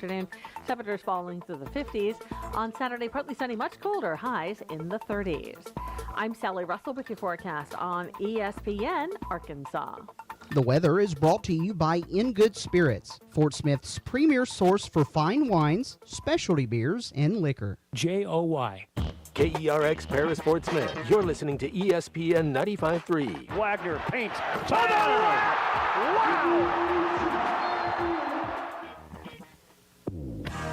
afternoon. Temperatures falling to the 50s. On Saturday, partly sunny, much colder, highs in the 30s. I'm Sally Russell with your forecast on ESPN Arkansas. The weather is brought to you by In Good Spirits, Fort Smith's premier source for fine wines, specialty beers, and liquor. J-O-Y. KERX Paris Fort Smith. You're listening to ESPN 95.3. Wagner paints. Wow!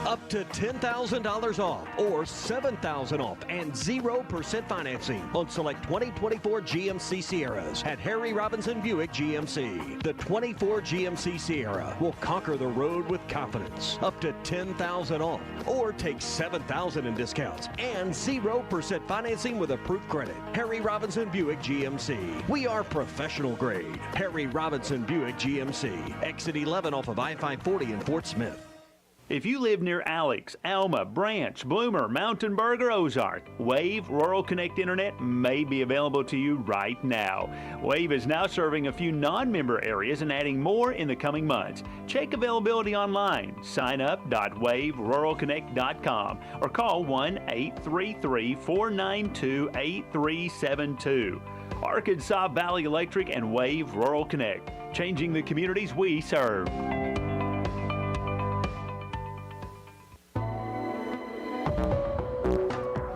Up to $10,000 off or $7,000 off and 0% financing on select 2024 GMC Sierras at Harry Robinson Buick GMC. The 24 GMC Sierra will conquer the road with confidence. Up to $10,000 off or take $7,000 in discounts and 0% financing with approved credit. Harry Robinson Buick GMC. We are professional grade. Harry Robinson Buick GMC. Exit 11 off of I-540 in Fort Smith. If you live near Alex, Alma, Branch, Bloomer, Mountain Burg, or Ozark, Wave Rural Connect Internet may be available to you right now. Wave is now serving a few non-member areas and adding more in the coming months. Check availability online. Sign up.waveruralconnect.com or call 1-833-492-8372. Arkansas Valley Electric and Wave Rural Connect, changing the communities we serve.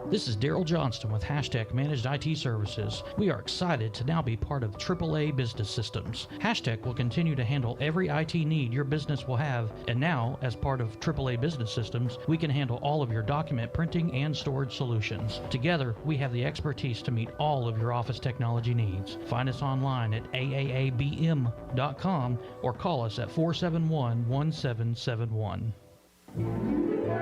This is Daryl Johnston with Hashtag Managed IT Services. We are excited to now be part of AAA Business Systems. Hashtag will continue to handle every IT need your business will have, and now, as part of AAA Business Systems, we can handle all of your document printing and storage solutions. Together, we have the expertise to meet all of your office technology needs. Find us online at aaabm.com or call us at 471-1771.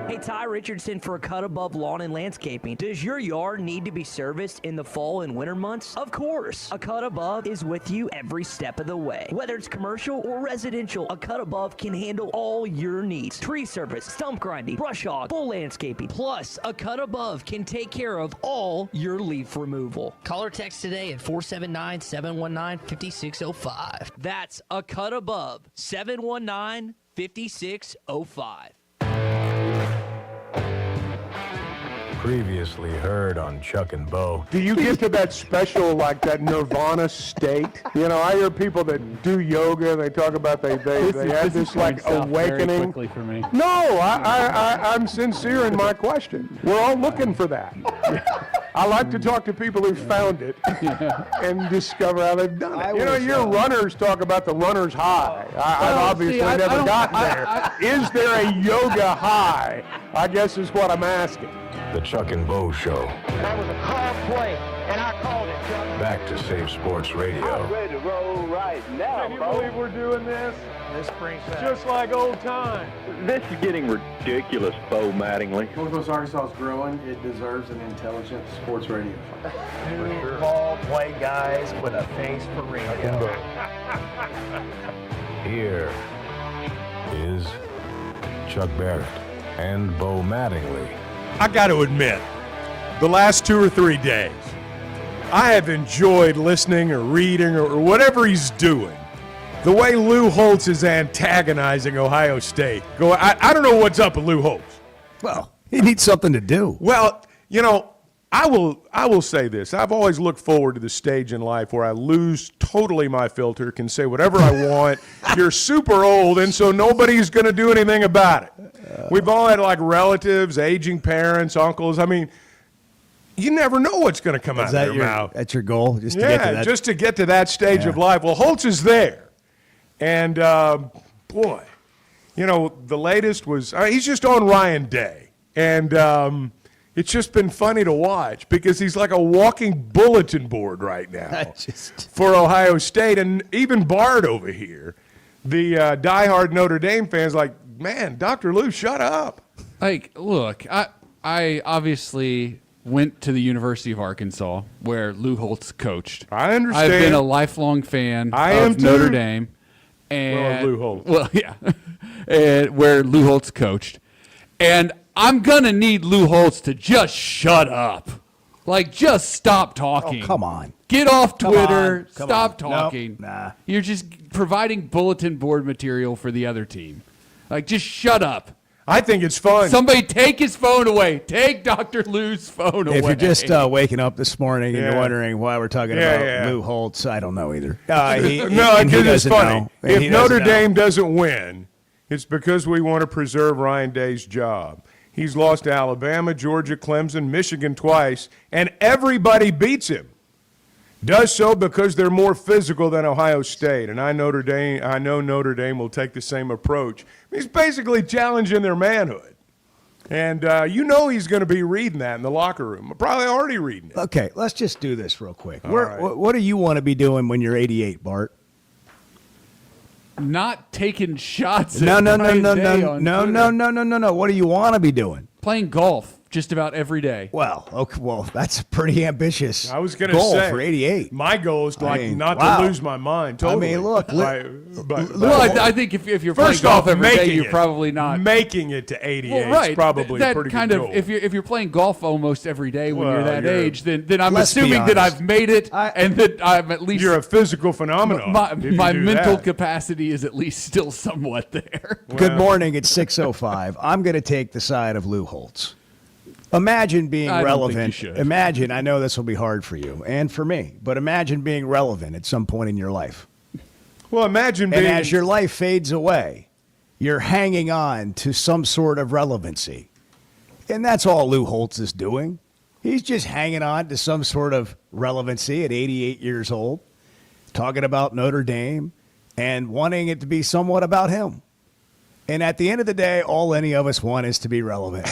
Hey, Ty Richardson for Cut Above Lawn and Landscaping. Does your yard need to be serviced in the fall and winter months? Of course. A Cut Above is with you every step of the way. Whether it's commercial or residential, a Cut Above can handle all your needs. Tree service, stump grinding, brush hog, full landscaping. Plus, a Cut Above can take care of all your leaf removal. Call or text today at 479-719-5605. That's a Cut Above, 719-5605. Previously heard on Chuck and Bo. Do you get to that special, like that nirvana state? You know, I hear people that do yoga, they talk about they have this like awakening. Very quickly for me. No, I'm sincere in my question. We're all looking for that. I like to talk to people who found it and discover how they've done it. You know, your runners talk about the runner's high. I've obviously never gotten there. Is there a yoga high? I guess is what I'm asking. The Chuck and Bo Show. That was a call play, and I called it, Chuck. Back to Save Sports Radio. I'm ready to roll right now, Can you believe we're doing this? This brings back. Just like old times. This is getting ridiculous, Bo Mattingly. Northwest Arkansas is growing. It deserves an intelligent sports radio. Two ball play guys with a face for radio. Here is Chuck Barrett and Bo Mattingly. I got to admit, the last 2 or 3 days, I have enjoyed listening or reading or whatever he's doing. The way Lou Holtz is antagonizing Ohio State. I don't know what's up with Lou Holtz. Well, he needs something to do. Well, you know, I will say this. I've always looked forward to the stage in life where I lose totally my filter, can say whatever I want. You're super old, and so nobody's going to do anything about it. We've all had, like, relatives, aging parents, uncles. I mean, you never know what's going to come out of their mouth. That's your goal? Just to get to that? Just to get to that stage of life. Well, Holtz is there. And, boy, you know, the latest was he's just on Ryan Day. And it's just been funny to watch because he's like a walking bulletin board right now for Ohio State. And even Bard over here, the diehard Notre Dame fans, like, man, Dr. Lou, shut up. Like, look, I obviously went to the University of Arkansas where Lou Holtz coached. I understand. I've been a lifelong fan of Notre Dame. And, Lou Holtz. Well, yeah. And where Lou Holtz coached. And I'm going to need Lou Holtz to just shut up. Like, just stop talking. Oh, come on. Get off Twitter. Come Stop on. talking. Nope. Nah. You're just providing bulletin board material for the other team. Like, just shut up. I think it's fun. Somebody take his phone away. Take Dr. Lou's phone away. If you're just waking up this morning and you're wondering why we're talking about Lou Holtz, I don't know either. No, because it's funny. If Notre Dame doesn't win, it's because we want to preserve Ryan Day's job. He's lost to Alabama, Georgia, Clemson, Michigan twice, and everybody beats him. Does so because they're more physical than Ohio State, and I know Notre Dame will take the same approach. He's basically challenging their manhood, and he's going to be reading that in the locker room. Probably already reading it. Okay, let's just do this real quick. What do you want to be doing when you're 88, Bart? Not taking shots. No. What do you want to be doing? Playing golf. Just about every day. Well, that's pretty ambitious. I was going to goal say for 88. My goal is not to lose my mind. Totally. I mean, look. I think if you're playing golf every day, you're probably not making it to 88. Well, right. Is probably that a pretty kind good of goal. if you're playing golf almost every day when you're that age, then I'm assuming that I've made it and that I'm at least you're a physical phenomenon. My mental capacity is at least still somewhat there. Good morning. It's 6:05. I'm going to take the side of Lou Holtz. Imagine being relevant. Imagine, I know this will be hard for you and for me, but imagine being relevant at some point in your life. Well, imagine being. And as your life fades away, you're hanging on to some sort of relevancy. And that's all Lou Holtz is doing. He's just hanging on to some sort of relevancy at 88 years old, talking about Notre Dame and wanting it to be somewhat about him. And at the end of the day, all any of us want is to be relevant.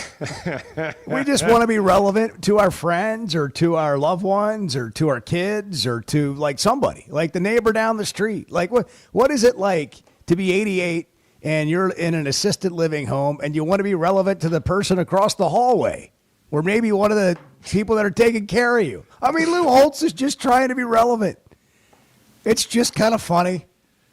We just want to be relevant to our friends or to our loved ones or to our kids or to like somebody, like the neighbor down the street. Like what is it like to be 88 and you're in an assisted living home and you want to be relevant to the person across the hallway or maybe one of the people that are taking care of you? I mean, Lou Holtz is just trying to be relevant. It's just kind of funny.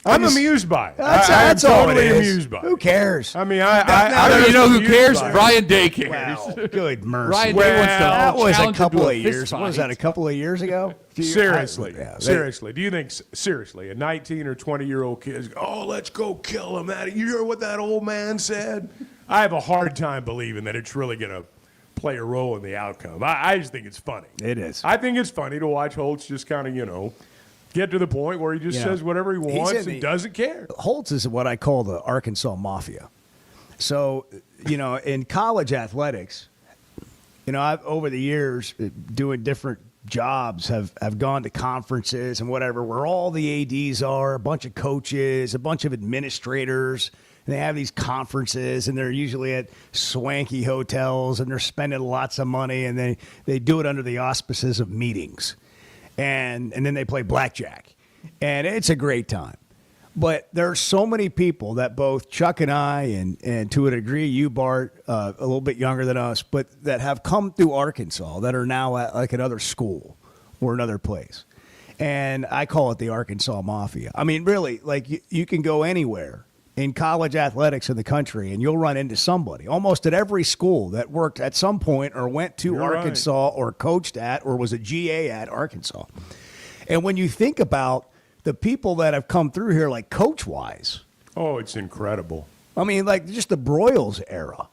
I'm amused by it. That's I'm all totally it is. amused by it. Who cares? I mean, you know who cares? Ryan Day cares. Wow, good mercy. Ryan Day wants to that was a couple into of a years. fist fight. What was that, a couple of years ago? Seriously. Do you think, seriously, a 19 or 20-year-old kid is, let's go kill him. You hear what that old man said? I have a hard time believing that it's really going to play a role in the outcome. I just think it's funny. It is. I think it's funny to watch Holtz just kind of, get to the point where he just says whatever he wants and doesn't care. Holtz is what I call the Arkansas Mafia. So, in college athletics, I've over the years doing different jobs have gone to conferences and whatever where all the ADs are, a bunch of coaches, a bunch of administrators. And they have these conferences, and they're usually at swanky hotels, and they're spending lots of money, and they do it under the auspices of meetings. And then they play blackjack. And it's a great time. But there are so many people that both Chuck and I, and to a degree you, Bart, a little bit younger than us, but that have come through Arkansas that are now at like another school or another place. And I call it the Arkansas Mafia. I mean, really, like you can go anywhere in college athletics in the country, and you'll run into somebody almost at every school that worked at some point or went to Arkansas or coached at or was a GA at Arkansas. And when you think about the people that have come through here, like coach-wise. Oh, it's incredible. I mean, like just the Broyles era.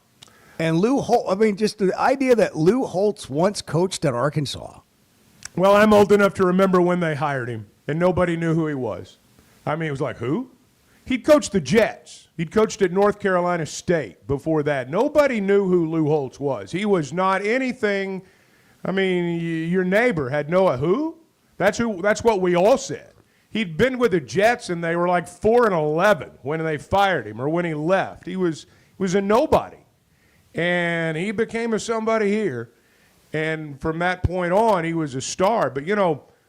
And Lou Holtz, I mean, just the idea that Lou Holtz once coached at Arkansas. Well, I'm old enough to remember when they hired him, and nobody knew who he was. I mean, it was like, who? He'd coached the Jets. He'd coached at North Carolina State before that. Nobody knew who Lou Holtz was. He was not anything. I mean, your neighbor had no who? That's what we all said. He'd been with the Jets, and they were like 4-11 when they fired him or when he left. He was a nobody, and he became a somebody here. And from that point on, he was a star. But,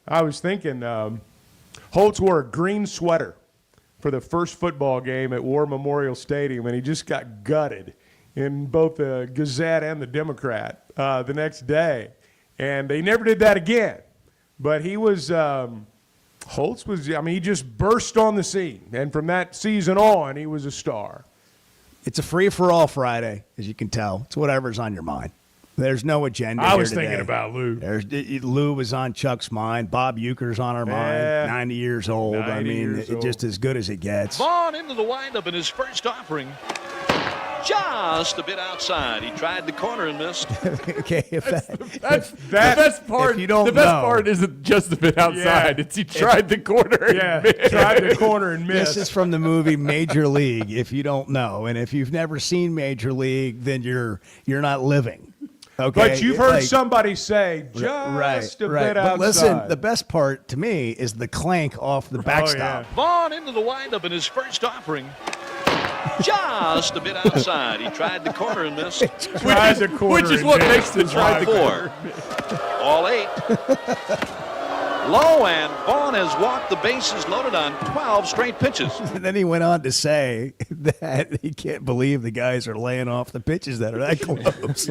I was thinking Holtz wore a green sweater for the first football game at War Memorial Stadium, and he just got gutted in both the Gazette and the Democrat the next day. And they never did that again. But he was Holtz was, he just burst on the scene. And from that season on, he was a star. It's a free-for-all Friday, as you can tell. It's whatever's on your mind. There's no agenda. I was today. thinking about Lou. Lou was on Chuck's mind. Bob Euchre's on our mind. 90 years old. 90 years old. Just as good as it gets. Vaughn into the windup in his first offering. just a bit outside. He tried the corner and missed. Okay, That's the best part. If you don't the best know- part isn't just a bit outside. It's he tried the corner. And missed. tried the corner and missed. This is from the movie Major League. If you don't know, and if you've never seen Major League, then you're not living. Okay, But you've heard Like- somebody say just a bit But outside. listen, the best part to me is the clank off the backstop. Vaughn into the windup in his first offering. Just a bit outside. He tried the corner and missed. Tried the corner Which is and what missed. makes the try the corner. All 8. Low, and Vaughn has walked the bases loaded on 12 straight pitches. And then he went on to say that he can't believe the guys are laying off the pitches that are that close.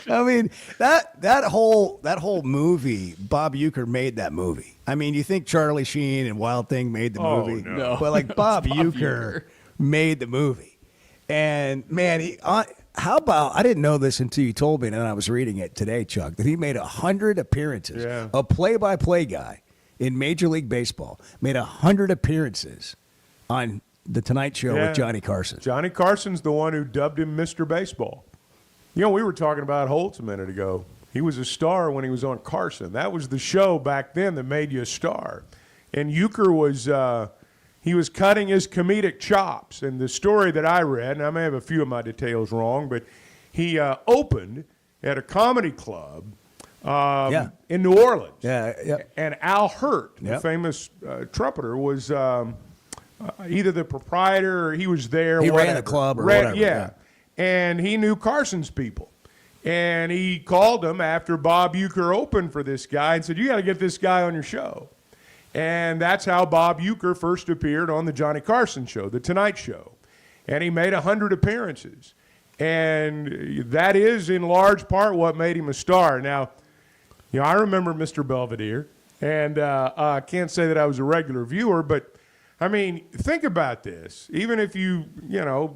I mean, that whole movie, Bob Uecker made that movie. I mean, you think Charlie Sheen and Wild Thing made the movie, no. but like Bob Bob Uecker made the movie. And man, how about, I didn't know this until you told me, and then I was reading it today, Chuck, that he made 100 appearances. Yeah. A play-by-play guy in Major League Baseball made 100 appearances on The Tonight Show Yeah. with Johnny Carson. Johnny Carson's the one who dubbed him Mr. Baseball. You know, we were talking about Holtz a minute ago. He was a star when he was on Carson. That was the show back then that made you a star. And Uecker was he was cutting his comedic chops. And the story that I read, and I may have a few of my details wrong, but he opened at a comedy club in New Orleans. Yeah. And Al Hurt, the Yep. famous trumpeter, was either the proprietor or he was there. He ran whatever. the club or whatever, yeah. And he knew Carson's people. And he called him after Bob Uecker opened for this guy and said, "You got to get this guy on your show." And that's how Bob Uecker first appeared on the Johnny Carson Show, The Tonight Show. And he made 100 appearances. And that is in large part what made him a star. Now, you know, I remember Mr. Belvedere, and I can't say that I was a regular viewer, but I mean, think about this. Even if you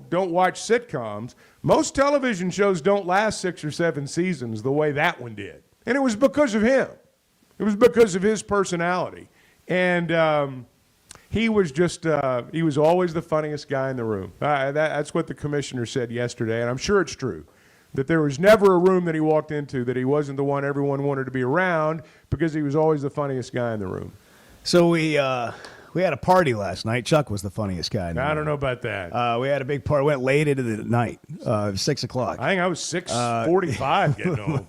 don't watch sitcoms, most television shows don't last 6 or 7 seasons the way that one did. And it was because of him. It was because of his personality. And he was just, he was always the funniest guy in the room. That's what the commissioner said yesterday, and I'm sure it's true, that there was never a room that he walked into that he wasn't the one everyone wanted to be around because he was always the funniest guy in the room. So we had a party last night. Chuck was the funniest guy. I don't know about that. We had a big party. Went late into the night, 6 o'clock. I think I was 6:45 getting home.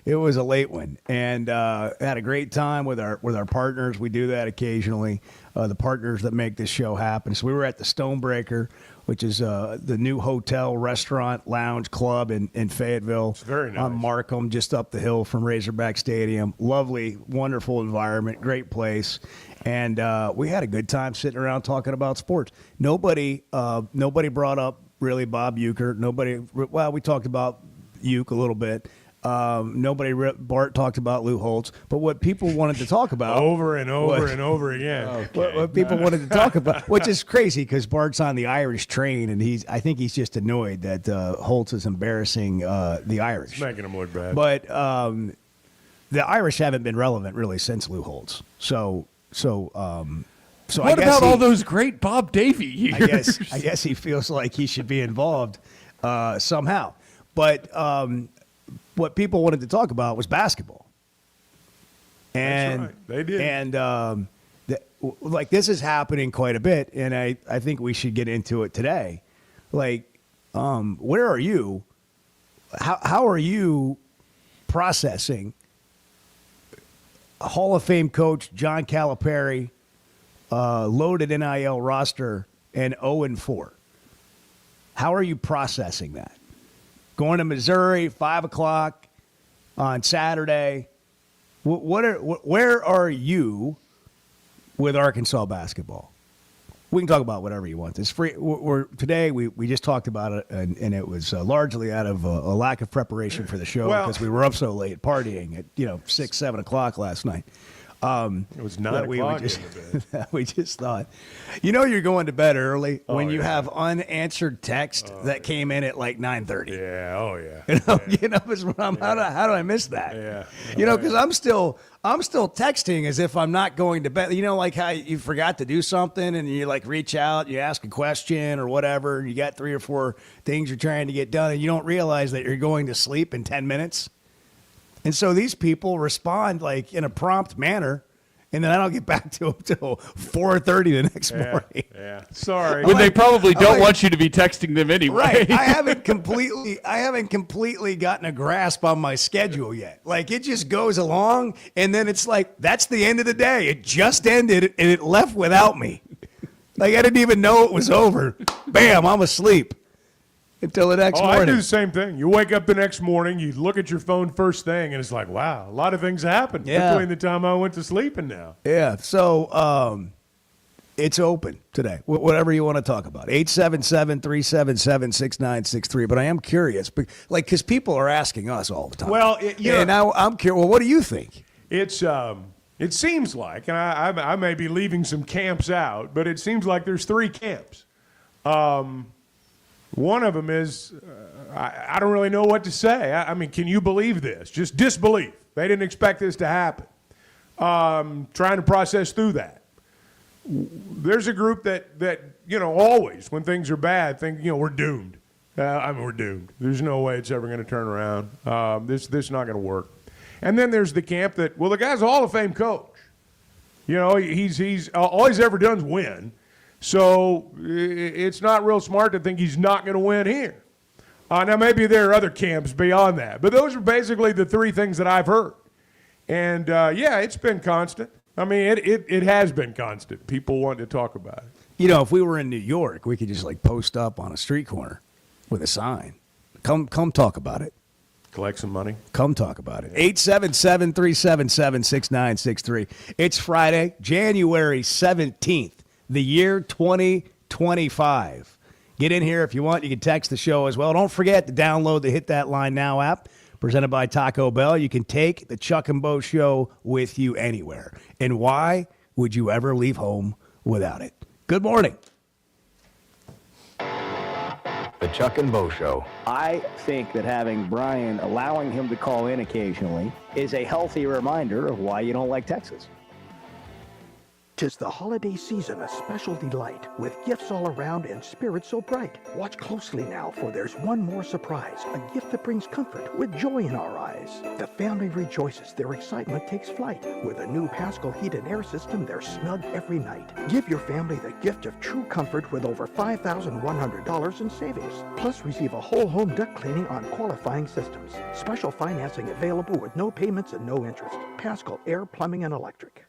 It was a late one, and had a great time with our partners. We do that occasionally. The partners that make this show happen. So we were at the Stonebreaker, which is the new hotel, restaurant, lounge, club in Fayetteville. It's very nice. On Markham, just up the hill from Razorback Stadium. Lovely, wonderful environment, great place. And we had a good time sitting around talking about sports. Nobody brought up really Bob Uecker. We talked about Uecker a little bit. Bart talked about Lou Holtz. But what people wanted to talk about over and over again. What people wanted to talk about, which is crazy because Bart's on the Irish train, and I think he's just annoyed that Holtz is embarrassing the Irish. It's making him look bad. But the Irish haven't been relevant really since Lou Holtz. So what about all those great Bob Davey years? I guess he feels like he should be involved somehow. But what people wanted to talk about was basketball. And that's right. They did. And this is happening quite a bit, and I think we should get into it today. Where are you? How are you processing Hall of Fame coach John Calipari, loaded NIL roster, and 0-4? How are you processing that? Going to Missouri, 5 o'clock on Saturday. Where are you with Arkansas basketball? We can talk about whatever you want. It's free. Today we just talked about it, and it was largely out of a lack of preparation for the show because we were up so late partying at 6, 7 o'clock last night. It was 9 that o'clock. we just thought, you're going to bed early when you have unanswered text that came in at like 9:30. Yeah. Oh yeah. How did I miss that? Yeah. Because I'm still texting as if I'm not going to bed. Like how you forgot to do something and you like reach out, you ask a question or whatever, and you got 3 or 4 things you're trying to get done, and you don't realize that you're going to sleep in 10 minutes. And so these people respond like in a prompt manner, and then I don't get back to them until 4:30 the next morning. Yeah. Sorry. When they probably don't want you to be texting them anyway. Right. I haven't completely gotten a grasp on my schedule yet. Like it just goes along, and then it's like that's the end of the day. It just ended, and it left without me. Like I didn't even know it was over. Bam! I'm asleep until the next morning. I do the same thing. You wake up the next morning, you look at your phone first thing, and it's like, wow, a lot of things happened between the time I went to sleep and now. Yeah. So it's open today. Whatever you want to talk about. 877-377-6963. But I am curious, because people are asking us all the time. Well, and I'm curious. Well, what do you think? It's it seems like, and I may be leaving some camps out, but it seems like there's 3 camps. One of them is, I don't really know what to say. I mean, can you believe this? Just disbelief. They didn't expect this to happen. Trying to process through that. There's a group that always, when things are bad, think, we're doomed. We're doomed. There's no way it's ever going to turn around. This is not going to work. And then there's the camp that, well, the guy's a Hall of Fame coach. He's all he's ever done is win. So it's not real smart to think he's not going to win here. Now, maybe there are other camps beyond that. But those are basically the 3 things that I've heard. And, it's been constant. I mean, it has been constant. People want to talk about it. If we were in New York, we could just, post up on a street corner with a sign. Come talk about it. Collect some money. Come talk about it. 877-377-6963. It's Friday, January 17th. The year 2025. Get in here if you want. You can text the show as well. Don't forget to download the Hit That Line Now app presented by Taco Bell. You can take the Chuck and Bo Show with you anywhere. And why would you ever leave home without it? Good morning. The Chuck and Bo Show. I think that allowing him to call in occasionally is a healthy reminder of why you don't like Texas. 'Tis the holiday season, a special delight, with gifts all around and spirits so bright. Watch closely now, for there's one more surprise, a gift that brings comfort with joy in our eyes. The family rejoices, their excitement takes flight. With a new Pascal heated air system, they're snug every night. Give your family the gift of true comfort with over $5,100 in savings. Plus, receive a whole home duct cleaning on qualifying systems. Special financing available with no payments and no interest. Pascal Air, Plumbing, and Electric.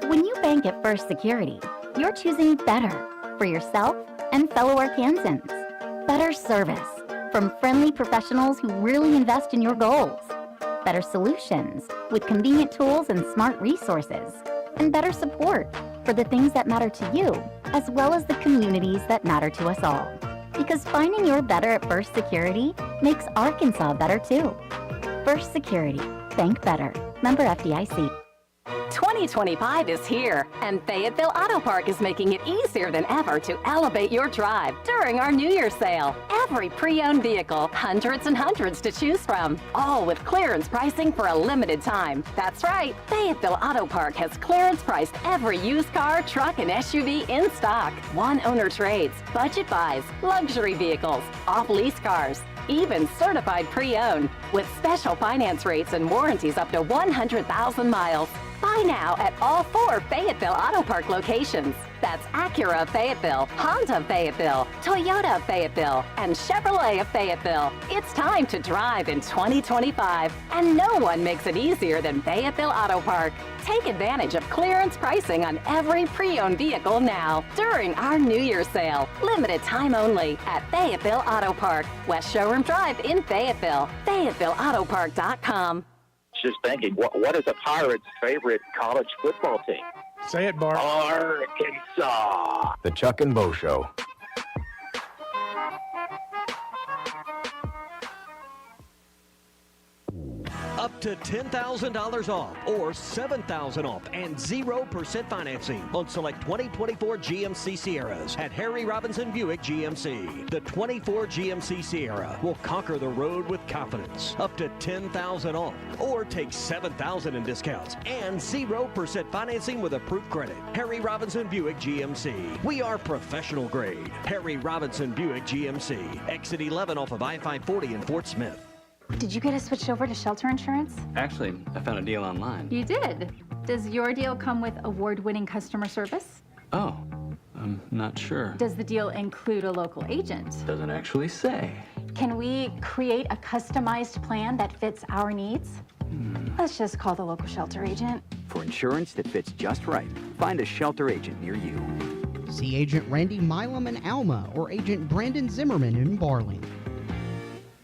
When you bank at First Security, you're choosing better for yourself and fellow Arkansans. Better service from friendly professionals who really invest in your goals. Better solutions with convenient tools and smart resources. And better support for the things that matter to you, as well as the communities that matter to us all. Because finding your better at First Security makes Arkansas better too. First Security. Bank better. Member FDIC. 2025 is here, and Fayetteville Auto Park is making it easier than ever to elevate your drive during our New Year's sale. Every pre-owned vehicle, hundreds and hundreds to choose from, all with clearance pricing for a limited time. That's right, Fayetteville Auto Park has clearance priced every used car, truck, and SUV in stock. One-owner trades, budget buys, luxury vehicles, off-lease cars, even certified pre-owned, with special finance rates and warranties up to 100,000 miles. Buy now at all 4 Fayetteville Auto Park locations. That's Acura of Fayetteville, Honda of Fayetteville, Toyota of Fayetteville, and Chevrolet of Fayetteville. It's time to drive in 2025, and no one makes it easier than Fayetteville Auto Park. Take advantage of clearance pricing on every pre-owned vehicle now during our New Year's sale. Limited time only at Fayetteville Auto Park, West Showroom Drive in Fayetteville. FayettevilleAutoPark.com. Just thinking, what is a Pirates' favorite college football team? Say it, Bart. Arkansas. The Chuck and Bo Show. Up to $10,000 off or $7,000 off and 0% financing on select 2024 GMC Sierras at Harry Robinson Buick GMC. The 24 GMC Sierra will conquer the road with confidence. Up to $10,000 off or take $7,000 in discounts and 0% financing with approved credit. Harry Robinson Buick GMC. We are professional grade. Harry Robinson Buick GMC. Exit 11 off of I-540 in Fort Smith. Did you get us switched over to shelter insurance? Actually, I found a deal online. You did. Does your deal come with award-winning customer service? Oh, I'm not sure. Does the deal include a local agent? Doesn't actually say. Can we create a customized plan that fits our needs? Let's just call the local shelter agent. For insurance that fits just right, find a shelter agent near you. See Agent Randy Milam in Alma or Agent Brandon Zimmerman in Barling.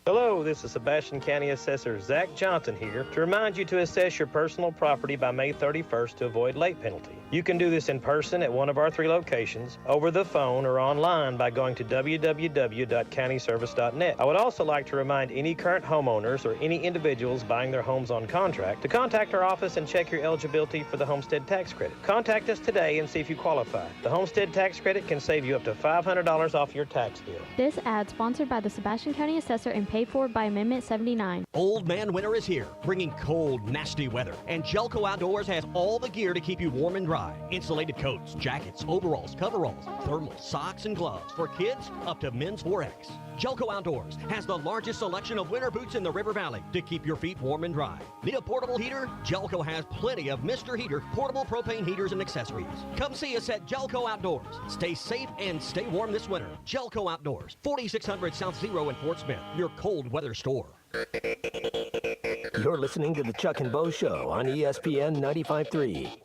Hello, this is Sebastian County Assessor Zach Johnson here to remind you to assess your personal property by May 31st to avoid late penalty. You can do this in person at one of our 3 locations, over the phone, or online by going to www.countyservice.net. I would also like to remind any current homeowners or any individuals buying their homes on contract to contact our office and check your eligibility for the homestead tax credit. Contact us today and see if you qualify. The homestead tax credit can save you up to $500 off your tax bill. This ad sponsored by the Sebastian County Assessor and paid for by Amendment 79. Old Man Winter is here, bringing cold, nasty weather. And Jelco Outdoors has all the gear to keep you warm and dry. Insulated coats, jackets, overalls, coveralls, thermals, socks, and gloves. For kids, up to men's 4X. Jelco Outdoors has the largest selection of winter boots in the River Valley to keep your feet warm and dry. Need a portable heater? Jelco has plenty of Mr. Heater, portable propane heaters, and accessories. Come see us at Jelco Outdoors. Stay safe and stay warm this winter. Jelco Outdoors, 4600 South Zero in Fort Smith, your cold weather store. You're listening to the Chuck and Bo Show on ESPN 95.3.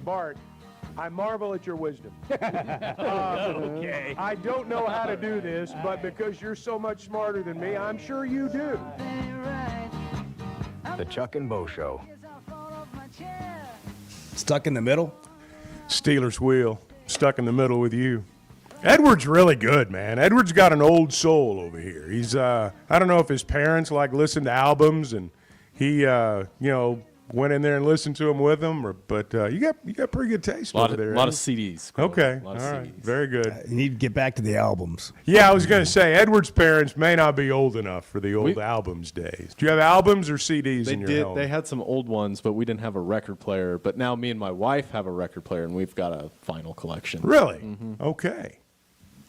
Bart, I marvel at your wisdom. Okay. I don't know how to do this, but because you're so much smarter than me, I'm sure you do. The Chuck and Bo Show. Stuck in the middle? Steelers wheel. Stuck in the middle with you. Edward's really good, man. Edward's got an old soul over here. He's, I don't know if his parents listened to albums and he, went in there and listened to them with them, but you got pretty good taste over there. A lot of CDs. Okay, all right, very good. You need to get back to the albums. Yeah, I was going to say, Edward's parents may not be old enough for the old albums days. Do you have albums or CDs in your home? They had some old ones, but we didn't have a record player. But now me and my wife have a record player, and we've got a vinyl collection. Really? Mm-hmm. Okay.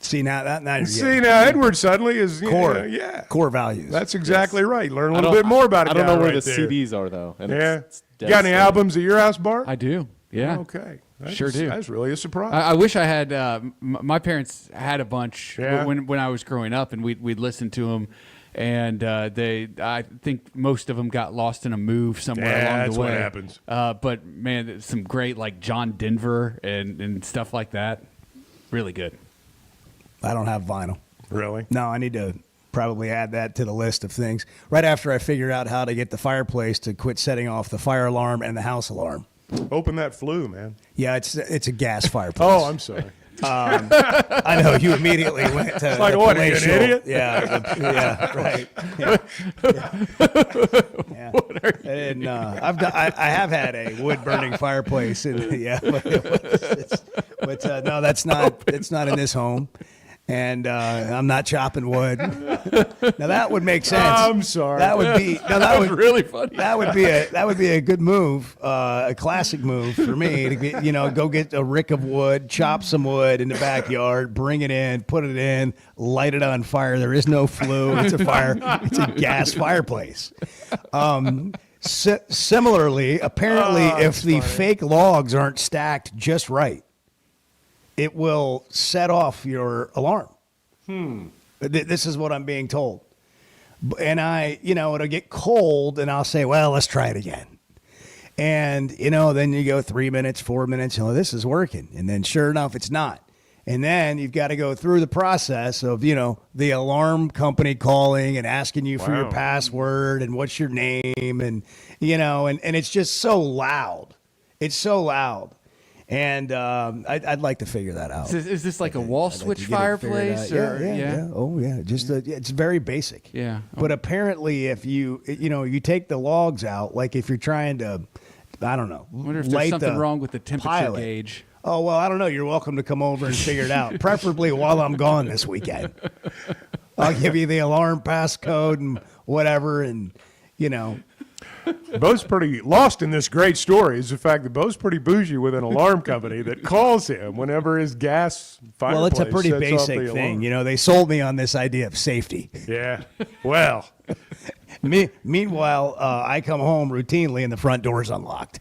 See, now Edward suddenly is core, core values. That's exactly right. Learn a little bit more about it. I don't know where right the there. CDs are, though. And it's you got any albums at your house, Bart? I do. Yeah. Okay. Sure do. That's really a surprise. I wish I had. My parents had a bunch Yeah. when I was growing up, and we'd listen to them. And I think most of them got lost in a move somewhere along that's the way. what happens. But man, some great John Denver and stuff like that. Really good. I don't have vinyl. Really? No, I need to probably add that to the list of things. Right after I figure out how to get the fireplace to quit setting off the fire alarm and the house alarm. Open that flue, man. Yeah, it's a gas fireplace. Oh, I'm sorry. I know you immediately went to It's like, the what, are you an palatial- idiot? Yeah, right. Yeah. And I have had a wood burning fireplace, and but no, that's not in this home. And I'm not chopping wood. Now that would make sense. I'm sorry. That would be that was really funny. That would be a good move, a classic move for me to get, go get a rick of wood, chop some wood in the backyard, bring it in, put it in, light it on fire. There is no flue. It's a fire. It's a gas fireplace. Similarly, apparently, if the fake logs aren't stacked just right, it will set off your alarm. This is what I'm being told. And it'll get cold, and I'll say, well, let's try it again. And, then you go 3 minutes, 4 minutes, this is working. And then sure enough, it's not. And then you've got to go through the process of, the alarm company calling and asking you for your password and what's your name. And, and it's just so loud. It's so loud. And I'd like to figure that out. Is this like a wall switch fireplace? Yeah. Oh, yeah. Just it's very basic. Yeah. But apparently, if you take the logs out, like if you're trying to, I don't know, I wonder if there's something wrong with the temperature pilot. gauge. Oh, well, I don't know. You're welcome to come over and figure it out, preferably while I'm gone this weekend. I'll give you the alarm passcode and whatever, and, Bo's pretty lost in this great story is the fact that Bo's pretty bougie with an alarm company that calls him whenever his gas fireplace Well, it's a pretty sets off the basic thing. alarm. They sold me on this idea of safety. Yeah. Well. Meanwhile, I come home routinely and the front door's unlocked.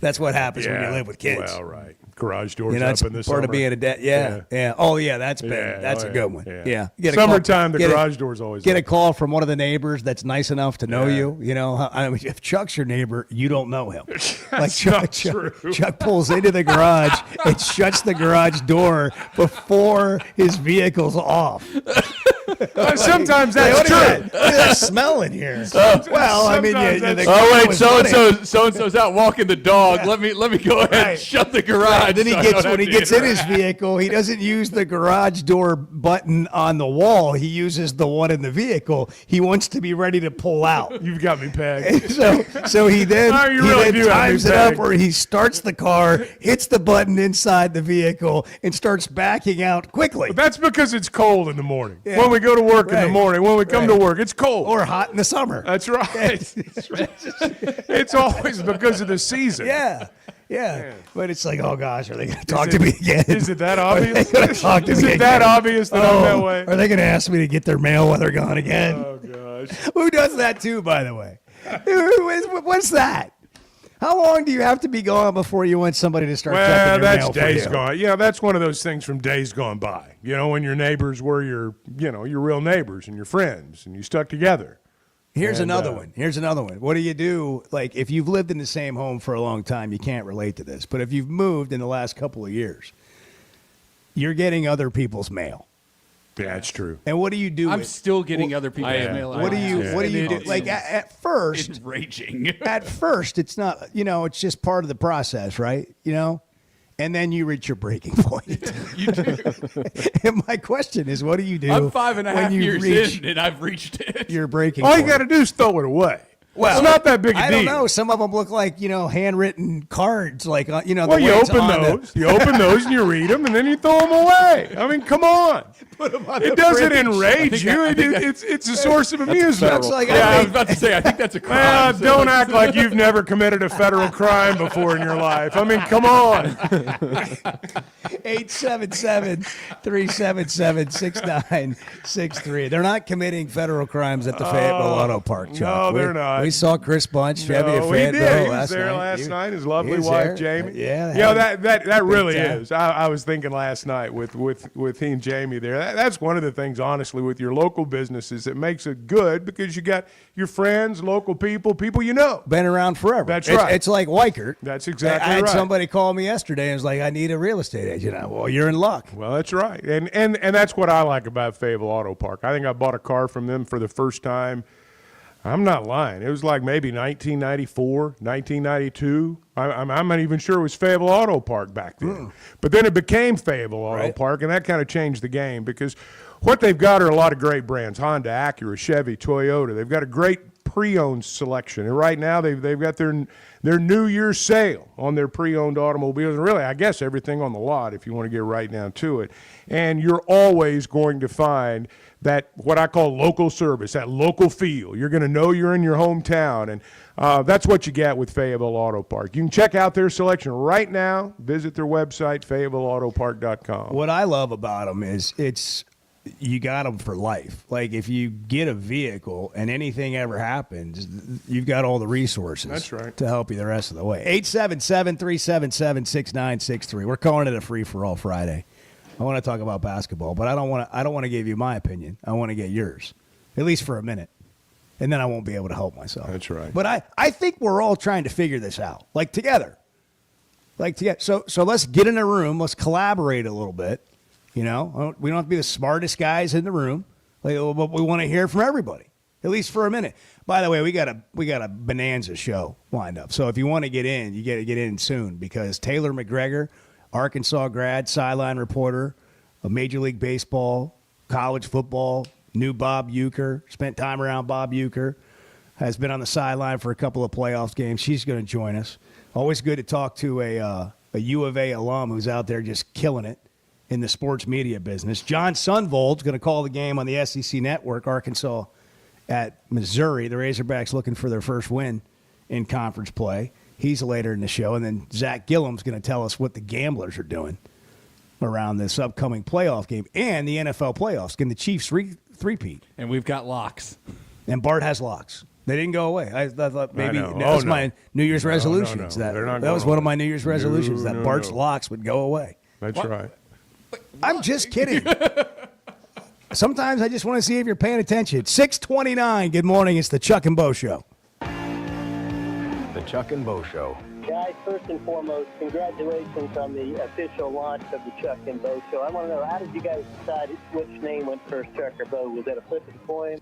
That's what happens when you live with kids. Well, right. Garage doors that's up in the part summer. of being a dad. Yeah. Oh, yeah, that's a good one. Yeah. Get a Summertime, call- the get a- garage door's always Get a open. call from one of the neighbors that's nice enough to know you. I mean, if Chuck's your neighbor, you don't know him. Like Chuck pulls into the garage and shuts the garage door before his vehicle's off. Sometimes Like, that's what is true. that? What is that smell in here? Well, I mean, sometimes the that's- guy Oh wait, was so running. and so's out walking the dog. Let me go ahead and shut the garage. Right. Then he so I gets don't have when he to gets in his interact. vehicle, he doesn't use the garage door button on the wall. He uses the one in the vehicle. He wants to be ready to pull out. You've got me pegged. So he then, Oh, you really do have me times it up pegged. where he starts the car, hits the button inside the vehicle, and starts backing out quickly. But that's because it's cold in the morning. Yeah. When we go to work in the Right. morning, when we come to Right. work, it's cold. Or hot in the summer. That's right. It's always because of the season. Yeah. But it's like, oh gosh, are they going to talk to me again? Is it that Are they obvious? gonna talk to Is me it that again? obvious that I'm that way? Are they going to ask me to get their mail while they're gone again? Oh, gosh. Who does that too, by the way? What's that? How long do you have to be gone before you want somebody to start Well, checking your that's mail for days you? gone. Yeah, that's one of those things from days gone by. When your neighbors were your real neighbors and your friends, and you stuck together. Here's And, another one. Here's another one. What do you do? Like, if you've lived in the same home for a long time, you can't relate to this. But if you've moved in the last couple of years, you're getting other people's mail. That's true. And what do you do? I'm still getting other people's mail. What do you do? Like at first, enraging. at first, it's not. It's just part of the process, right? And then you reach your breaking point. You do. And my question is, what do you do? I'm 5.5 when you years reach in, and I've reached it. your breaking All point? you got to do is throw it away. Well, it's not that big a I deal. don't know. Some of them look like handwritten cards. Like Well, the you way it's open on those. You open those and you read them, and then you throw them away. I mean, come on. It doesn't enrage you. It's a source of amusement. Looks like I was about to say, I think that's a crime. Well, So don't let's- act like you've never committed a federal crime before in your life. I mean, come on. 877-377-6963. They're not committing federal crimes at the Fayetteville Auto Park, Chuck. no, they're not. We saw Chris Bunch, Chevy No, of he Fayetteville did. He was last there night. last night. His lovely he was wife, there. Jamie. Yeah, that really time. is. I was thinking last night with he and Jamie there. That's one of the things, honestly, with your local businesses that makes it good because you got your friends, local people you know. Been around forever. That's It's- right. It's like Weichert. That's exactly I had right. somebody call me yesterday and was like, I need a real estate agent. Well, you're in luck. Well, that's right. And that's what I like about Fayetteville Auto Park. I think I bought a car from them for the first time. I'm not lying. It was like maybe 1994, 1992. I'm not even sure it was Fayetteville Auto Park back then. But then it became Fayetteville Auto Park, and that kind of changed the game because what they've got are a lot of great brands. Honda, Acura, Chevy, Toyota. They've got a great pre-owned selection. And right now they've got their New Year's sale on their pre-owned automobiles. And really, I guess everything on the lot if you want to get right down to it. And you're always going to find that what I call local service, that local feel. You're going to know you're in your hometown. And that's what you get with Fayetteville Auto Park. You can check out their selection right now. Visit their website, FayettevilleAutoPark.com. What I love about them is you got them for life. Like if you get a vehicle and anything ever happens, you've got all the resources. That's right. To help you the rest of the way. 877-377-6963. We're calling it a free for all Friday. I want to talk about basketball, but I don't want to give you my opinion. I want to get yours, at least for a minute, and then I won't be able to help myself. That's right. But I think we're all trying to figure this out, like together. So let's get in a room. Let's collaborate a little bit. You know, we don't have to be the smartest guys in the room, but we want to hear from everybody. at least for a minute. By the way, we got a bonanza show lined up. So if you want to get in, you got to get in soon because Taylor McGregor, Arkansas grad, sideline reporter of Major League Baseball, college football, knew Bob Uecker, spent time around Bob Uecker, has been on the sideline for a couple of playoff games. She's going to join us. Always good to talk to a U of A alum who's out there just killing it in the sports media business. John Sunvold's going to call the game on the SEC Network, Arkansas at Missouri. The Razorbacks looking for their first win in conference play. He's later in the show. And then Zach Gillum's going to tell us what the Gamblers are doing around this upcoming playoff game and the NFL playoffs. Can the Chiefs three-peat? And we've got locks. And Bart has locks. They didn't go away. I thought maybe I know. that was my New Year's resolutions. No. They're not That was going one of away. my New Year's resolutions, that Bart's locks would go away. That's right. I'm just kidding. Sometimes I just want to see if you're paying attention. 6:29. Good morning. It's the Chuck and Bo Show. The Chuck and Bo Show. Guys, first and foremost, congratulations on the official launch of the Chuck and Bo Show. I want to know, how did you guys decide which name went first, Chuck or Bo? Was that a flip of the coin?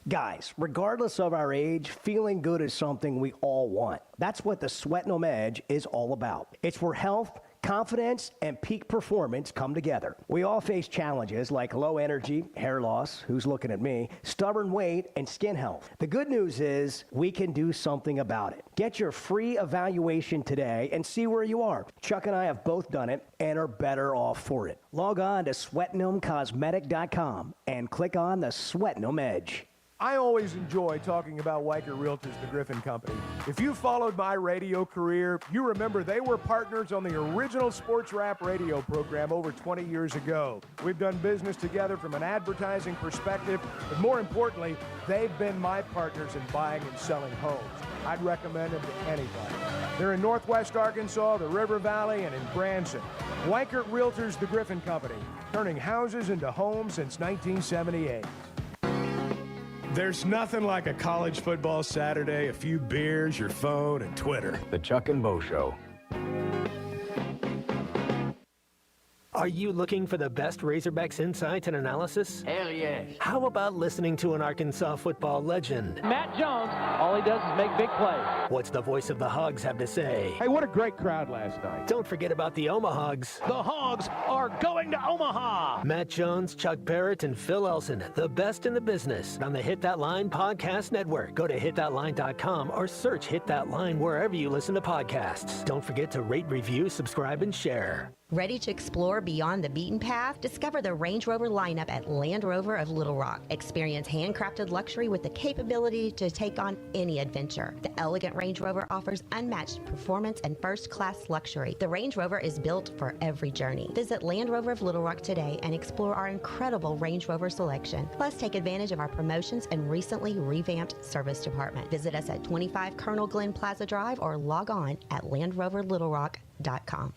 Guys, regardless of our age, feeling good is something we all want. That's what the Sweatnum Edge is all about. It's where health, confidence, and peak performance come together. We all face challenges like low energy, hair loss, who's looking at me, stubborn weight, and skin health. The good news is we can do something about it. Get your free evaluation today and see where you are. Chuck and I have both done it and are better off for it. Log on to SweatnumCosmetic.com and click on the Sweatnum Edge. I always enjoy talking about Weicker Realtors, the Griffin Company. If you followed my radio career, you remember they were partners on the original Sports Rap radio program over 20 years ago. We've done business together from an advertising perspective, but more importantly, they've been my partners in buying and selling homes. I'd recommend them to anybody. They're in Northwest Arkansas, the River Valley, and in Branson. Weicker Realtors, the Griffin Company, turning houses into homes since 1978. There's nothing like a college football Saturday, a few beers, your phone, and Twitter. The Chuck and Bo Show. Are you looking for the best Razorbacks insights and analysis? Hell yes. How about listening to an Arkansas football legend? Matt Jones, all he does is make big plays. What's the voice of the Hogs have to say? Hey, what a great crowd last night. Don't forget about the Omahogs. The Hogs are going to Omaha. Matt Jones, Chuck Barrett, and Phil Elson, the best in the business on the Hit That Line podcast network. Go to hitthatline.com or search Hit That Line wherever you listen to podcasts. Don't forget to rate, review, subscribe, and share. Ready to explore beyond the beaten path? Discover the Range Rover lineup at Land Rover of Little Rock. Experience handcrafted luxury with the capability to take on any adventure. The elegant Range Rover offers unmatched performance and first-class luxury. The Range Rover is built for every journey. Visit Land Rover of Little Rock today and explore our incredible Range Rover selection. Plus, take advantage of our promotions and recently revamped service department. Visit us at 25 Colonel Glenn Plaza Drive or log on at LandRoverLittleRock.com.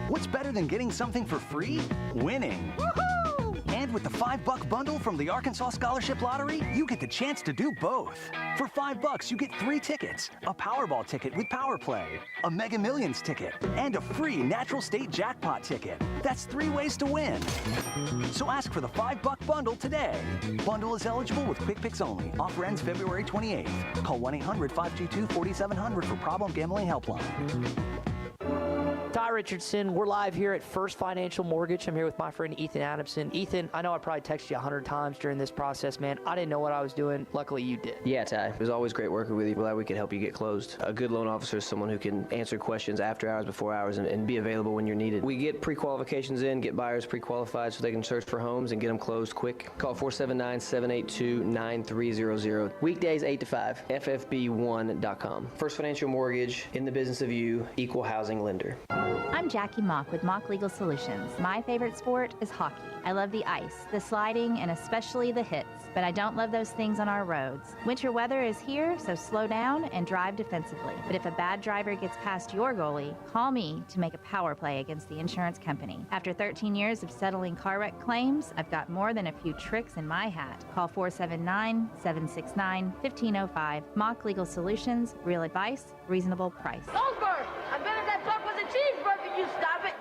What's better than getting something for free? Winning. Woohoo! And with the $5 bundle from the Arkansas Scholarship Lottery, you get the chance to do both. For $5, you get 3 tickets, a Powerball ticket with Power Play, a Mega Millions ticket, and a free Natural State Jackpot ticket. That's 3 ways to win. So ask for the $5 bundle today. Bundle is eligible with Quick Picks only. Offer ends February 28th. Call 1-800-522-4700 for Problem Gambling Helpline. Ty Richardson, we're live here at First Financial Mortgage. I'm here with my friend Ethan Adamson. Ethan, I know I probably texted you 100 times during this process, man. I didn't know what I was doing. Luckily, you did. Yeah, Ty. It was always great working with you. Glad we could help you get closed. A good loan officer is someone who can answer questions after hours, before hours, and be available when you're needed. We get pre-qualifications in, get buyers pre-qualified so they can search for homes and get them closed quick. Call 479-782-9300. Weekdays 8 to 5. FFB1.com. First Financial Mortgage, in the business of you, equal housing lender. I'm Jackie Mock with Mock Legal Solutions. My favorite sport is hockey. I love the ice, the sliding, and especially the hits, but I don't love those things on our roads. Winter weather is here, so slow down and drive defensively. But if a bad driver gets past your goalie, call me to make a power play against the insurance company. After 13 years of settling car wreck claims, I've got more than a few tricks in my hat. Call 479-769-1505. Mock Legal Solutions, real advice, reasonable price. Goldberg, I bet if that truck was a cheeseburger, you stop it.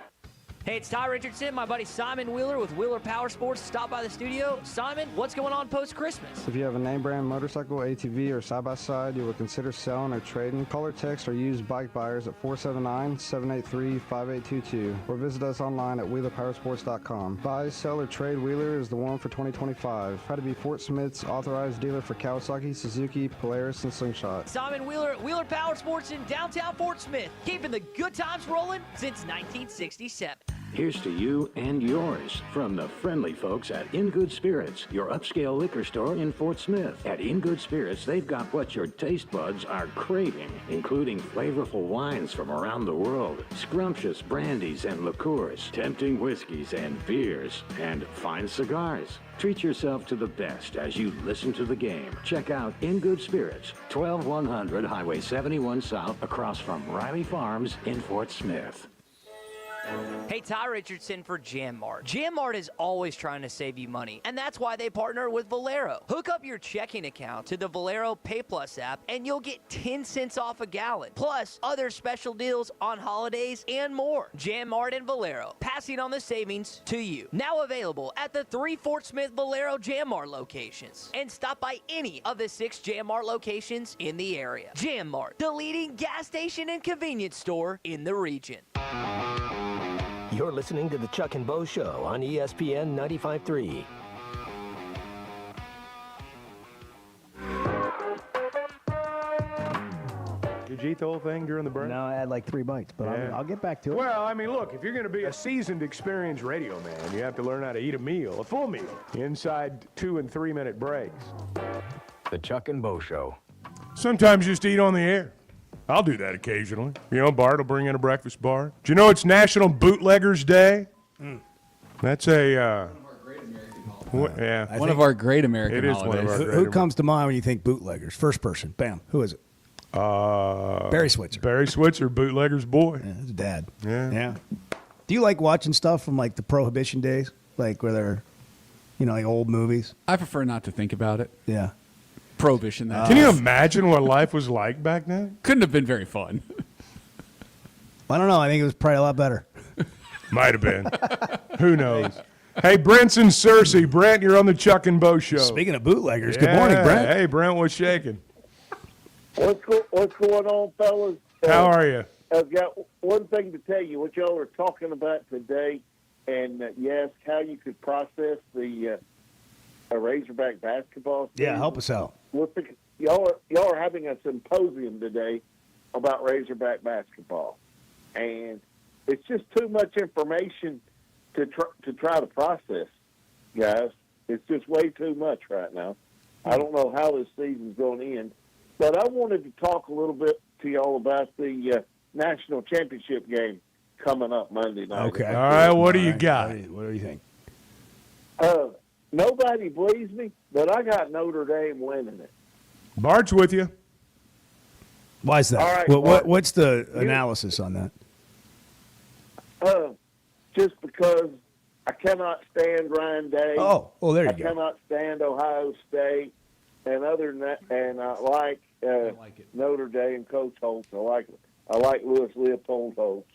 Hey, it's Ty Richardson, my buddy Simon Wheeler with Wheeler Power Sports. Stop by the studio. Simon, what's going on post-Christmas? If you have a name brand motorcycle, ATV, or side-by-side you would consider selling or trading, call or text or use bike buyers at 479-783-5822 or visit us online at wheelerpowersports.com. Buy, sell, or trade Wheeler is the one for 2025. Proud to be Fort Smith's authorized dealer for Kawasaki, Suzuki, Polaris, and Slingshot. Simon Wheeler at Wheeler Power Sports in downtown Fort Smith, keeping the good times rolling since 1967. Here's to you and yours from the friendly folks at In Good Spirits, your upscale liquor store in Fort Smith. At In Good Spirits, they've got what your taste buds are craving, including flavorful wines from around the world, scrumptious brandies and liqueurs, tempting whiskeys and beers, and fine cigars. Treat yourself to the best as you listen to the game. Check out In Good Spirits, 12100 Highway 71 South, across from Riley Farms in Fort Smith. Hey, Ty Richardson for Jam Mart. Jam Mart is always trying to save you money, and that's why they partner with Valero. Hook up your checking account to the Valero Pay Plus app, and you'll get 10 cents off a gallon, plus other special deals on holidays and more. Jam Mart and Valero, passing on the savings to you. Now available at the 3 Fort Smith Valero Jam Mart locations. And stop by any of the 6 Jam Mart locations in the area. Jam Mart, the leading gas station and convenience store in the region. You're listening to the Chuck and Bo Show on ESPN 95.3. Did you eat the whole thing during the break? No, I had like 3 bites, but I'll get back to it. Well, I mean, look, if you're going to be a seasoned, experienced radio man, you have to learn how to eat a meal, a full meal, inside 2 and 3 minute breaks. The Chuck and Bo Show. Sometimes just eat on the air. I'll do that occasionally. You know, Bart will bring in a breakfast bar. Do you know it's National Bootleggers Day? That's a one of our great American it is holidays. One of our great Who comes to mind when you think bootleggers? First person. Bam. Who is it? Barry Switzer. Barry Switzer, bootlegger's boy. Yeah, his dad. Yeah. Do you like watching stuff from like the Prohibition days? Like where they're, like old movies? I prefer not to think about it. Yeah. Prohibition. Can you imagine what life was like back then? Couldn't have been very fun. I don't know. I think it was probably a lot better. Might have been. Who knows? Hey, Brent's in Searcy. Brent, you're on the Chuck and Bo Show. Speaking of bootleggers, good morning, Brent. Hey, Brent, what's shaking? What's going on, fellas? How are you? I've got one thing to tell you. What y'all are talking about today, and you asked how you could process the Razorback basketball season. Yeah, help us out. Y'all are having a symposium today about Razorback basketball, and it's just too much information to try to process, guys. It's just way too much right now. I don't know how this season's going to end, but I wanted to talk a little bit to y'all about the national championship game coming up Monday night. Okay. All right, what do you got? What do you think? Nobody believes me, but I got Notre Dame winning it. Bart's with you. Why is that? All right, what's the analysis on that? Just because I cannot stand Ryan Day. Oh, well, there you I go. cannot stand Ohio State, and other than that, and I like Notre Dame Coach Holtz. I like Louis Leopold Holtz.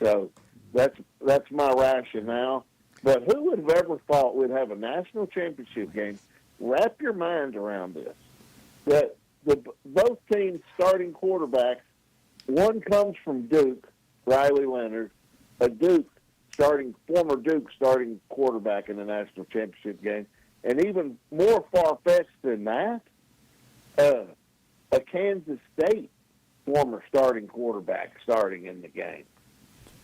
So that's my rationale. But who would have ever thought we'd have a national championship game? Wrap your mind around this. That both teams' starting quarterbacks, one comes from Duke, Riley Leonard, a former Duke starting quarterback in the national championship game, and even more far-fetched than that, a Kansas State former starting quarterback starting in the game.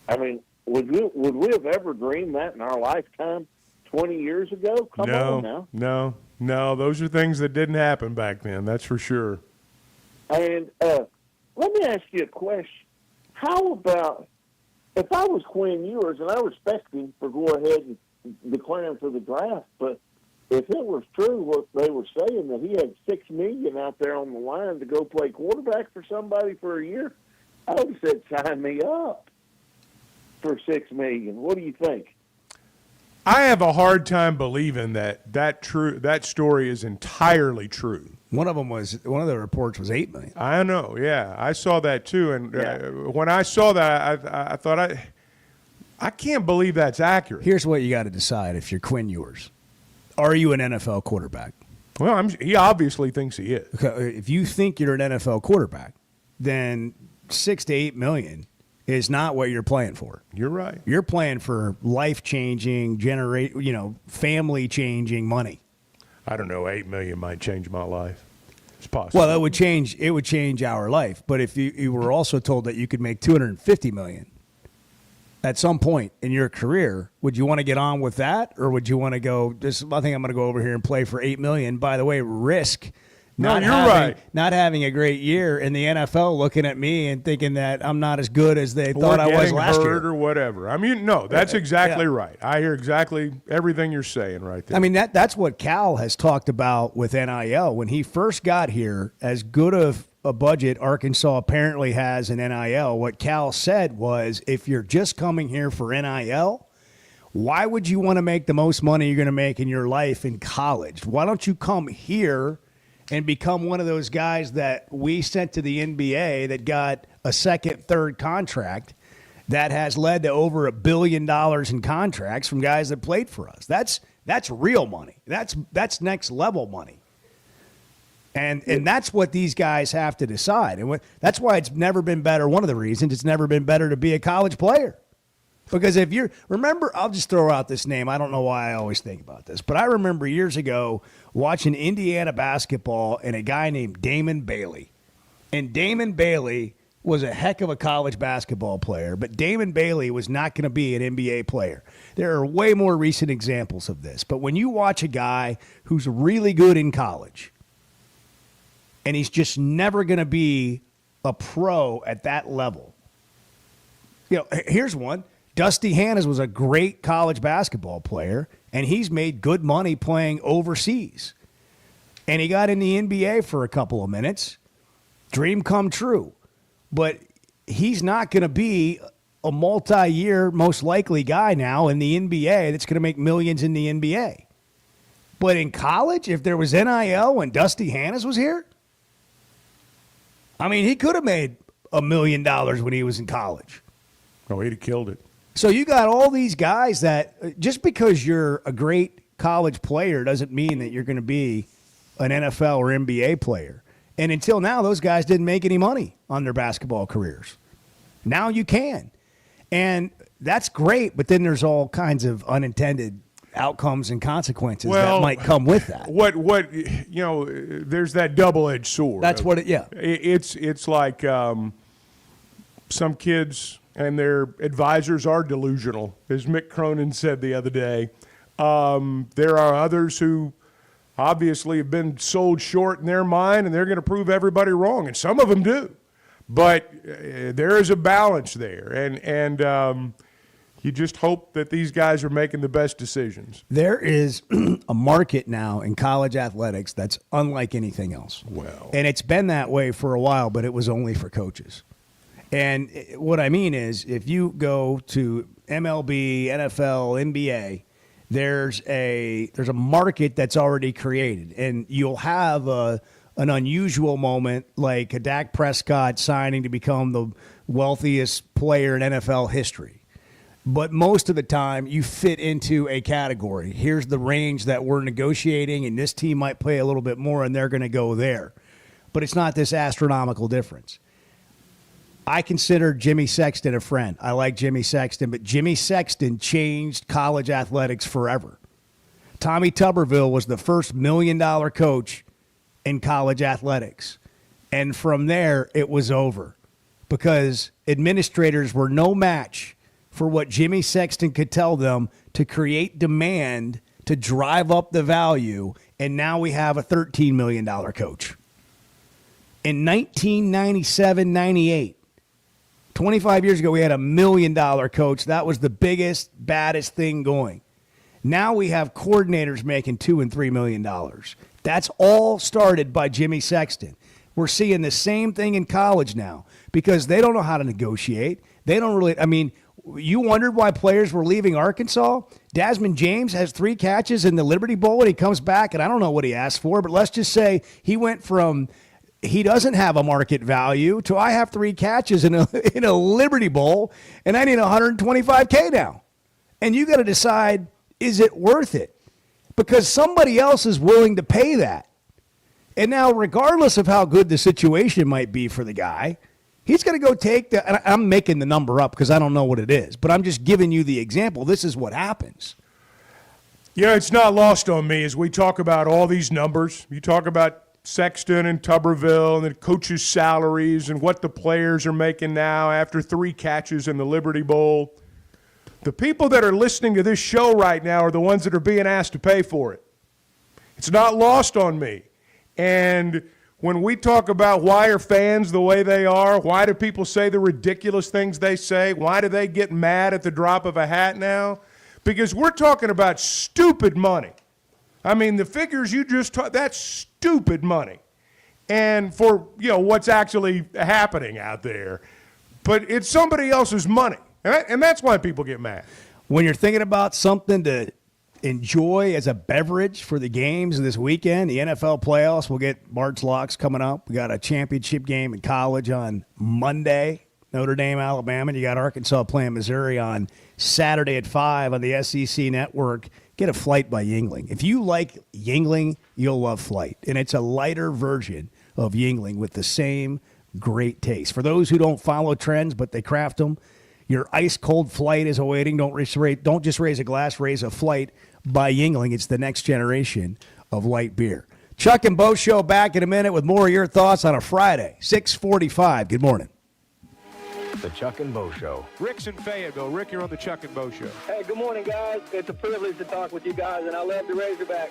I mean, would we have ever dreamed that in our lifetime 20 years ago? Come on now. No. Those are things that didn't happen back then. That's for sure. And let me ask you a question. How about if I was Quinn Ewers, and I respect him for going ahead and declaring for the draft, but if it was true what they were saying, that he had $6 million out there on the line to go play quarterback for somebody for a year, I would have said, sign me up for $6 million. What do you think? I have a hard time believing that story is entirely true. One of the reports was $8 million. I know, yeah, I saw that too. And when I saw that, I thought I can't believe that's accurate. Here's what you got to decide if you're Quinn Ewers. Are you an NFL quarterback? Well, he obviously thinks he is. Okay, if you think you're an NFL quarterback, then $6 to $8 million is not what you're playing for. You're right. You're playing for life-changing, family-changing money. I don't know. $8 million might change my life. It's possible. Well, it would change our life. But if you were also told that you could make $250 million at some point in your career, would you want to get on with that, or would you want to go? I think I'm going to go over here and play for $8 million. By the way, risk. Not having a great year in the NFL, looking at me and thinking that I'm not as good as they thought I was last year, or whatever. I mean, no, that's exactly right. I hear exactly everything you're saying right there. I mean, that's what Cal has talked about with NIL. When he first got here, as good of a budget Arkansas apparently has in NIL, what Cal said was, if you're just coming here for NIL, why would you want to make the most money you're going to make in your life in college? Why don't you come here and become one of those guys that we sent to the NBA that got a second, third contract that has led to over $1 billion in contracts from guys that played for us? That's real money. That's next level money. And that's what these guys have to decide. And that's why it's never been better. One of the reasons it's never been better to be a college player. Because remember, I'll just throw out this name. I don't know why I always think about this, but I remember years ago watching Indiana basketball and a guy named Damon Bailey. And Damon Bailey was a heck of a college basketball player, but Damon Bailey was not going to be an NBA player. There are way more recent examples of this. But when you watch a guy who's really good in college and he's just never going to be a pro at that level, here's one. Dusty Hannes was a great college basketball player, and he's made good money playing overseas. And he got in the NBA for a couple of minutes. Dream come true. But he's not going to be a multi-year, most likely guy now in the NBA that's going to make millions in the NBA. But in college, if there was NIL when Dusty Hannes was here, I mean, he could have made $1 million when he was in college. Oh, he'd have killed it. So you got all these guys that just because you're a great college player doesn't mean that you're going to be an NFL or NBA player. And until now, those guys didn't make any money on their basketball careers. Now you can. And that's great, but then there's all kinds of unintended outcomes and consequences that might come with that. There's that double-edged sword. That's what It's like some kids and their advisors are delusional, as Mick Cronin said the other day. There are others who obviously have been sold short in their mind, and they're going to prove everybody wrong, and some of them do. But there is a balance there, and you just hope that these guys are making the best decisions. There is a market now in college athletics that's unlike anything else. Well, and it's been that way for a while, but it was only for coaches. And what I mean is, if you go to MLB, NFL, NBA, there's a market that's already created, and you'll have an unusual moment like a Dak Prescott signing to become the wealthiest player in NFL history. But most of the time, you fit into a category. Here's the range that we're negotiating, and this team might pay a little bit more, and they're going to go there. But it's not this astronomical difference. I consider Jimmy Sexton a friend. I like Jimmy Sexton, but Jimmy Sexton changed college athletics forever. Tommy Tuberville was the first $1 million coach in college athletics. And from there, it was over because administrators were no match for what Jimmy Sexton could tell them to create demand, to drive up the value, and now we have a $13 million coach. In 1997-98, 25 years ago, we had a $1 million coach. That was the biggest, baddest thing going. Now we have coordinators making $2 and $3 million. That's all started by Jimmy Sexton. We're seeing the same thing in college now because they don't know how to negotiate. They don't really, I mean, you wondered why players were leaving Arkansas? Desmond James has 3 catches in the Liberty Bowl and he comes back, and I don't know what he asked for, but let's just say he went from he doesn't have a market value. So I have 3 catches in a Liberty Bowl, and I need $125K now. And you got to decide, is it worth it? Because somebody else is willing to pay that. And now, regardless of how good the situation might be for the guy, he's going to go take the, and I'm making the number up because I don't know what it is, but I'm just giving you the example. This is what happens. Yeah, it's not lost on me as we talk about all these numbers. You talk about Sexton and Tuberville and the coaches' salaries and what the players are making now after 3 catches in the Liberty Bowl. The people that are listening to this show right now are the ones that are being asked to pay for it. It's not lost on me. And when we talk about why are fans the way they are, why do people say the ridiculous things they say, why do they get mad at the drop of a hat now? Because we're talking about stupid money. I mean, the figures you just talked, that's stupid money. And for, what's actually happening out there. But it's somebody else's money. And that's why people get mad. When you're thinking about something to enjoy as a beverage for the games this weekend, the NFL playoffs, we'll get March locks coming up. We got a championship game in college on Monday, Notre Dame, Alabama. And you got Arkansas playing Missouri on Saturday at 5 on the SEC network. Get a Flight by Yuengling. If you like Yuengling, you'll love Flight. And it's a lighter version of Yuengling with the same great taste. For those who don't follow trends, but they craft them, your ice-cold Flight is awaiting. Don't just raise a glass, raise a Flight by Yuengling. It's the next generation of light beer. Chuck and Bo Show back in a minute with more of your thoughts on a Friday, 6:45. Good morning. The Chuck and Bo Show. Rick's in Fayetteville. Rick, you're on the Chuck and Bo Show. Hey, good morning, guys. It's a privilege to talk with you guys, and I love the Razorbacks.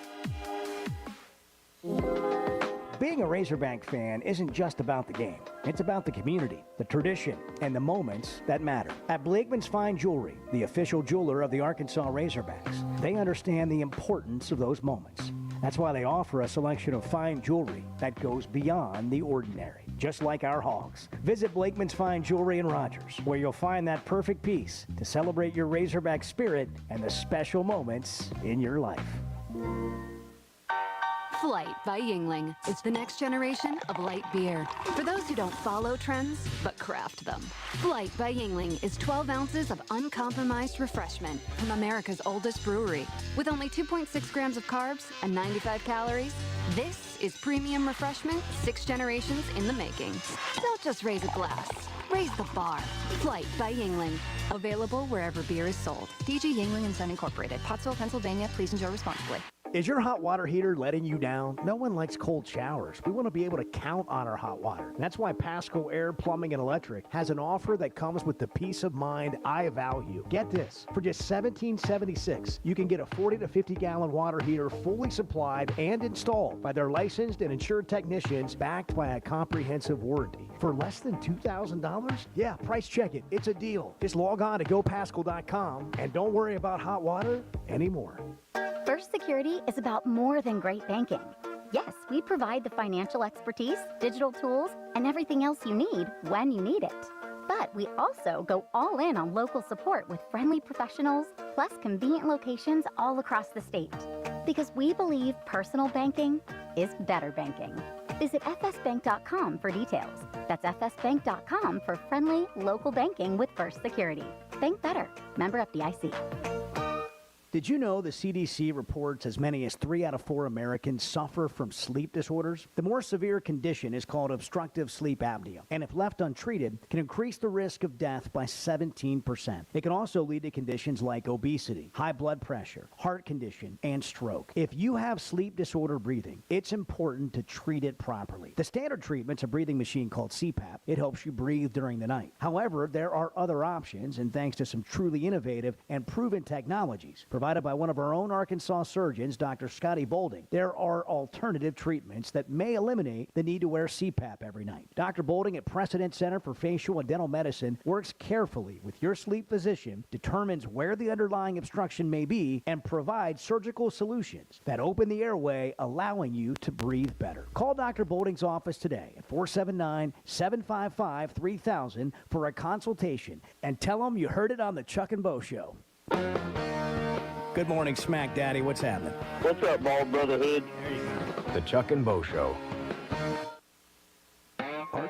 Being a Razorback fan isn't just about the game. It's about the community, the tradition, and the moments that matter. At Blakeman's Fine Jewelry, the official jeweler of the Arkansas Razorbacks, they understand the importance of those moments. That's why they offer a selection of fine jewelry that goes beyond the ordinary, just like our Hogs. Visit Blakeman's Fine Jewelry in Rogers, where you'll find that perfect piece to celebrate your Razorback spirit and the special moments in your life. Flight by Yuengling is the next generation of light beer. For those who don't follow trends, but craft them. Flight by Yuengling is 12 ounces of uncompromised refreshment from America's oldest brewery. With only 2.6 grams of carbs and 95 calories, this is premium refreshment 6 generations in the making. Don't just raise a glass, raise the bar. Flight by Yuengling. Available wherever beer is sold. DG Yuengling and Son Incorporated. Pottsville, Pennsylvania. Please enjoy responsibly. Is your hot water heater letting you down? No one likes cold showers. We want to be able to count on our hot water. And that's why Pasco Air Plumbing and Electric has an offer that comes with the peace of mind I value. Get this, for just $17.76, you can get a 40 to 50 gallon water heater fully supplied and installed by their licensed and insured technicians backed by a comprehensive warranty. For less than $2,000? Yeah, price check it. It's a deal. Just log on to gopascal.com and don't worry about hot water anymore. First Security is about more than great banking. Yes, we provide the financial expertise, digital tools, and everything else you need when you need it. But we also go all in on local support with friendly professionals, plus convenient locations all across the state. Because we believe personal banking is better banking. Visit fsbank.com for details. That's fsbank.com for friendly, local banking with First Security. Bank better. Member FDIC. Did you know the CDC reports as many as 3 out of 4 Americans suffer from sleep disorders? The more severe condition is called obstructive sleep apnea, and if left untreated, can increase the risk of death by 17%. It can also lead to conditions like obesity, high blood pressure, heart condition, and stroke. If you have sleep disorder breathing, it's important to treat it properly. The standard treatment's a breathing machine called CPAP. It helps you breathe during the night. However, there are other options, and thanks to some truly innovative and proven technologies provided by one of our own Arkansas surgeons, Dr. Scotty Bolding, there are alternative treatments that may eliminate the need to wear CPAP every night. Dr. Bolding at Precedent Center for Facial and Dental Medicine works carefully with your sleep physician, determines where the underlying obstruction may be, and provides surgical solutions that open the airway, allowing you to breathe better. Call Dr. Bolding's office today at 479-755-3000 for a consultation and tell him you heard it on the Chuck and Bo Show. Good morning, Smack Daddy. What's happening? What's up, Bald Brotherhood? The Chuck and Bo Show.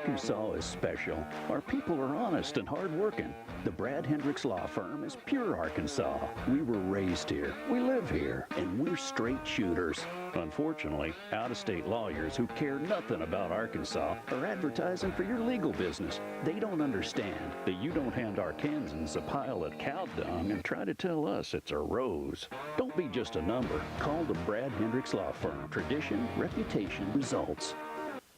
Arkansas is special. Our people are honest and hardworking. The Brad Hendricks Law Firm is pure Arkansas. We were raised here, we live here, and we're straight shooters. Unfortunately, out-of-state lawyers who care nothing about Arkansas are advertising for your legal business. They don't understand that you don't hand Arkansans a pile of cow dung and try to tell us it's a rose. Don't be just a number. Call the Brad Hendricks Law Firm. Tradition, reputation, results.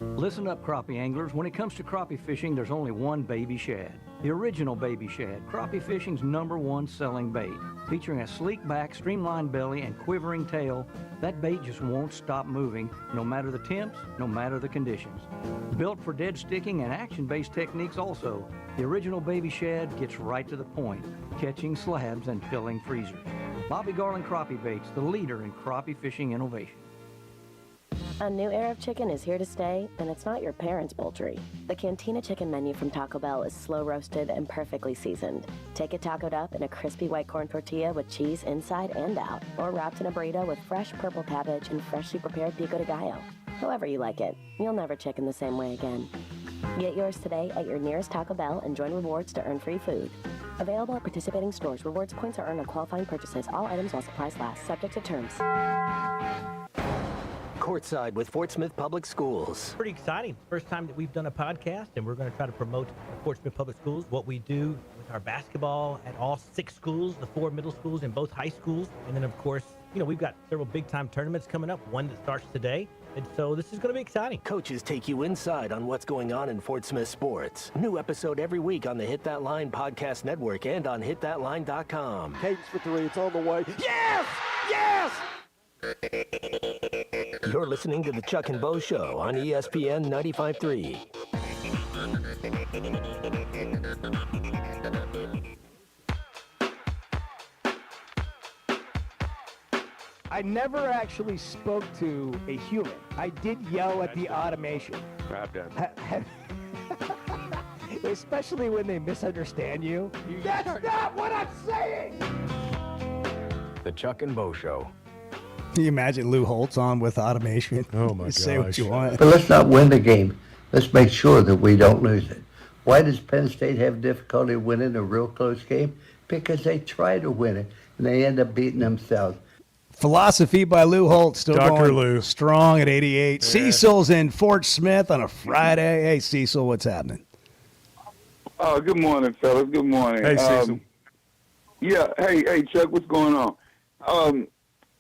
Listen up, crappie anglers. When it comes to crappie fishing, there's only one baby shad. The original baby shad, crappie fishing's #1 selling bait. Featuring a sleek back, streamlined belly, and quivering tail, that bait just won't stop moving, no matter the temps, no matter the conditions. Built for dead sticking and action-based techniques also, the original baby shad gets right to the point, catching slabs and filling freezers. Bobby Garland Crappie Baits, the leader in crappie fishing innovation. A new era of chicken is here to stay, and it's not your parents' poultry. The Cantina chicken menu from Taco Bell is slow roasted and perfectly seasoned. Take it tacoed up in a crispy white corn tortilla with cheese inside and out, or wrapped in a burrito with fresh purple cabbage and freshly prepared pico de gallo. However you like it, you'll never chicken the same way again. Get yours today at your nearest Taco Bell and join rewards to earn free food. Available at participating stores. Rewards points are earned on qualifying purchases. All items while supplies last. Subject to terms. Courtside with Fort Smith Public Schools. Pretty exciting. First time that we've done a podcast, and we're going to try to promote Fort Smith Public Schools, what we do with our basketball at all 6 schools, the 4 middle schools and both high schools. And then, of course, we've got several big-time tournaments coming up, one that starts today. And so this is going to be exciting. Coaches take you inside on what's going on in Fort Smith sports. New episode every week on the Hit That Line podcast network and on hitthatline.com. Cadence for 3. It's on the way. Yes! Yes! You're listening to the Chuck and Bo Show on ESPN 95.3. I never actually spoke to a human. I did yell at the automation. I've done. Especially when they misunderstand you. That's not what I'm saying! The Chuck and Bo Show. Can you imagine Lou Holtz on with automation? Oh, my gosh. Say what you want. But let's not win the game. Let's make sure that we don't lose it. Why does Penn State have difficulty winning a real close game? Because they try to win it, and they end up beating themselves. Philosophy by Lou Holtz, still Dr. going Lou. strong at 88. Yeah. Cecil's in Fort Smith on a Friday. Hey, Cecil, what's happening? Good morning, fellas. Good morning. Hey, Cecil. Yeah. Hey, Chuck. What's going on?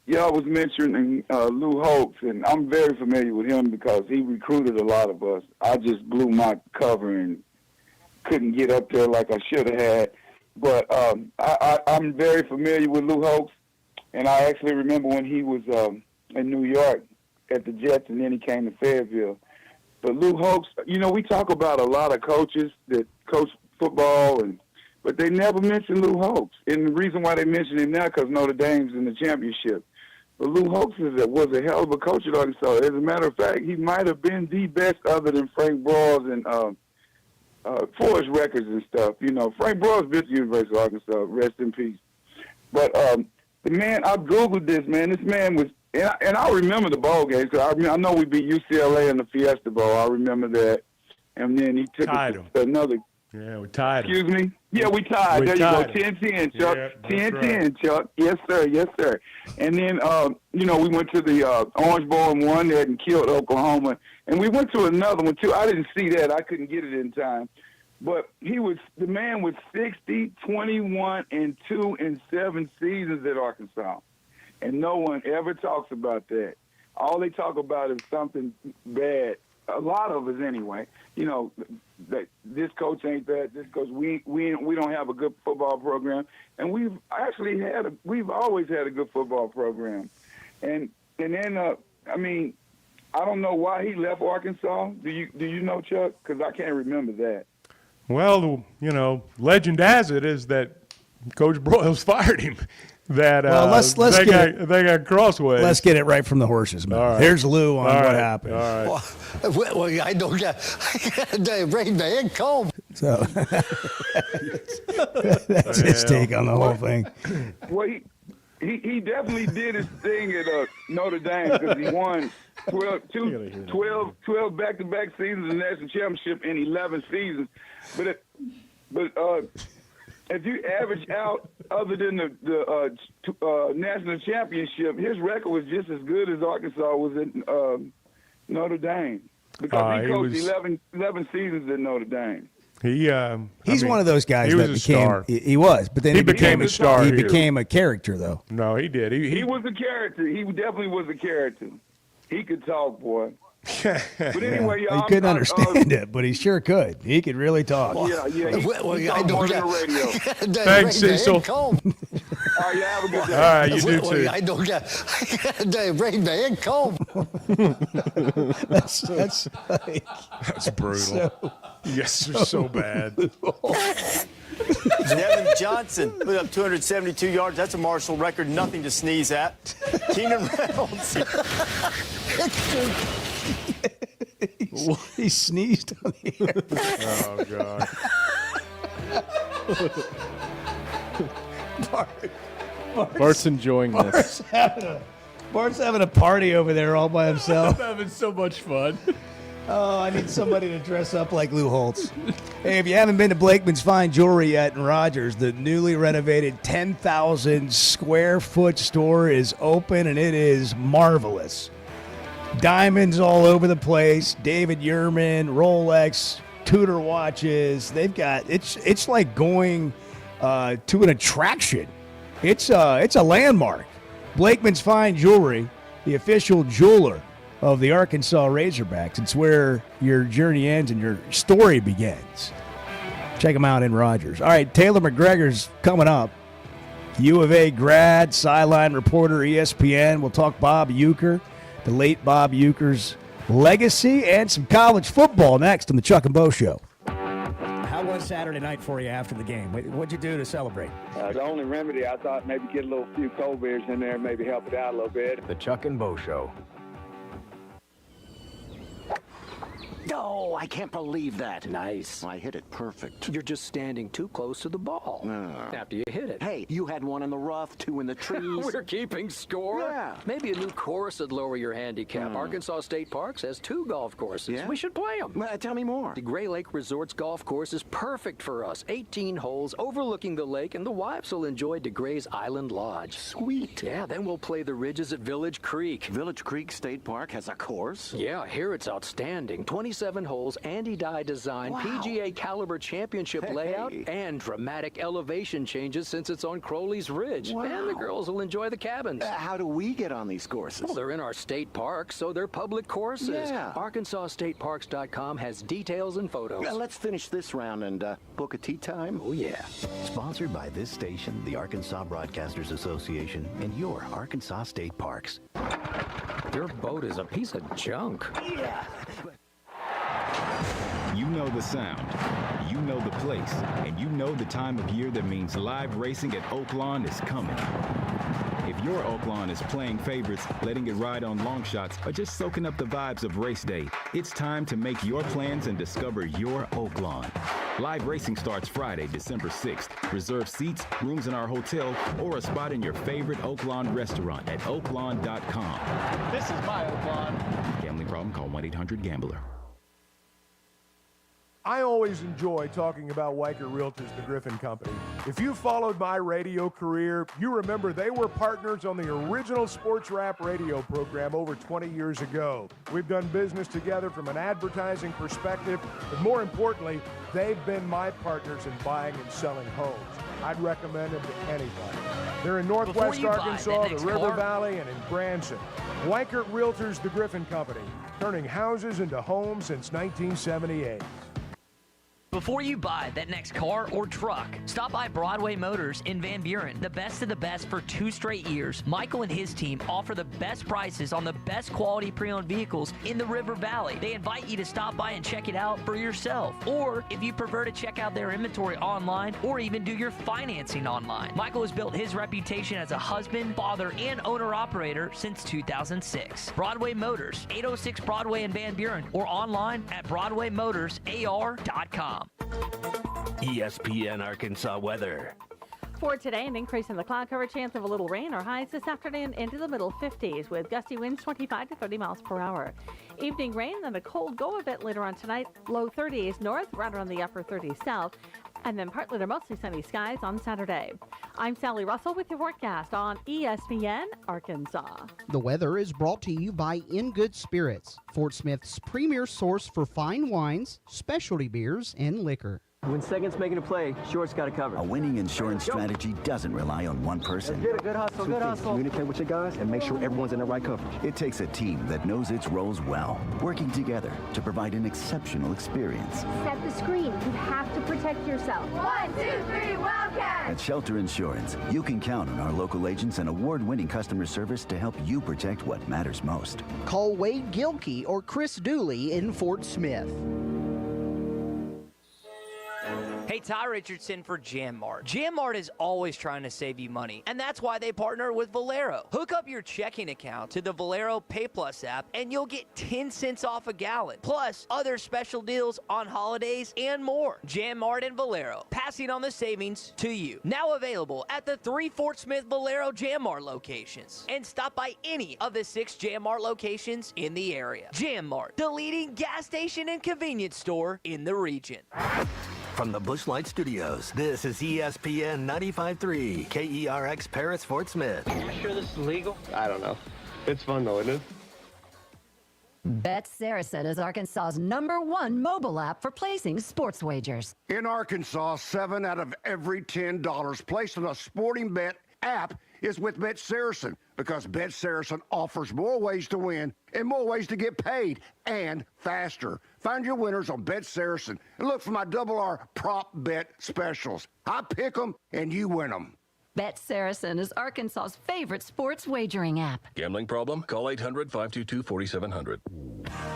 Y'all was mentioning Lou Holtz, and I'm very familiar with him because he recruited a lot of us. I just blew my cover and couldn't get up there like I should have had. But I'm very familiar with Lou Holtz, and I actually remember when he was in New York at the Jets, and then he came to Fayetteville. But Lou Holtz, we talk about a lot of coaches that coach football, but they never mention Lou Holtz. And the reason why they mention him now because Notre Dame's in the championship. But Lou Holtz was a hell of a coach at Arkansas. As a matter of fact, he might have been the best other than Frank Broyles and Forrest Records and stuff. Frank Broyles been to the University of Arkansas. Rest in peace. But the man, I Googled this, man. This man was, and I remember the bowl games. Cause I know we beat UCLA in the Fiesta Bowl. I remember that. And then he took us to another. Yeah, we tied him. Excuse me? Yeah, we tied. We there tied you go. 10-10, Chuck. Yeah, 10-10, Chuck. Yes, sir. Yes, sir. And then, we went to the Orange Bowl and won that and killed Oklahoma. And we went to another one, too. I didn't see that. I couldn't get it in time. But the man was 60, 21, and 2 in 7 seasons at Arkansas. And no one ever talks about that. All they talk about is something bad. A lot of us anyway. That this coach ain't that. This coach, we don't have a good football program, and we've always had a good football program, and then I don't know why he left Arkansas. Do you know, Chuck? Because I can't remember that. Well, legend has it is that Coach Broyles fired him. They got crossways. Let's get it right from the horse's mouth. Right. Here's Lou on All what right. happened. All right. Well, I don't have rain man comb. So that's his take on the whole thing. Well, he definitely did his thing at Notre Dame because he won 12 back-to-back seasons in the national championship in 11 seasons. But if you average out, other than the national championship, his record was just as good as Arkansas was at Notre Dame because he coached 11 seasons at Notre Dame. He's one of those guys that became star. He was, but then he became a star. He became a character, though. No, he did. He was a character. He definitely was a character. He could talk, boy. But anyway, He couldn't understand it, but he sure could. He could really talk. Yeah. He talked more than the radio. Thanks, Cecil. All right, have a good day. All right, you do too. I don't get Ray Van Combe. That's brutal. Yes, you're so bad. Devin Johnson put up 272 yards. That's a Marshall record. Nothing to sneeze at. Keenan Reynolds. He sneezed on the air. Oh, God. Bart's enjoying this. Bart's having a party over there all by himself. I'm having so much fun. Oh, I need somebody to dress up like Lou Holtz. Hey, if you haven't been to Blakeman's Fine Jewelry yet in Rogers, the newly renovated 10,000 square foot store is open, and it is marvelous. Diamonds all over the place. David Yurman, Rolex, Tudor watches. They've got it's like going to an attraction. It's a landmark. Blakeman's Fine Jewelry, the official jeweler of the Arkansas Razorbacks. It's where your journey ends and your story begins. Check them out in Rogers. All right, Taylor McGregor's coming up. U of A grad, sideline reporter, ESPN. We'll talk Bob Uecker, the late Bob Uecker's legacy, and some college football next on the Chuck and Bo Show. How was Saturday night for you after the game? What'd you do to celebrate? The only remedy, I thought maybe get a few cold beers in there, maybe help it out a little bit. The Chuck and Bo Show. Oh, I can't believe that. Nice. I hit it perfect. You're just standing too close to the ball. After you hit it. Hey, you had one in the rough, two in the trees. We're keeping score? Yeah. Maybe a new course would lower your handicap. Arkansas State Parks has 2 golf courses. Yeah? We should play them. Tell me more. The Gray Lake Resorts golf course is perfect for us. 18 holes overlooking the lake, and the wives will enjoy DeGray's Island Lodge. Sweet. Yeah, then we'll play the ridges at Village Creek. Village Creek State Park has a course? Yeah, here it's outstanding. 27 holes, Andy Dye design, PGA caliber championship layout, and dramatic elevation changes since it's on Crowley's Ridge. Wow. And the girls will enjoy the cabins. How do we get on these courses? Well, they're in our state parks, so they're public courses. Yeah. ArkansasStateParks.com has details and photos. Let's finish this round and book a tea time. Oh, yeah. Sponsored by this station, the Arkansas Broadcasters Association, and your Arkansas State Parks. Your boat is a piece of junk. Yeah. You know the sound, you know the place, and you know the time of year that means live racing at Oaklawn is coming. If your Oaklawn is playing favorites, letting it ride on long shots, or just soaking up the vibes of race day, it's time to make your plans and discover your Oaklawn. Live racing starts Friday, December 6th. Reserve seats, rooms in our hotel, or a spot in your favorite Oaklawn restaurant at oaklawn.com. This is my Oaklawn. Gambling problem? Call 1-800-GAMBLER. I always enjoy talking about Weichert Realtors, the Griffin Company. If you followed my radio career, you remember they were partners on the original sports rap radio program over 20 years ago. We've done business together from an advertising perspective, but more importantly, they've been my partners in buying and selling homes. I'd recommend them to anybody. They're in Northwest Arkansas, the River Valley, and in Branson. Weichert Realtors, the Griffin Company, turning houses into homes since 1978. Before you buy that next car or truck, stop by Broadway Motors in Van Buren. The best of the best for 2 straight years. Michael and his team offer the best prices on the best quality pre-owned vehicles in the River Valley. They invite you to stop by and check it out for yourself. Or if you prefer to check out their inventory online or even do your financing online. Michael has built his reputation as a husband, father, and owner-operator since 2006. Broadway Motors, 806 Broadway in Van Buren, or online at BroadwayMotorsAR.com. ESPN Arkansas weather. For today, an increase in the cloud cover, chance of a little rain or highs this afternoon into the middle 50s with gusty winds 25 to 30 miles per hour. Evening rain, then a cold go a bit later on tonight. Low 30s north, right around the upper 30s south. And then partly to mostly sunny skies on Saturday. I'm Sally Russell with your forecast on ESPN Arkansas. The weather is brought to you by In Good Spirits, Fort Smith's premier source for fine wines, specialty beers, and liquor. When second's making a play, short's got to cover. A winning insurance strategy doesn't rely on one person. Get a good hustle, good hustle. Communicate with your guys and make sure everyone's in the right coverage. It takes a team that knows its roles well, working together to provide an exceptional experience. Set the screen. You have to protect yourself. 1, 2, 3, Wildcat! At Shelter Insurance, you can count on our local agents and award-winning customer service to help you protect what matters most. Call Wade Gilkey or Chris Dooley in Fort Smith. Hey, Ty Richardson for Jam Mart. Jam Mart is always trying to save you money, and that's why they partner with Valero. Hook up your checking account to the Valero Pay Plus app, and you'll get 10 cents off a gallon, plus other special deals on holidays and more. Jam Mart and Valero, passing on the savings to you. Now available at the 3 Fort Smith Valero Jam Mart locations. And stop by any of the 6 Jam Mart locations in the area. Jam Mart, the leading gas station and convenience store in the region. From the Bushlight Studios, this is ESPN 95.3, KERX Paris, Fort Smith. Are you sure this is legal? I don't know. It's fun though, isn't it? Bet Saracen is Arkansas's #1 mobile app for placing sports wagers. In Arkansas, 7 out of every $10 placed on a sporting bet app is with Bet Saracen, because Bet Saracen offers more ways to win and more ways to get paid, and faster. Find your winners on Bet Saracen and look for my RR prop bet specials. I pick them and you win them. Bet Saracen is Arkansas's favorite sports wagering app. Gambling problem? Call 800-522-4700.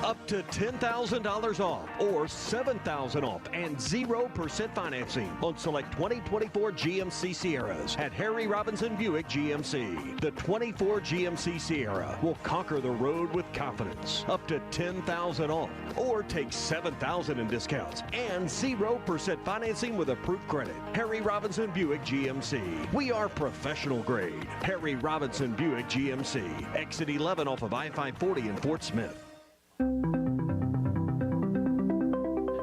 Up to $10,000 off or $7,000 off and 0% financing on select 2024 GMC Sierras at Harry Robinson Buick GMC. The 24 GMC Sierra will conquer the road with confidence. Up to $10,000 off or take $7,000 in discounts and 0% financing with approved credit. Harry Robinson Buick GMC. We are professional grade. Harry Robinson Buick GMC. Exit 11 off of I-540 in Fort Smith.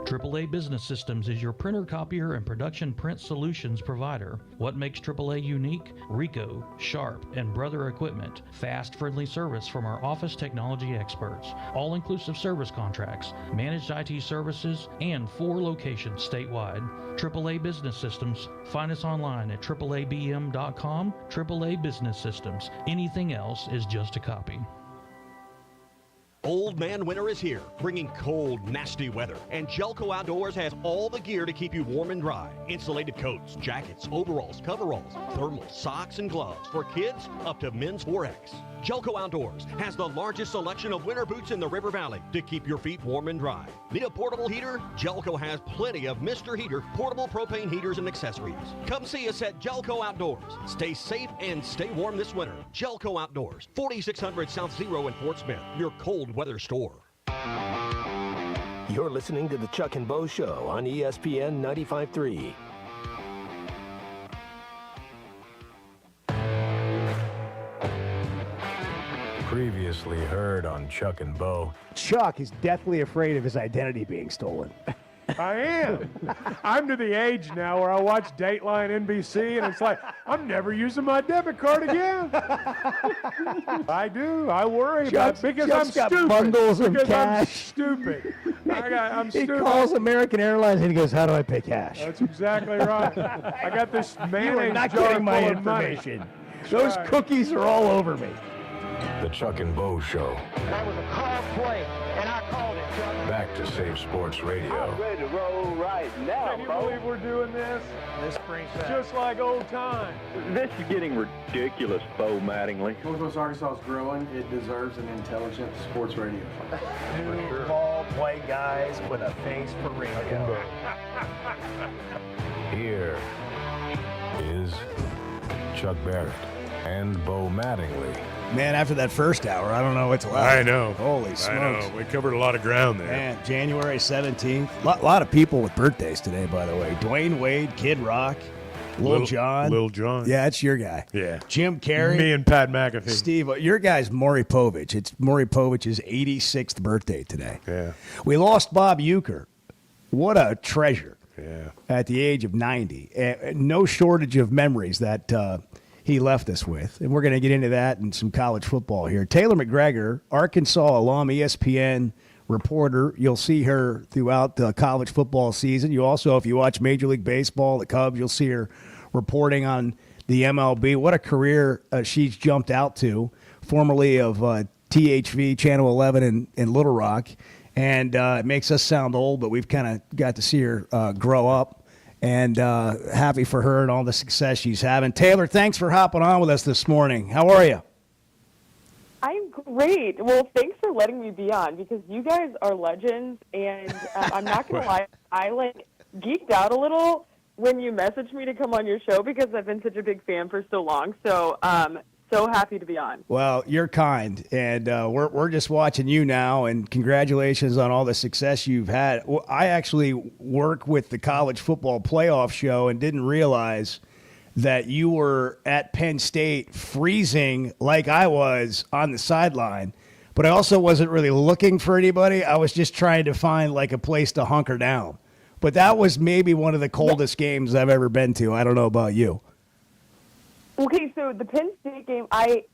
AAA Business Systems is your printer, copier, and production print solutions provider. What makes AAA unique? Ricoh, Sharp, and Brother Equipment. Fast, friendly service from our office technology experts. All-inclusive service contracts, managed IT services, and 4 locations statewide. AAA Business Systems. Find us online at AAABM.com. AAA Business Systems. Anything else is just a copy. Old Man Winter is here, bringing cold, nasty weather. And Jelco Outdoors has all the gear to keep you warm and dry. Insulated coats, jackets, overalls, coveralls, thermals, socks, and gloves. For kids, up to men's 4X. Jelco Outdoors has the largest selection of winter boots in the River Valley to keep your feet warm and dry. Need a portable heater? Jelco has plenty of Mr. Heater portable propane heaters and accessories. Come see us at Jelco Outdoors. Stay safe and stay warm this winter. Jelco Outdoors, 4600 South Zero in Fort Smith, your cold weather store. You're listening to the Chuck and Bo Show on ESPN 95.3. Previously heard on Chuck and Bo. Chuck is deathly afraid of his identity being stolen. I am. I'm to the age now where I watch Dateline NBC, and it's like, I'm never using my debit card again. I do. I worry about it because I'm got stupid. bundles of because cash. I'm stupid. I'm He stupid. calls American Airlines and he goes, "How do I pay cash?" That's exactly right. I got this mayonnaise You are not jar getting my full of money. information. Those cookies are all over me. The Chuck and Bo Show. That was a call play, and I called it, Chuck. Back to Save Sports Radio. I'm ready to roll right now, Can you believe we're doing this? This brings back. Just like old times. This is getting ridiculous, Bo Mattingly. Northwest Arkansas is growing. It deserves an intelligent sports radio. Two ball play guys with a face for radio. Here is Chuck Barrett and Bo Mattingly. Man, after that first hour, I don't know what's left. I know. Holy smokes. I know. We covered a lot of ground there. Man, January 17th. A lot of people with birthdays today, by the way. Dwayne Wade, Kid Rock, Lil Jon. Lil Jon. Yeah, that's your guy. Yeah. Jim Carrey. Me and Pat McAfee. Steve, your guy's Maury Povich. It's Maury Povich's 86th birthday today. Yeah. We lost Bob Uecker. What a treasure. Yeah. At the age of 90. No shortage of memories that he left us with. And we're going to get into that and some college football here. Taylor McGregor, Arkansas alum, ESPN reporter. You'll see her throughout the college football season. You also, if you watch Major League Baseball, the Cubs, you'll see her reporting on the MLB. What a career she's jumped out to, formerly of THV Channel 11 in Little Rock. And it makes us sound old, but we've kind of got to see her grow up. And happy for her and all the success she's having. Taylor, thanks for hopping on with us this morning. How are you? I'm great. Well, thanks for letting me be on because you guys are legends, and I'm not going to lie, I geeked out a little when you messaged me to come on your show because I've been such a big fan for so long. So so happy to be on. Well, you're kind, and we're just watching you now, and congratulations on all the success you've had. I actually work with the College Football Playoff Show and didn't realize that you were at Penn State freezing like I was on the sideline, but I also wasn't really looking for anybody. I was just trying to find a place to hunker down. But that was maybe one of the coldest games I've ever been to. I don't know about you. Okay, so the Penn State game, I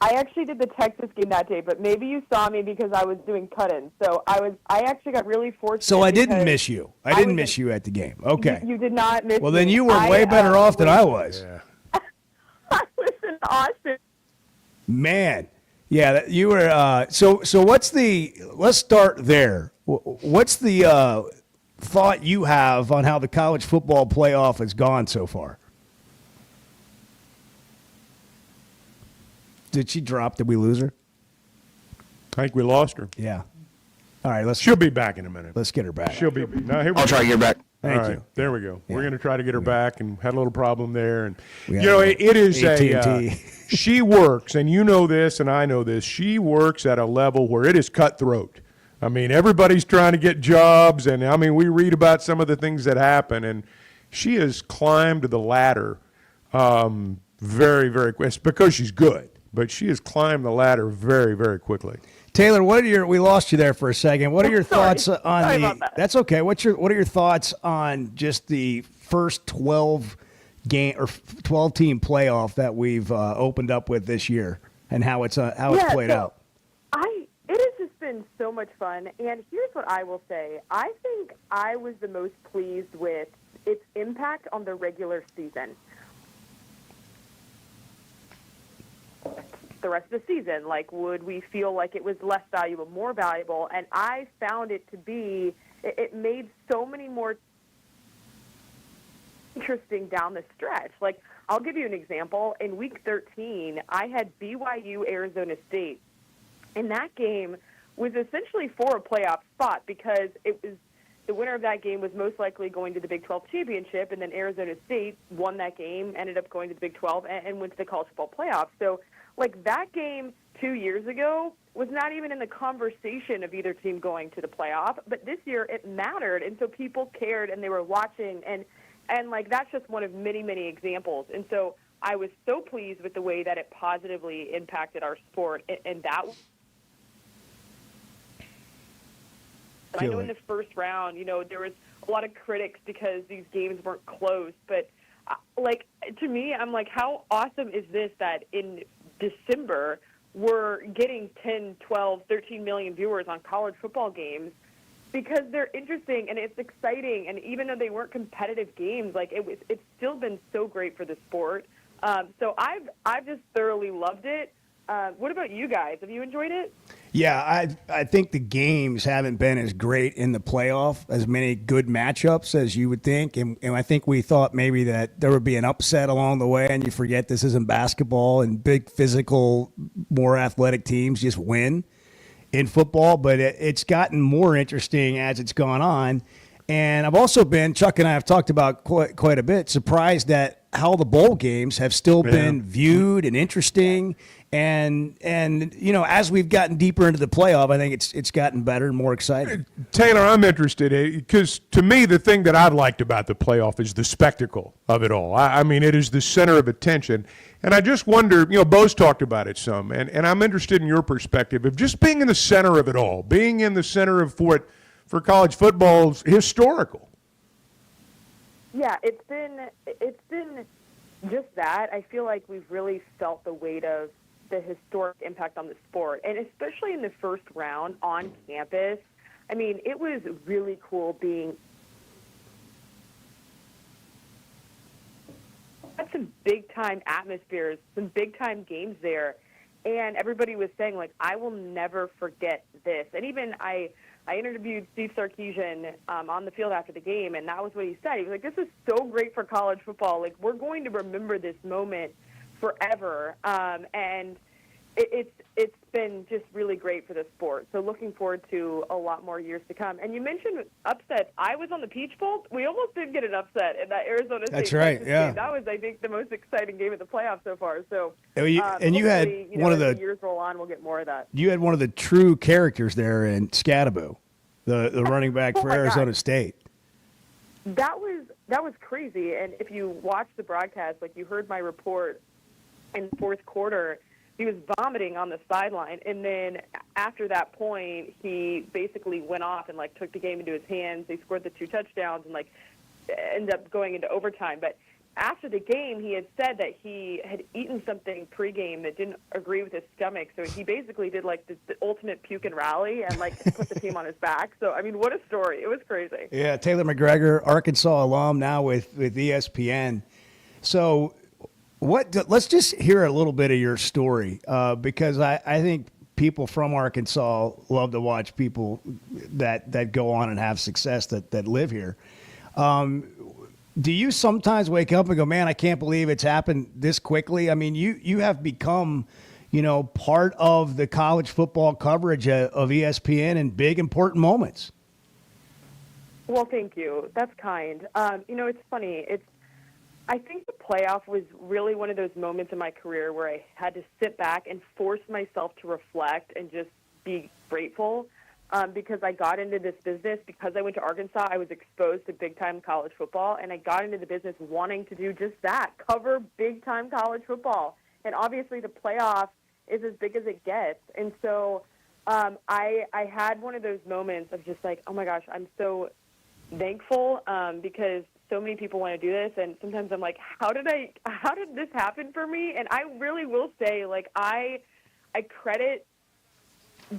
actually did the Texas game that day, but maybe you saw me because I was doing cut-ins. So I actually got really fortunate. So I didn't miss you. I didn't miss you at the game. Okay. You did not miss me. Well, then you were way better off than I was. Yeah. I was in Austin. Man. Yeah, you were so what's let's start there. What's the thought you have on how the college football playoff has gone so far? Did she drop? Did we lose her? I think we lost her. Yeah. All right, She'll be back in a minute. Let's get her back. She'll be. No, here we I'll go. try to get her back. Thank you. There we go. Yeah. We're going to try to get her back, and had a little problem there. And We it is AT&T. she works, and you know this, and I know this. She works at a level where it is cutthroat. I mean, everybody's trying to get jobs, and I mean, we read about some of the things that happen, and she has climbed the ladder very, very quick. It's because she's good, but she has climbed the ladder very, very quickly. Taylor, we lost you there for a second. What are your thoughts on Sorry about that. That's okay. What are your thoughts on just the first 12 team playoff that we've opened up with this year and how it's played out? It has just been so much fun, and here's what I will say. I think I was the most pleased with its impact on the regular season. The rest of the season, would we feel like it was less valuable, more valuable? And I found it to be, it made so many more interesting down the stretch. I'll give you an example. In week 13, I had BYU Arizona State. And that game was essentially for a playoff spot because it was the winner of that game was most likely going to the Big 12 championship, and then Arizona State won that game, ended up going to the Big 12, and went to the college football playoff. So, that game 2 years ago was not even in the conversation of either team going to the playoff, but this year it mattered, and so people cared, and they were watching, and that's just one of many, many examples. And so I was so pleased with the way that it positively impacted our sport, and that I know in the first round, there was a lot of critics because these games weren't close. But, to me, I'm how awesome is this that in December we're getting 10, 12, 13 million viewers on college football games because they're interesting and it's exciting. And even though they weren't competitive games, it's still been so great for the sport. So I've just thoroughly loved it. What about you guys? Have you enjoyed it? Yeah, I think the games haven't been as great in the playoff, as many good matchups as you would think. And I think we thought maybe that there would be an upset along the way, and you forget this isn't basketball and big physical, more athletic teams just win in football. But it's gotten more interesting as it's gone on. And I've also been, Chuck and I have talked about quite a bit, surprised that how the bowl games have still been viewed and interesting. And as we've gotten deeper into the playoff, I think it's gotten better and more exciting. Taylor, I'm interested because to me, the thing that I've liked about the playoff is the spectacle of it all. I mean, it is the center of attention. And I just wonder, Bo's talked about it some, and I'm interested in your perspective of just being in the center of it all, being in the center of what for college football is historical. Yeah, it's been just that. I feel like we've really felt the weight of the historic impact on the sport, and especially in the first round on campus. I mean, it was really cool being had some big-time atmospheres, some big-time games there, and everybody was saying, like, I will never forget this. And even I interviewed Steve Sarkisian on the field after the game, and that was what he said. He was like, this is so great for college football. Like, we're going to remember this moment forever. And it's been just really great for the sport. So looking forward to a lot more years to come. And you mentioned upsets. I was on the Peach Bowl. We almost did get an upset in that Arizona State. That's right, yeah. Game. That was, I think, the most exciting game of the playoffs so far. So, you had one of as the years roll on, we'll get more of that. You had one of the true characters there in Scadaboo, the running back for Arizona State. That was crazy. And if you watched the broadcast, like you heard my report in the fourth quarter, he was vomiting on the sideline, and then after that point, he basically went off and took the game into his hands. They scored the 2 touchdowns and ended up going into overtime. But after the game, he had said that he had eaten something pregame that didn't agree with his stomach, so he basically did the ultimate puke and rally and put the team on his back. So I mean, what a story! It was crazy. Yeah, Taylor McGregor, Arkansas alum, now with ESPN. So. Let's just hear a little bit of your story because I think people from Arkansas love to watch people that go on and have success that live here. Do you sometimes wake up and go, man, I can't believe it's happened this quickly? I mean, you have become, part of the college football coverage of ESPN in big, important moments. Well, thank you. That's kind. It's funny. I think the playoff was really one of those moments in my career where I had to sit back and force myself to reflect and just be grateful because I got into this business. Because I went to Arkansas, I was exposed to big-time college football, and I got into the business wanting to do just that, cover big-time college football. And obviously the playoff is as big as it gets. And so I had one of those moments of just oh my gosh, I'm so thankful because so many people want to do this, and sometimes I'm like, how did this happen for me? And I really will say, I credit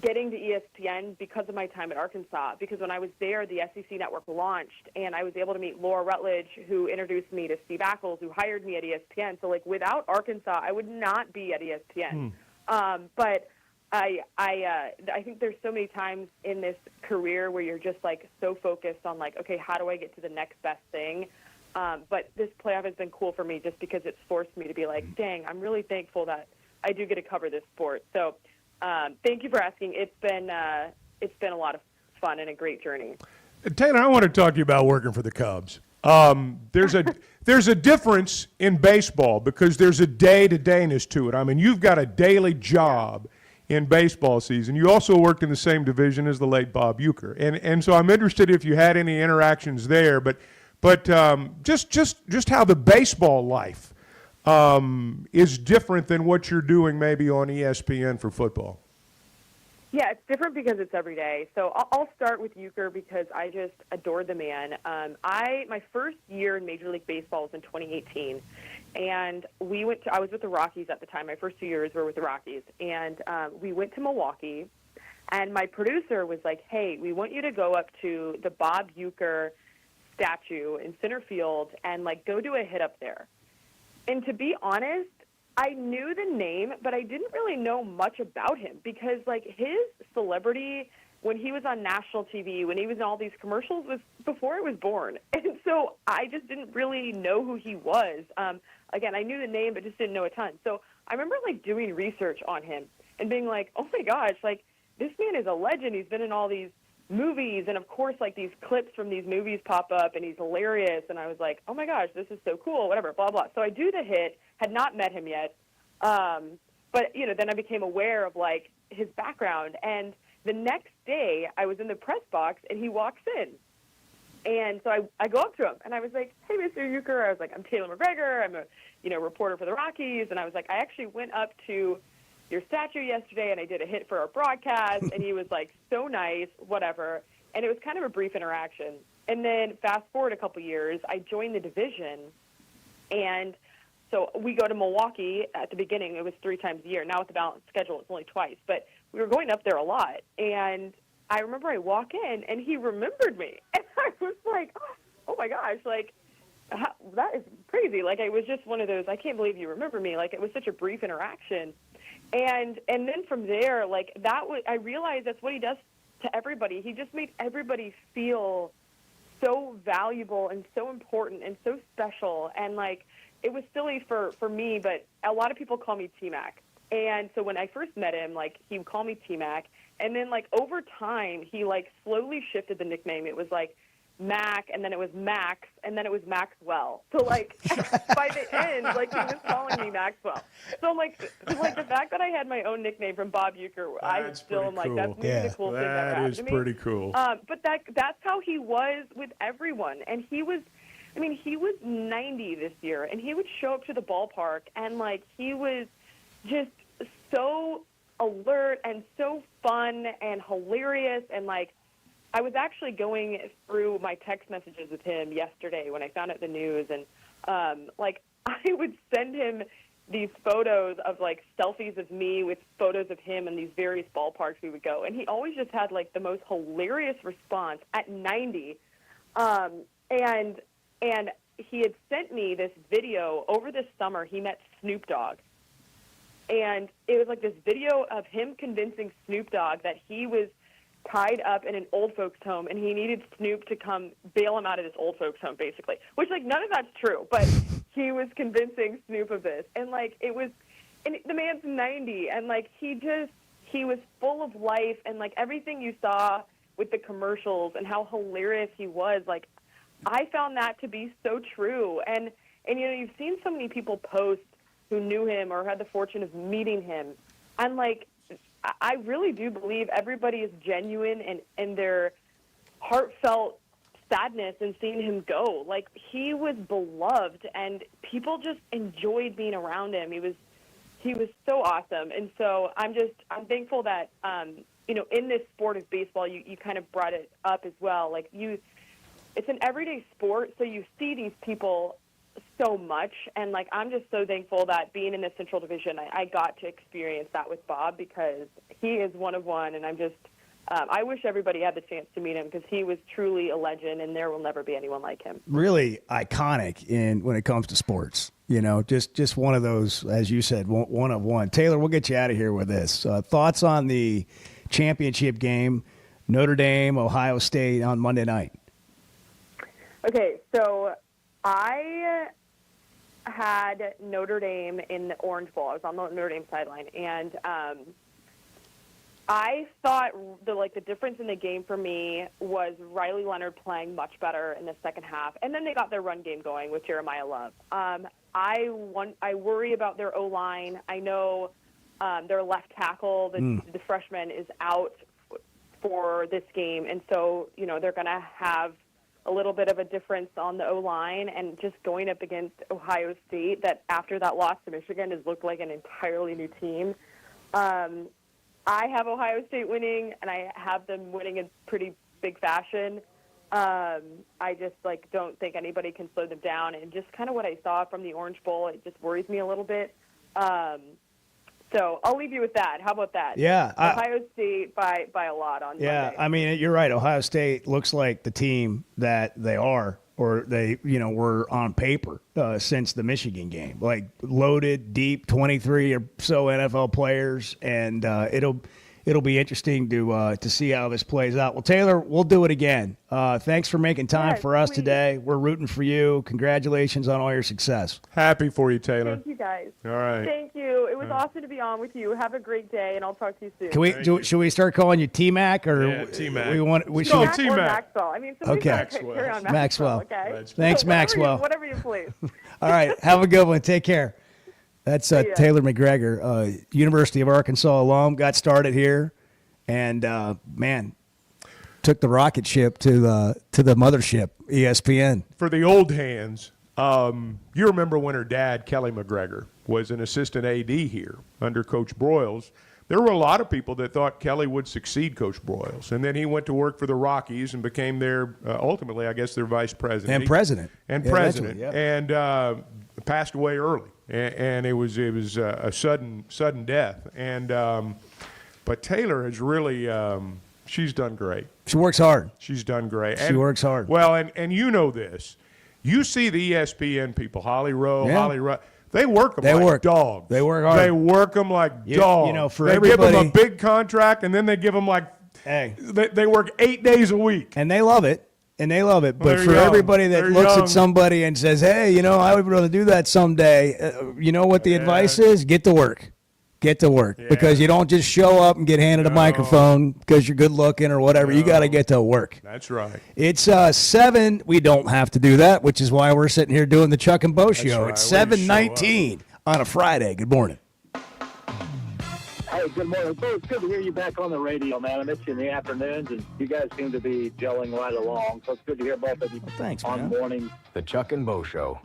getting to ESPN because of my time at Arkansas, because when I was there, the SEC network launched, and I was able to meet Laura Rutledge, who introduced me to Steve Ackles, who hired me at ESPN. So, without Arkansas, I would not be at ESPN. But I think there's so many times in this career where you're just so focused on okay, how do I get to the next best thing? But this playoff has been cool for me just because it's forced me to be dang, I'm really thankful that I do get to cover this sport. So thank you for asking. It's been a lot of fun and a great journey. Taylor, I want to talk to you about working for the Cubs. There's a difference in baseball because there's a day-to-dayness to it. I mean, you've got a daily job in baseball season. You also worked in the same division as the late Bob Uecker. And so I'm interested if you had any interactions there, but just how the baseball life is different than what you're doing maybe on ESPN for football. Yeah, it's different because it's every day. So I'll start with Uecker because I just adored the man. My first year in Major League Baseball was in 2018. And I was with the Rockies at the time. My first 2 years were with the Rockies. And we went to Milwaukee, and my producer was like, hey, we want you to go up to the Bob Uecker statue in center field and, go do a hit up there. And to be honest, I knew the name, but I didn't really know much about him because, his celebrity when he was on national TV, when he was in all these commercials, was before I was born. And so I just didn't really know who he was. Again, I knew the name, but just didn't know a ton. So I remember, doing research on him and being like, oh, my gosh, this man is a legend. He's been in all these movies, and of course, like, these clips from these movies pop up, and he's hilarious, and I was like, oh my gosh, this is so cool, whatever, blah, blah. So I do the hit, had not met him yet, but, you know, then I became aware of, like, his background, and the next day, I was in the press box, and he walks in, and so I go up to him, and I was like, hey, Mr. Euchre, I was like, I'm Taylor McGregor, I'm a, you know, reporter for the Rockies, and I was like, I actually went up to your statue yesterday, and I did a hit for our broadcast, and he was like, so nice, whatever, and it was kind of a brief interaction. And then fast forward a couple years, I joined the division, and so we go to Milwaukee at the beginning. It was 3 times a year. Now with the balanced schedule, it's only twice, but we were going up there a lot, and I remember I walk in, and he remembered me, and I was like, oh my gosh, like, that is crazy. Like, it was just one of those, I can't believe you remember me. Like, it was such a brief interaction. And then from there, like, I realized that's what he does to everybody. He just made everybody feel so valuable and so important and so special. And, like, it was silly for me, but a lot of people call me T-Mac. And so when I first met him, like, he would call me T-Mac. And then, like, over time, he, like, slowly shifted the nickname. It was, like, Mac, and then it was Max, and then it was Maxwell. So, like, by the end, like, he was calling me Maxwell. So, like the fact that I had my own nickname from Bob Euchre, I still am like, that's maybe the cool thing that happened to me. That is pretty cool. But that's how he was with everyone. And he was 90 this year, and he would show up to the ballpark, and, like, he was just so alert and so fun and hilarious, and, like, I was actually going through my text messages with him yesterday when I found out the news, and, like, I would send him these photos of, like, selfies of me with photos of him in these various ballparks we would go, and he always just had, like, the most hilarious response at 90, and he had sent me this video over this summer. He met Snoop Dogg, and it was, like, this video of him convincing Snoop Dogg that he was tied up in an old folks home, and he needed Snoop to come bail him out of this old folks home, basically. Which, like, none of that's true, but he was convincing Snoop of this. And, like, and the man's 90, and, like, he was full of life, and, like, everything you saw with the commercials and how hilarious he was, like, I found that to be so true. And you know, you've seen so many people post who knew him or had the fortune of meeting him, and, like, I really do believe everybody is genuine in their heartfelt sadness in seeing him go. Like, he was beloved, and people just enjoyed being around him. He was so awesome. And so I'm thankful that, you know, in this sport of baseball, you kind of brought it up as well. Like, it's an everyday sport, so you see these people so much, and, like, I'm just so thankful that being in the Central Division, I got to experience that with Bob, because he is one of one, and I'm just I wish everybody had the chance to meet him, because he was truly a legend, and there will never be anyone like him. Really iconic when it comes to sports. You know, just one of those, as you said, one of one. Taylor, we'll get you out of here with this. Thoughts on the championship game, Notre Dame, Ohio State on Monday night? Okay, so I had Notre Dame in the Orange Bowl. I was on the Notre Dame sideline, and I thought the difference in the game for me was Riley Leonard playing much better in the second half, and then they got their run game going with Jeremiah Love. I worry about their O-line. I know their left tackle, the freshman, is out for this game, and so, you know, they're going to have a little bit of a difference on the O-line, and just going up against Ohio State, that after that loss to Michigan has looked like an entirely new team. I have Ohio State winning, and I have them winning in pretty big fashion. I just, like, don't think anybody can slow them down, and just kind of what I saw from the Orange Bowl, it just worries me a little bit. So I'll leave you with that. How about that? Yeah. Ohio State by a lot on Monday. I mean, you're right. Ohio State looks like the team that they are, or they, you know, were on paper since the Michigan game. Like, loaded, deep, 23 or so NFL players, and it'll be interesting to see how this plays out. Well, Taylor, we'll do it again. Thanks for making time for us today. We're rooting for you. Congratulations on all your success. Happy for you, Taylor. Thank you, guys. All right. Thank you. It was awesome to be on with you. Have a great day, and I'll talk to you soon. Can we should we start calling you T-Mac or T-Mac. we T-Mac should or Maxwell. I mean, somebody's Okay. got to carry on Maxwell. Okay. Thanks, Maxwell. Whatever you please. All right. Have a good one. Take care. That's Taylor McGregor, University of Arkansas alum, got started here, and man, took the rocket ship to the mothership, ESPN. For the old hands, you remember when her dad, Kelly McGregor, was an assistant AD here under Coach Broyles. There were a lot of people that thought Kelly would succeed Coach Broyles, and then he went to work for the Rockies and became their ultimately, I guess, their vice president And president. and Yeah, president, eventually, and passed away early, and it was a sudden death. And but Taylor has really she's done great. She works hard. She's done great. She works hard. Well, and you know this. You see the ESPN people, Holly Rowe, they work them like dogs. They work hard. They work them like dogs. You know, for they everybody, give them a big contract, and then they give them they work 8 days a week. And they love it. And they love it. But They're for young. everybody that They're looks young. at somebody and says, hey, you know, I would rather do that someday, you know what the advice is? Get to work. Get to work. Because you don't just show up and get handed a microphone because you're good looking or whatever. You got to get to work. That's right. It's 7. We don't have to do that, which is why we're sitting here doing the Chuck and Bo show. right. It's Way to show 7:19 on a Friday. Good morning. Hey, good morning. Bo, it's good to hear you back on the radio, man. I missed you in the afternoons, and you guys seem to be gelling right along. So it's good to hear both of you on morning. The Chuck and Bo Show.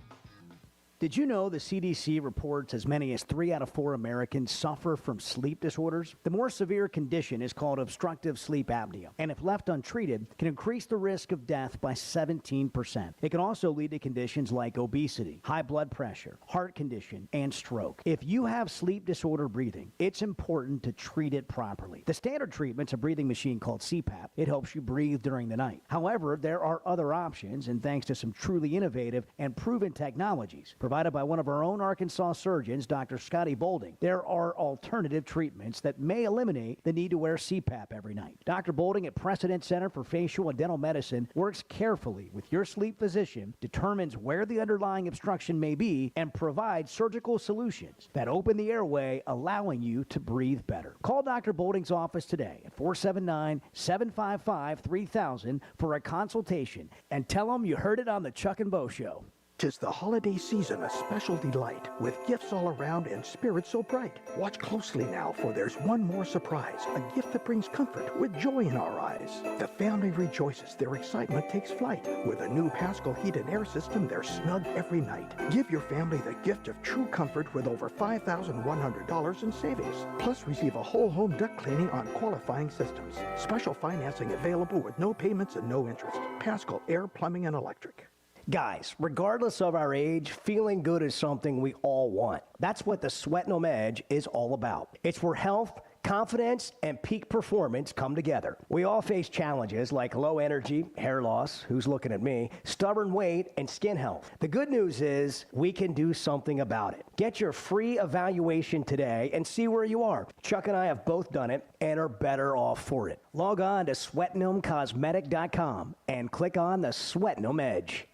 Did you know the CDC reports as many as 3 out of 4 Americans suffer from sleep disorders? The more severe condition is called obstructive sleep apnea, and if left untreated, can increase the risk of death by 17%. It can also lead to conditions like obesity, high blood pressure, heart condition, and stroke. If you have sleep disorder breathing, it's important to treat it properly. The standard treatment's a breathing machine called CPAP. It helps you breathe during the night. However, there are other options, and thanks to some truly innovative and proven technologies provided by one of our own Arkansas surgeons, Dr. Scotty Bolding, there are alternative treatments that may eliminate the need to wear CPAP every night. Dr. Bolding at Precedent Center for Facial and Dental Medicine works carefully with your sleep physician, determines where the underlying obstruction may be, and provides surgical solutions that open the airway, allowing you to breathe better. Call Dr. Bolding's office today at 479-755-3000 for a consultation and tell them you heard it on the Chuck and Bo Show. 'Tis the holiday season, a special delight, with gifts all around and spirits so bright. Watch closely now, for there's one more surprise, a gift that brings comfort with joy in our eyes. The family rejoices, their excitement takes flight. With a new Pascal heat and air system, they're snug every night. Give your family the gift of true comfort with over $5,100 in savings. Plus, receive a whole home duct cleaning on qualifying systems. Special financing available with no payments and no interest. Pascal Air, Plumbing, and Electric. Guys, regardless of our age, feeling good is something we all want. That's what the Sweatnum Edge is all about. It's where health, confidence, and peak performance come together. We all face challenges like low energy, hair loss, who's looking at me, stubborn weight, and skin health. The good news is we can do something about it. Get your free evaluation today and see where you are. Chuck and I have both done it and are better off for it. Log on to SweatnumCosmetic.com and click on the Sweatnum Edge.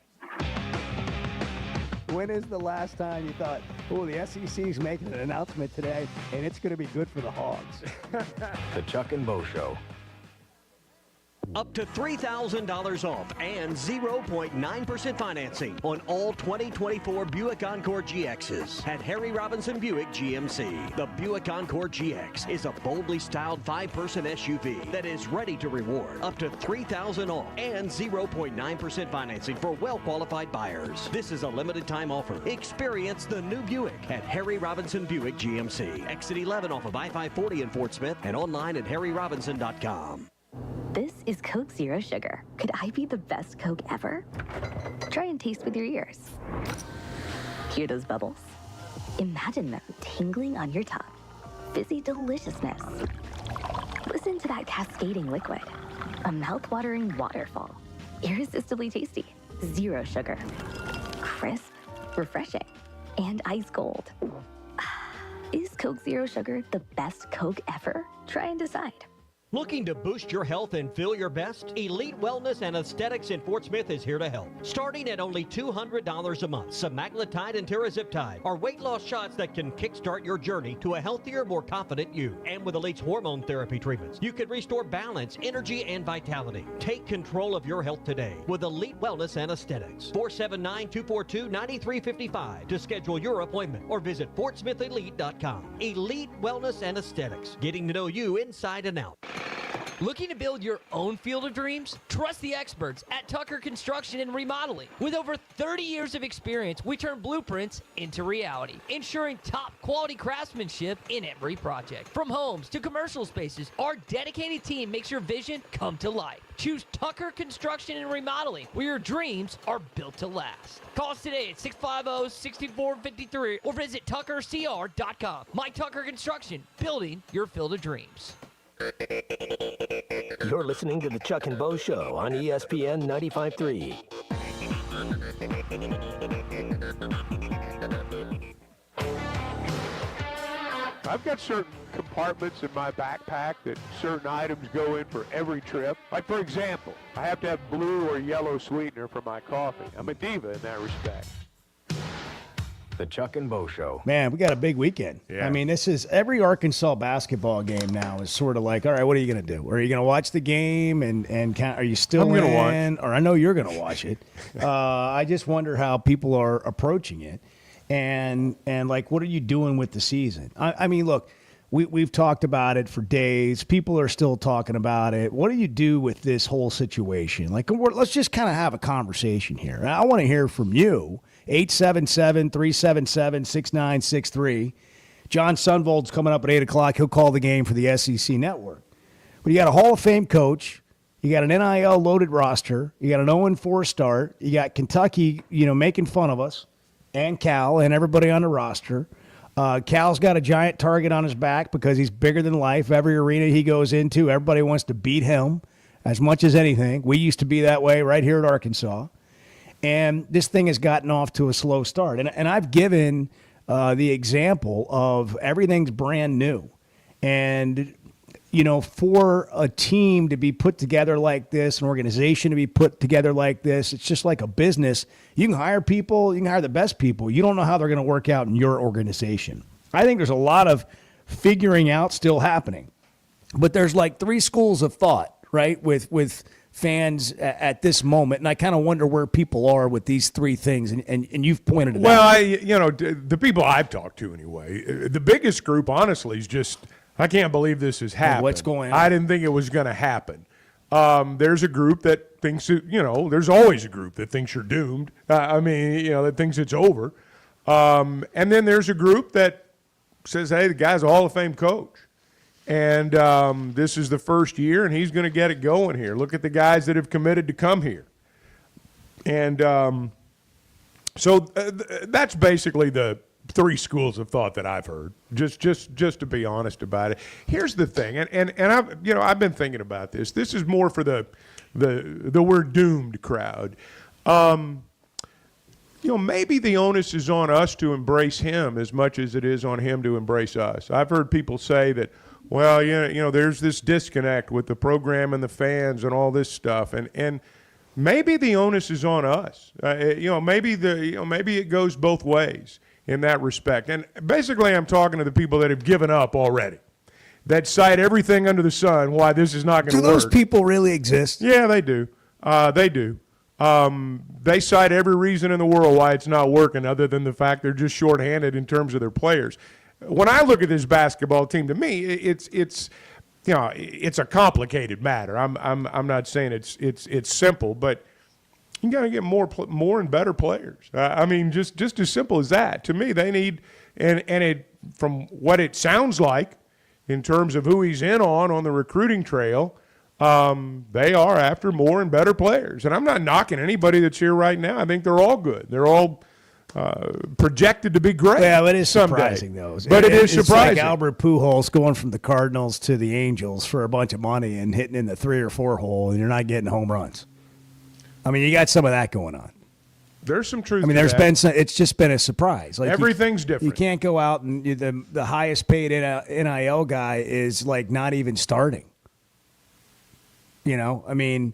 When is the last time you thought, oh, the SEC's making an announcement today, and it's going to be good for the Hogs? The Chuck and Bo Show. Up to $3,000 off and 0.9% financing on all 2024 Buick Encore GXs at Harry Robinson Buick GMC. The Buick Encore GX is a boldly styled 5-person SUV that is ready to reward. Up to $3,000 off and 0.9% financing for well-qualified buyers. This is a limited time offer. Experience the new Buick at Harry Robinson Buick GMC. Exit 11 off of I-540 in Fort Smith and online at harryrobinson.com. This is Coke Zero Sugar. Could I be the best Coke ever? Try and taste with your ears. Hear those bubbles? Imagine them tingling on your tongue. Fizzy deliciousness. Listen to that cascading liquid. A mouth-watering waterfall. Irresistibly tasty. Zero sugar. Crisp, refreshing, and ice cold. Is Coke Zero Sugar the best Coke ever? Try and decide. Looking to boost your health and feel your best? Elite Wellness and Aesthetics in Fort Smith is here to help. Starting at only $200 a month, semaglutide and tirzepatide are weight loss shots that can kickstart your journey to a healthier, more confident you. And with Elite's hormone therapy treatments, you can restore balance, energy, and vitality. Take control of your health today with Elite Wellness and Aesthetics. 479-242-9355 to schedule your appointment or visit FortSmithElite.com. Elite Wellness and Aesthetics, getting to know you inside and out. Looking to build your own field of dreams? Trust the experts at Tucker Construction and Remodeling. With over 30 years of experience, we turn blueprints into reality, ensuring top quality craftsmanship in every project. From homes to commercial spaces, our dedicated team makes your vision come to life. Choose Tucker Construction and Remodeling, where your dreams are built to last. Call us today at 650-6453 or visit tuckercr.com. My Tucker Construction, building your field of dreams. You're listening to the Chuck and Bo Show on ESPN 95.3. I've got certain compartments in my backpack that certain items go in for every trip. Like, for example, I have to have blue or yellow sweetener for my coffee. I'm a diva in that respect. The Chuck and Bo Show. Man, we got a big weekend. Yeah. I mean, this is every Arkansas basketball game now is sort of like, all right, what are you going to do? Are you going to watch the game and are you still I'm gonna in? Or I know you're going to watch it. I just wonder how people are approaching it, and like, what are you doing with the season? I mean, look, we've talked about it for days. People are still talking about it. What do you do with this whole situation? Like, let's just kind of have a conversation here. I want to hear from you. 877-377-6963. John Sunvold's coming up at 8 o'clock. He'll call the game for the SEC Network. But you got a Hall of Fame coach. You got an NIL-loaded roster. You got an 0-4 start. You got Kentucky, making fun of us, and Cal, and everybody on the roster. Cal's got a giant target on his back because he's bigger than life. Every arena he goes into, everybody wants to beat him as much as anything. We used to be that way right here at Arkansas. And this thing has gotten off to a slow start. And I've given the example of everything's brand new. And, for a team to be put together like this, an organization to be put together like this, it's just like a business. You can hire people, you can hire the best people. You don't know how they're going to work out in your organization. I think there's a lot of figuring out still happening. But there's like three schools of thought, right, with fans at this moment, and I kind of wonder where people are with these three things, and you've pointed it out. Well, the people I've talked to anyway, the biggest group, honestly, is just, I can't believe this has happened. What's going on? I didn't think it was going to happen. There's a group that thinks, there's always a group that thinks you're doomed. That thinks it's over. And then there's a group that says, hey, the guy's a Hall of Fame coach. And this is the first year, and he's going to get it going here. Look at the guys that have committed to come here. And so that's basically the three schools of thought that I've heard, just to be honest about it. Here's the thing, and I've been thinking about this. This is more for the we're doomed crowd. Maybe the onus is on us to embrace him as much as it is on him to embrace us. I've heard people say that, well, there's this disconnect with the program and the fans and all this stuff, and maybe the onus is on us. Maybe it goes both ways in that respect. And basically, I'm talking to the people that have given up already, that cite everything under the sun why this is not going to work. Do those people really exist? Yeah, they do. They do. They cite every reason in the world why it's not working, other than the fact they're just shorthanded in terms of their players. When I look at this basketball team, to me, it's a complicated matter. I'm not saying it's simple, but you got to get more and better players. Just as simple as that. To me, they need, and it, from what it sounds like in terms of who he's in on the recruiting trail, they are after more and better players. And I'm not knocking anybody that's here right now. I think they're all good. They're all projected to be great. Yeah, it is someday. surprising, though. But it is surprising. It's like Albert Pujols going from the Cardinals to the Angels for a bunch of money and hitting in the 3 or 4 hole, and you're not getting home runs. You got some of that going on. There's some truth. I mean, to there's that. been some, it's just been a surprise. Like Everything's different. You can't go out and the highest paid NIL guy is like not even starting. You know, I mean,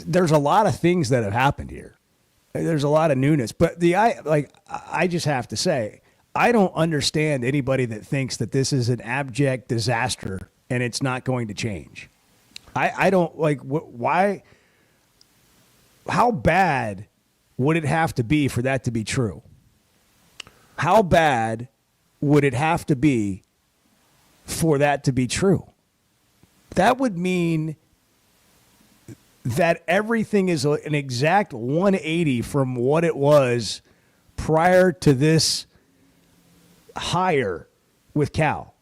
there's a lot of things that have happened here. There's a lot of newness, but I just have to say, I don't understand anybody that thinks that this is an abject disaster and it's not going to change. I don't like why. How bad would it have to be for that to be true? How bad would it have to be for that to be true? That would mean that everything is an exact 180 from what it was prior to this hire with Cal.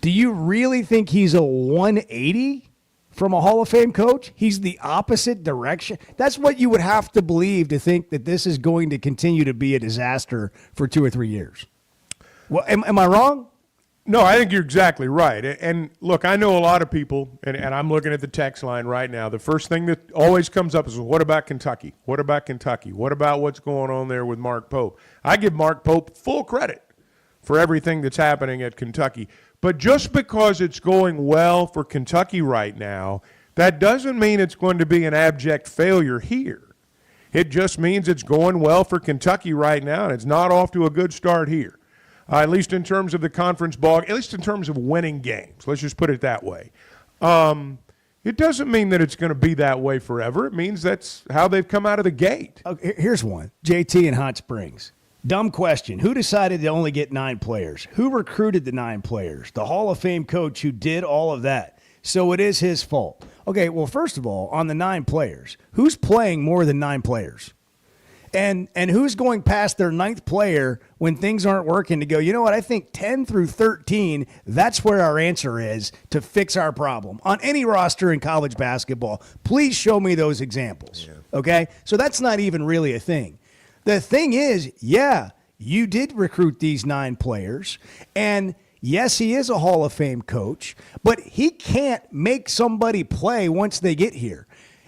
Do you really think he's a 180 from a Hall of Fame coach? He's the opposite direction. That's what you would have to believe to think that this is going to continue to be a disaster for 2 or 3 years. Well, am I wrong? No, I think you're exactly right. And look, I know a lot of people, and I'm looking at the text line right now. The first thing that always comes up is, what about Kentucky? What about Kentucky? What about what's going on there with Mark Pope? I give Mark Pope full credit for everything that's happening at Kentucky. But just because it's going well for Kentucky right now, that doesn't mean it's going to be an abject failure here. It just means it's going well for Kentucky right now, and it's not off to a good start here. At least in terms of the conference ball, at least in terms of winning games. Let's just put it that way. It doesn't mean that it's going to be that way forever. It means that's how they've come out of the gate. Okay, here's one. JT in Hot Springs. Dumb question. Who decided to only get 9 players? Who recruited the 9 players? The Hall of Fame coach who did all of that. So it is his fault. Okay, well, first of all, on the 9 players, who's playing more than 9 players? And who's going past their 9th player when things aren't working to go, you know what, I think 10 through 13, that's where our answer is to fix our problem. On any roster in college basketball, please show me those examples, okay? So that's not even really a thing. The thing is, yeah, you did recruit these 9 players, and yes, he is a Hall of Fame coach, but he can't make somebody play once they get here.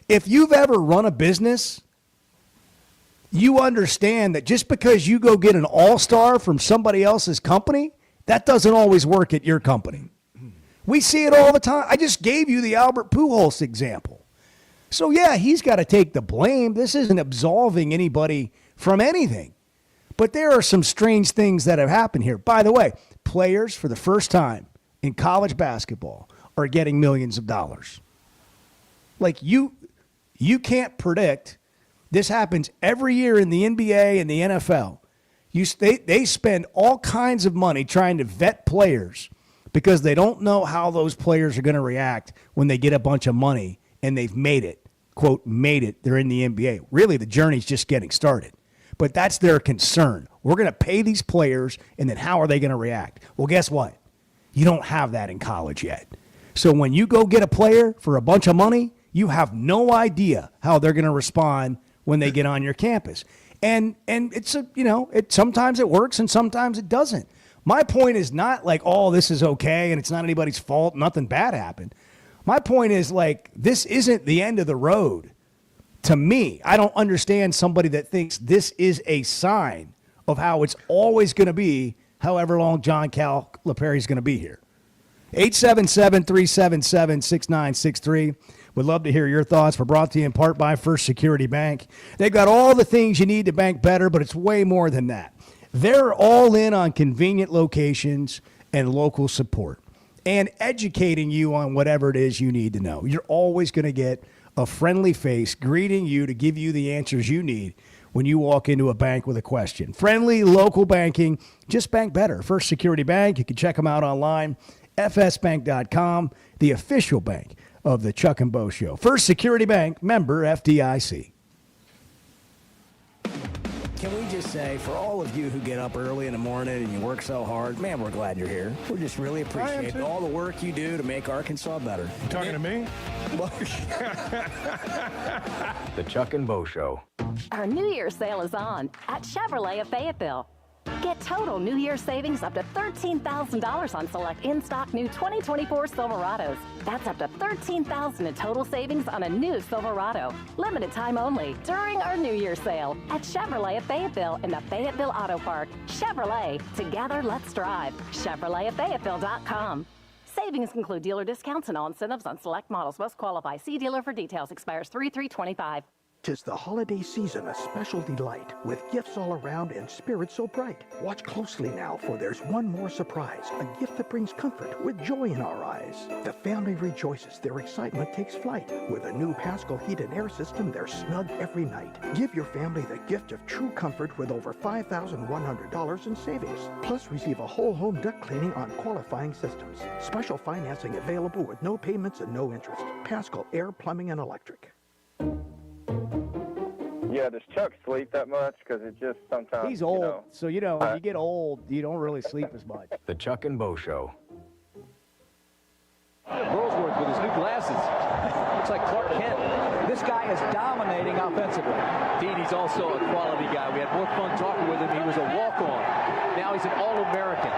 If you've ever run a business, you understand that just because you go get an all-star from somebody else's company, that doesn't always work at your company. We see it all the time. I just gave you the Albert Pujols example. So, yeah, he's got to take the blame. This isn't absolving anybody from anything. But there are some strange things that have happened here. By the way, players for the first time in college basketball are getting millions of dollars. Like, you can't predict. This happens every year in the NBA and the NFL. They spend all kinds of money trying to vet players because they don't know how those players are going to react when they get a bunch of money and they've made it. Quote, made it. They're in the NBA. Really, the journey's just getting started. But that's their concern. We're going to pay these players, and then how are they going to react? Well, guess what? You don't have that in college yet. So when you go get a player for a bunch of money, you have no idea how they're going to respond when they get on your campus. And it's sometimes it works and sometimes it doesn't. My point is not like, oh, this is okay and it's not anybody's fault, nothing bad happened. My point is, like, this isn't the end of the road. To me, I don't understand somebody that thinks this is a sign of how it's always going to be, however long John Calipari is going to be here. 877-377-6963. Would love to hear your thoughts. We're brought to you in part by First Security Bank. They've got all the things you need to bank better, but it's way more than that. They're all in on convenient locations and local support and educating you on whatever it is you need to know. You're always going to get a friendly face greeting you to give you the answers you need when you walk into a bank with a question. Friendly, local banking, just bank better. First Security Bank, you can check them out online, fsbank.com, the official bank of the Chuck and Bo Show. First Security Bank, member FDIC. Can we just say, for all of you who get up early in the morning and you work so hard, man, we're glad you're here. We just really appreciate all the work you do to make Arkansas better. You talking to me? The Chuck and Bo Show. Our New Year's sale is on at Chevrolet of Fayetteville. Get total New Year savings up to $13,000 on select in-stock new 2024 Silverados. That's up to $13,000 in total savings on a new Silverado. Limited time only during our New Year sale at Chevrolet of Fayetteville in the Fayetteville Auto Park. Chevrolet, together let's drive. Chevrolet at Fayetteville.com. Savings include dealer discounts and all incentives on select models. Must qualify. See dealer for details. Expires 3/3/25. 'Tis the holiday season, a special delight, with gifts all around and spirits so bright. Watch closely now, for there's one more surprise, a gift that brings comfort with joy in our eyes. The family rejoices, their excitement takes flight. With a new Pascal heated air system, they're snug every night. Give your family the gift of true comfort with over $5,100 in savings. Plus, receive a whole home duct cleaning on qualifying systems. Special financing available with no payments and no interest. Pascal Air, Plumbing, and Electric. Yeah, does Chuck sleep that much? Because it just sometimes, He's old, so when you get old, you don't really sleep as much. The Chuck and Bo Show. Burlsworth with his new glasses. Looks like Clark Kent. This guy is dominating offensively. Dean, he's also a quality guy. We had more fun talking with him. He was a walk-on. Now he's an All-American.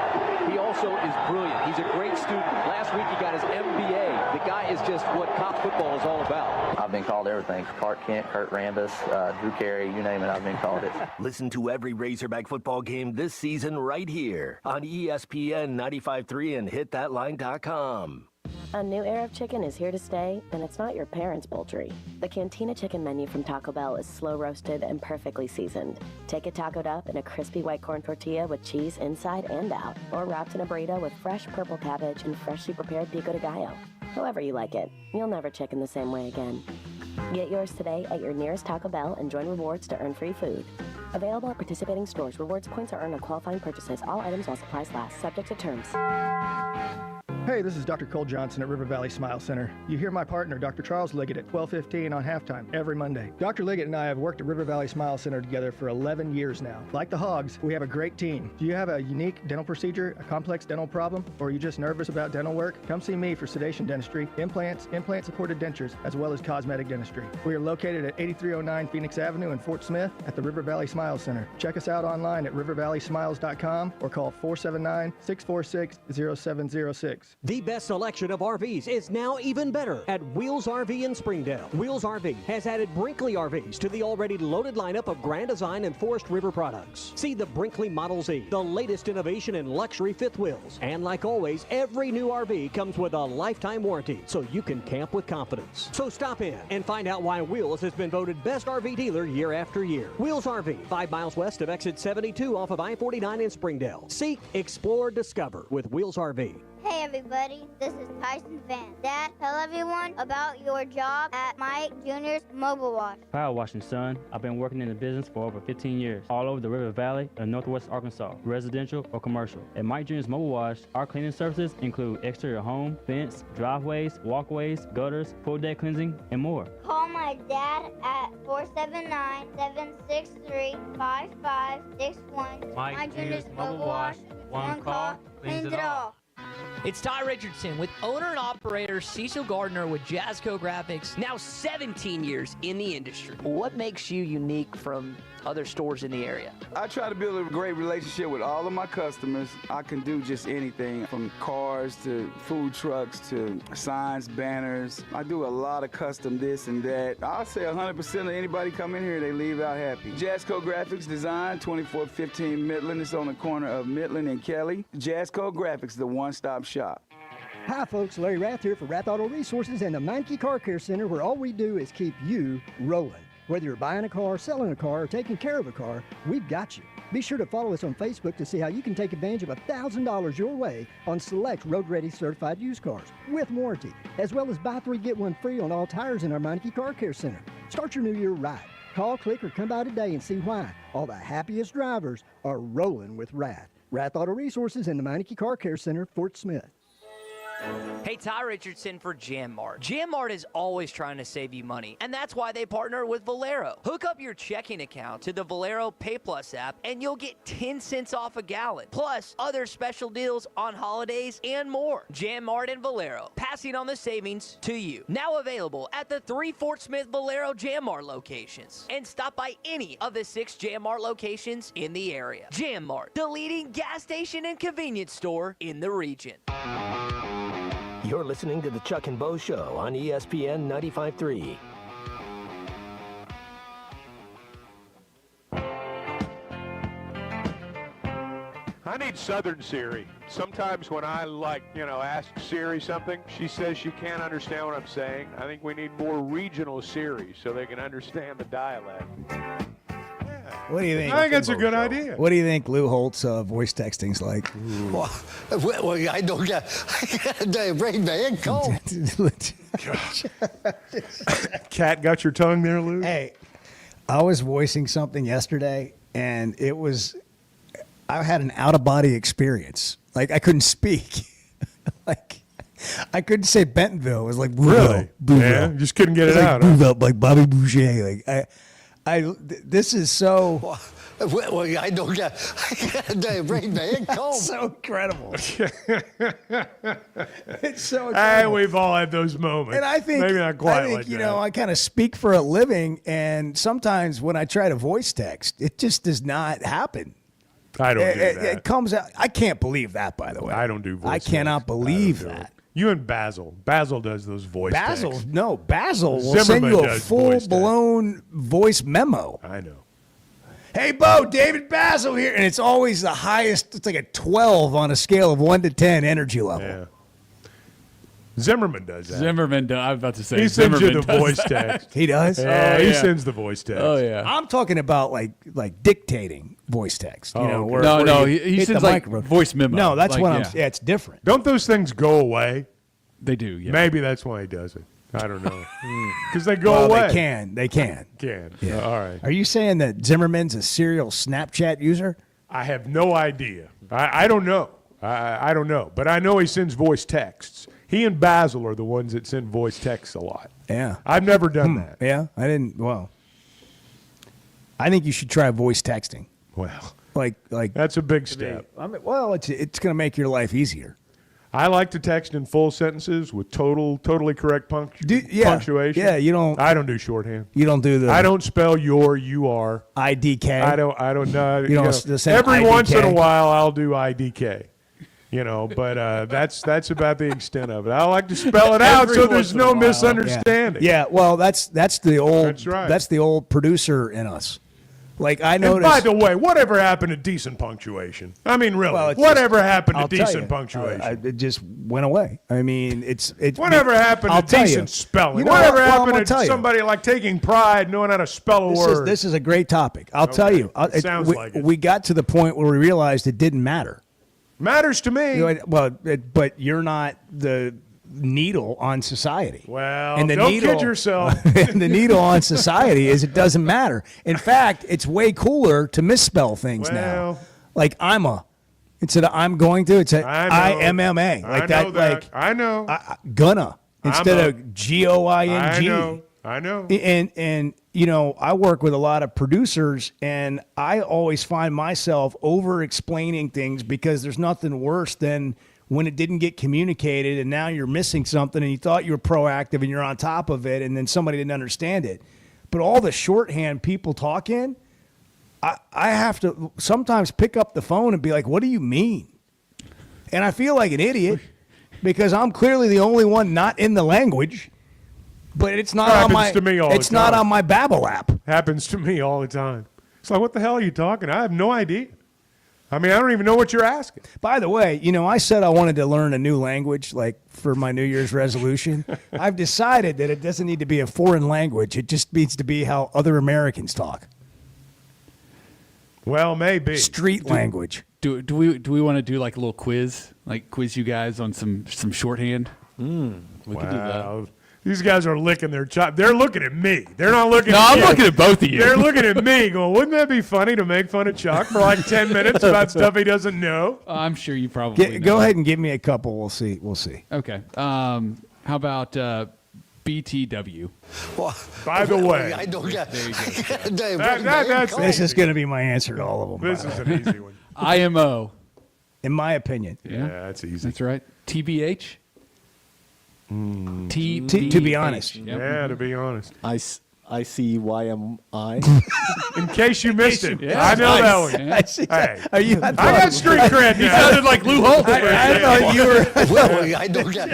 He also is brilliant. He's a great student. Last week he got his MBA. The guy is just what college football is all about. I've been called everything. Clark Kent, Kurt Rambis, Drew Carey, you name it, I've been called it. Listen to every Razorback football game this season right here on ESPN 95.3 and hitthatline.com. A new era of chicken is here to stay, and it's not your parents' poultry. The Cantina Chicken menu from Taco Bell is slow roasted and perfectly seasoned. Take it tacoed up in a crispy white corn tortilla with cheese inside and out, or wrapped in a burrito with fresh purple cabbage and freshly prepared pico de gallo. However you like it, you'll never chicken the same way again. Get yours today at your nearest Taco Bell and join rewards to earn free food. Available at participating stores. Rewards points are earned on qualifying purchases. All items while supplies last. Subject to terms. Hey, this is Dr. Cole Johnson at River Valley Smile Center. You hear my partner, Dr. Charles Liggett, at 12:15 on halftime every Monday. Dr. Liggett and I have worked at River Valley Smile Center together for 11 years now. Like the Hogs, we have a great team. Do you have a unique dental procedure, a complex dental problem, or are you just nervous about dental work? Come see me for sedation dentistry, implants, implant-supported dentures, as well as cosmetic dentistry. We are located at 8309 Phoenix Avenue in Fort Smith at the River Valley Smile Center. Check us out online at rivervalleysmiles.com or call 479-646-0706. The best selection of RVs is now even better at Wheels RV in Springdale. Wheels RV has added Brinkley RVs to the already loaded lineup of Grand Design and Forest River products. See the Brinkley Model Z, the latest innovation in luxury fifth wheels. And like always, every new RV comes with a lifetime warranty, so you can camp with confidence. So stop in and find out why Wheels has been voted best RV dealer year after year. Wheels RV, 5 miles west of exit 72 off of I-49 in Springdale. Seek, explore, discover with Wheels RV. Hey everybody, this is Tyson Van. Dad, tell everyone about your job at Mike Jr.'s Mobile Wash. Power washing, son. I've been working in the business for over 15 years, all over the River Valley and Northwest Arkansas, residential or commercial. At Mike Jr.'s Mobile Wash, our cleaning services include exterior home, fence, driveways, walkways, gutters, full deck cleansing, and more. Call my dad at 479-763-5561. Mike Jr.'s Mobile Wash. One call, cleans it all. It's Ty Richardson with owner and operator Cecil Gardner with Jazzco Graphics, now 17 years in the industry. What makes you unique from other stores in the area? I try to build a great relationship with all of my customers. I can do just anything from cars to food trucks to signs, banners. I do a lot of custom this and that. I'll say 100% of anybody come in here, they leave out happy. Jazzco Graphics Design, 2415 Midland. It's on the corner of Midland and Kelly. Jazzco Graphics, the one-stop shop. Hi folks, Larry Rath here for Rath Auto Resources and the Meineke Car Care Center, where all we do is keep you rolling. Whether you're buying a car, selling a car, or taking care of a car, we've got you. Be sure to follow us on Facebook to see how you can take advantage of $1,000 your way on select road-ready certified used cars with warranty, as well as buy 3, get 1 free on all tires in our Meineke Car Care Center. Start your new year right. Call, click, or come by today and see why all the happiest drivers are rolling with Rath. Rath Auto Resources and the Meineke Car Care Center, Fort Smith. Hey, Ty Richardson for JamMart. JamMart is always trying to save you money, and that's why they partner with Valero. Hook up your checking account to the Valero Pay Plus app, and you'll get 10 cents off a gallon, plus other special deals on holidays and more. JamMart and Valero, passing on the savings to you. Now available at the 3 Fort Smith Valero JamMart locations. And stop by any of the 6 JamMart locations in the area. JamMart, the leading gas station and convenience store in the region. You're listening to the Chuck and Bo Show on ESPN 95.3. I need Southern Siri. Sometimes when I ask Siri something, she says she can't understand what I'm saying. I think we need more regional Siri so they can understand the dialect. What do you think? I think it's a good idea. What do you think Lou Holt's voice texting's like? Well, I don't get the brain man. Cat got your tongue there, Lou? Hey, I was voicing something yesterday, and I had an out-of-body experience. Like, I couldn't speak. Like, I couldn't say Bentonville. It was like, really? Yeah, you just couldn't get it out. Huh? Like Bobby Boucher. Like, this is so. Well, I don't get the brain man. So incredible. It's so incredible. Hey, we've all had those moments. And I think, maybe not quite like you that. know, I kind of speak for a living, and sometimes when I try to voice text, it just does not happen. I don't do that. It comes out. I can't believe that, by the way. I don't do voice I cannot believe that. You and Basil. Basil does those voice Basil texts. will send you a full-blown voice memo. I know. Hey, Bo, David Basil here. And it's always the highest. It's like a 12 on a scale of 1 to 10 energy level. Yeah. Zimmerman does that. I was about to say he sends you Zimmerman the does voice that. text. He does? He sends the voice text. Oh, yeah. I'm talking about like dictating voice text. You know, okay. where he hit sends the like microphone. voice memo. No, that's Like, what yeah. I'm. Yeah, it's different. Don't those things go away? They do. Yeah. Maybe that's why he does it. I don't know. Because they go Well, away. They can. Yeah. All right. Are you saying that Zimmerman's a serial Snapchat user? I have no idea. I don't know. I don't know. But I know he sends voice texts. He and Basil are the ones that send voice texts a lot. Yeah. I've never done that. Yeah, I didn't. Well, I think you should try voice texting. Well, like that's a big step. It's going to make your life easier. I like to text in full sentences with totally correct punctuation. Yeah, you don't. I don't do shorthand. You don't do the. I don't spell you are. IDK. I don't know. You don't send every IDK. once in a while I'll do IDK. But that's about the extent of it. I like to spell it out so there's no misunderstanding. Yeah, well, that's the old. That's right. That's the old producer in us. Like I noticed. And by the way, whatever happened to decent punctuation? I mean, really, whatever happened to decent punctuation? It just went away. I mean, it's whatever happened to decent spelling? Whatever happened to somebody like taking pride, knowing how to spell a word? This is a great topic. I'll tell you. Sounds like it. We got to the point where we realized it didn't matter. Matters to me. But you're not the needle on society. Well, and the don't needle, kid yourself. And the needle on society is it doesn't matter. In fact, it's way cooler to misspell things now. Like instead of I'm going to, it's IMMA. Like I know that. Like I know. Gonna instead of GOING. I know. And I work with a lot of producers, and I always find myself over explaining things because there's nothing worse than when it didn't get communicated and now you're missing something and you thought you were proactive and you're on top of it and then somebody didn't understand it. But all the shorthand people talk in, I have to sometimes pick up the phone and be like, what do you mean? And I feel like an idiot because I'm clearly the only one not in the language. But it's not on my. To me all it's the time. not on my Babbel app. Happens to me all the time. It's like, what the hell are you talking? I have no idea. I mean, I don't even know what you're asking. By the way, I said I wanted to learn a new language, like for my New Year's resolution. I've decided that it doesn't need to be a foreign language. It just needs to be how other Americans talk. Well, maybe street language. Do we want to do like a little quiz, like quiz you guys on some shorthand? We could do that. These guys are licking their chop. They're looking at me. They're not looking No, at I'm you. looking at both of you. They're looking at me going, wouldn't that be funny to make fun of Chuck for like 10 minutes about stuff he doesn't know? I'm sure you probably Go ahead and give me a couple. We'll see. We'll see. Okay. How about BTW? Well, by the way, I don't get. This is going to be my answer to all of them. This is an easy one. IMO. In my opinion. Yeah, that's easy. That's right. TBH. To be honest. Yep. Yeah, to be honest. ICYMI. In case you missed it. Yeah, I know nice. that one. Yeah. I see. Hey, Are you? I got street cred He now. sounded like Lou Holtz. I thought you were. Well, I don't get.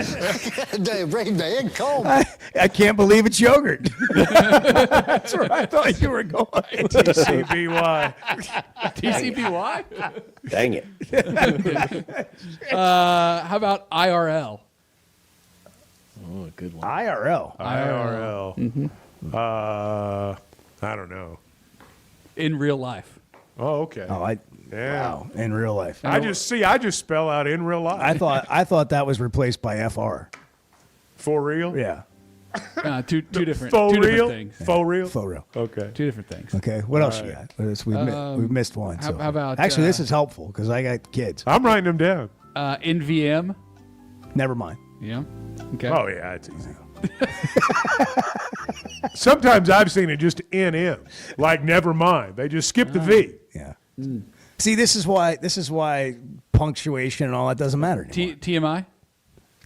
They bring the egg comb. I can't believe it's yogurt. That's where I thought you were going. TCBY. TCBY? Dang it. How about IRL? Oh, a good one. IRL. IRL. Mm-hmm. I don't know. In real life. Oh, okay. Oh, wow. In real life. I just spell out in real life. I thought that was replaced by FR. For real? Yeah. Two different. Faux two real? different things. Faux real? Faux real. Okay. Two different things. Okay. What else you got? What else? We've missed one. How So. about Actually, this is helpful because I got kids. I'm writing them down. NVM? Never mind. Yeah. Okay. Oh, yeah, it's easy. Sometimes I've seen it just NM. Like, never mind. They just skip the V. Yeah. See, this is why punctuation and all that doesn't matter anymore. TMI?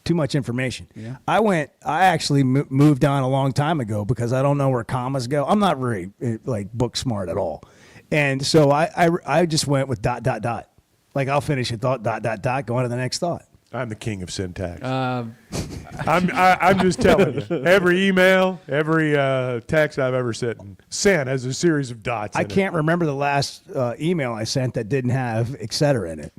Too much information. Yeah. I actually moved on a long time ago because I don't know where commas go. I'm not very like book smart at all. And so I just went with ... Like I'll finish a thought, ... go on to the next thought. I'm the king of syntax. I'm just telling you. Every email, every text I've ever sent has a series of dots. I can't remember the last email I sent that didn't have et cetera in it.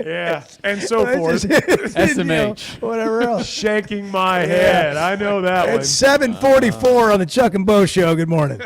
Yeah, and so forth. SMH. Whatever else. Shaking my head. I know that one. It's 7:44 on the Chuck and Bo Show. Good morning.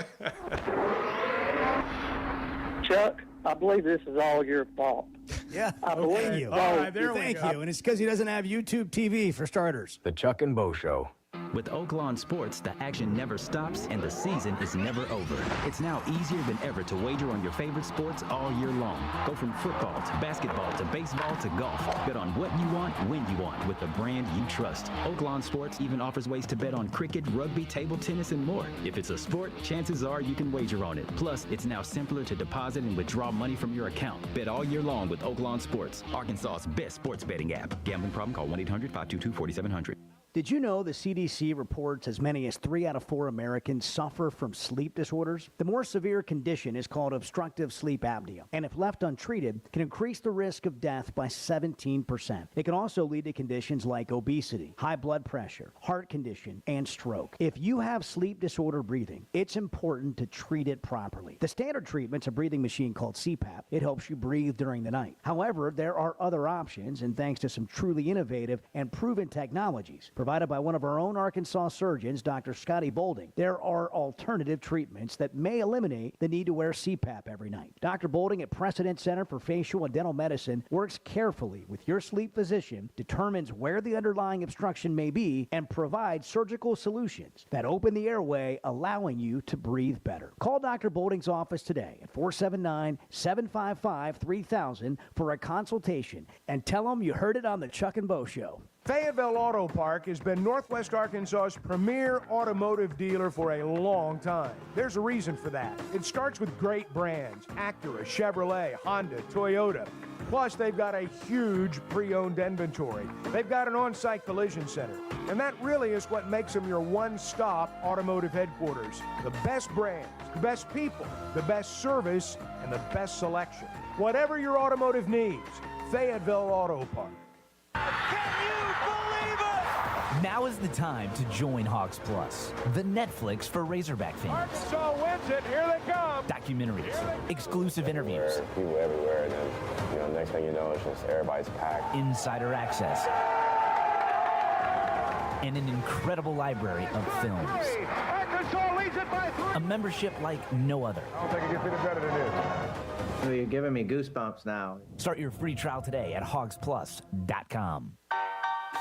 Chuck, I believe this is all your fault. Yeah, I believe thank you. all Thank you. And it's because he doesn't have YouTube TV for starters. The Chuck and Bo Show. With Oaklawn Sports, the action never stops and the season is never over. It's now easier than ever to wager on your favorite sports all year long. Go from football to basketball to baseball to golf. Bet on what you want, when you want, with the brand you trust. Oaklawn Sports even offers ways to bet on cricket, rugby, table tennis, and more. If it's a sport, chances are you can wager on it. Plus, it's now simpler to deposit and withdraw money from your account. Bet all year long with Oaklawn Sports, Arkansas's best sports betting app. Gambling problem? Call 1-800-522-4700. Did you know the CDC reports as many as 3 out of 4 Americans suffer from sleep disorders? The more severe condition is called obstructive sleep apnea, and if left untreated, can increase the risk of death by 17%. It can also lead to conditions like obesity, high blood pressure, heart condition, and stroke. If you have sleep disorder breathing, it's important to treat it properly. The standard treatment's a breathing machine called CPAP. It helps you breathe during the night. However, there are other options, and thanks to some truly innovative and proven technologies provided by one of our own Arkansas surgeons, Dr. Scotty Bolding, there are alternative treatments that may eliminate the need to wear CPAP every night. Dr. Bolding at Precedent Center for Facial and Dental Medicine works carefully with your sleep physician, determines where the underlying obstruction may be, and provides surgical solutions that open the airway, allowing you to breathe better. Call Dr. Bolding's office today at 479-755-3000 for a consultation and tell them you heard it on the Chuck and Bo Show. Fayetteville Auto Park has been Northwest Arkansas's premier automotive dealer for a long time. There's a reason for that. It starts with great brands: Acura, Chevrolet, Honda, Toyota. Plus, they've got a huge pre-owned inventory. They've got an on-site collision center. And that really is what makes them your one-stop automotive headquarters. The best brands, the best people, the best service, and the best selection. Whatever your automotive needs, Fayetteville Auto Park. Now is the time to join Hogs Plus, the Netflix for Razorback fans. Arkansas wins it. Here they come. Documentaries, exclusive interviews, people everywhere, and then next thing you know, it's just everybody's packed. Insider access, and an incredible library of films. Arkansas leads it by A membership like no other. I don't think it gets any better than this. So you're giving me goosebumps now. Start your free trial today at hogsplus.com.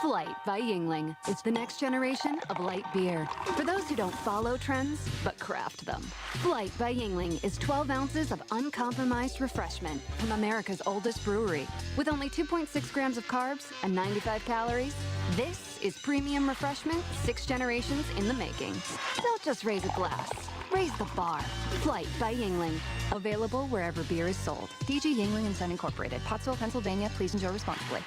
Flight by Yingling is the next generation of light beer. For those who don't follow trends, but craft them. Flight by Yingling is 12 ounces of uncompromised refreshment from America's oldest brewery. With only 2.6 grams of carbs and 95 calories, this is premium refreshment 6 generations in the making. Don't just raise a glass. Raise the bar. Flight by Yingling. Available wherever beer is sold. DG Yingling and Son Incorporated. Pottsville, Pennsylvania. Please enjoy responsibly.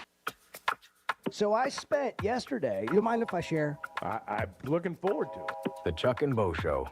So I spent yesterday. You mind if I share? I'm looking forward to it. The Chuck and Bo Show.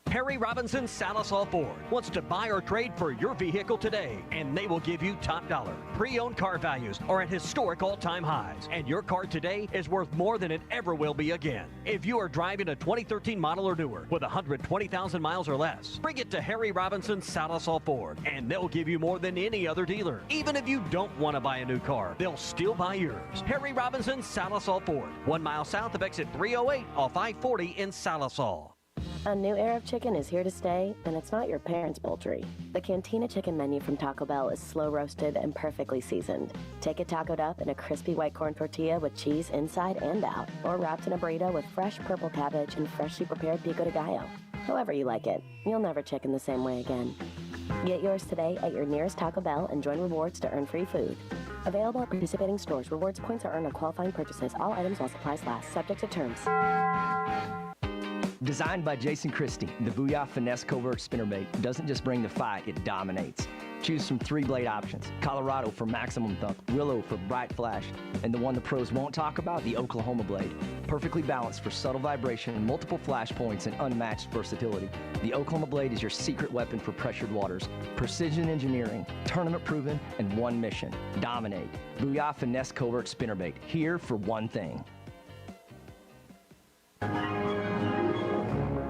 Harry Robinson Salisol Ford wants to buy or trade for your vehicle today, and they will give you top dollar. Pre-owned car values are at historic all-time highs, and your car today is worth more than it ever will be again. If you are driving a 2013 model or newer with 120,000 miles or less, bring it to Harry Robinson Salisol Ford, and they'll give you more than any other dealer. Even if you don't want to buy a new car, they'll still buy yours. Harry Robinson Salisol Ford, 1 mile south of exit 308 off I-40 in Salisol. A new era of chicken is here to stay, and it's not your parents' poultry. The Cantina chicken menu from Taco Bell is slow roasted and perfectly seasoned. Take it tacoed up in a crispy white corn tortilla with cheese inside and out, or wrapped in a burrito with fresh purple cabbage and freshly prepared pico de gallo. However you like it, you'll never chicken the same way again. Get yours today at your nearest Taco Bell and join rewards to earn free food. Available at participating stores. Rewards points are earned on qualifying purchases. All items while supplies last. Subject to terms. Designed by Jason Christie, the Booyah Finesse Covert Spinnerbait doesn't just bring the fight, it dominates. Choose from 3 blade options: Colorado for maximum thump, Willow for bright flash, and the one the pros won't talk about, the Oklahoma blade. Perfectly balanced for subtle vibration, multiple flash points, and unmatched versatility. The Oklahoma blade is your secret weapon for pressured waters. Precision engineering, tournament proven, and one mission: dominate. Booyah Finesse Covert Spinnerbait, here for one thing.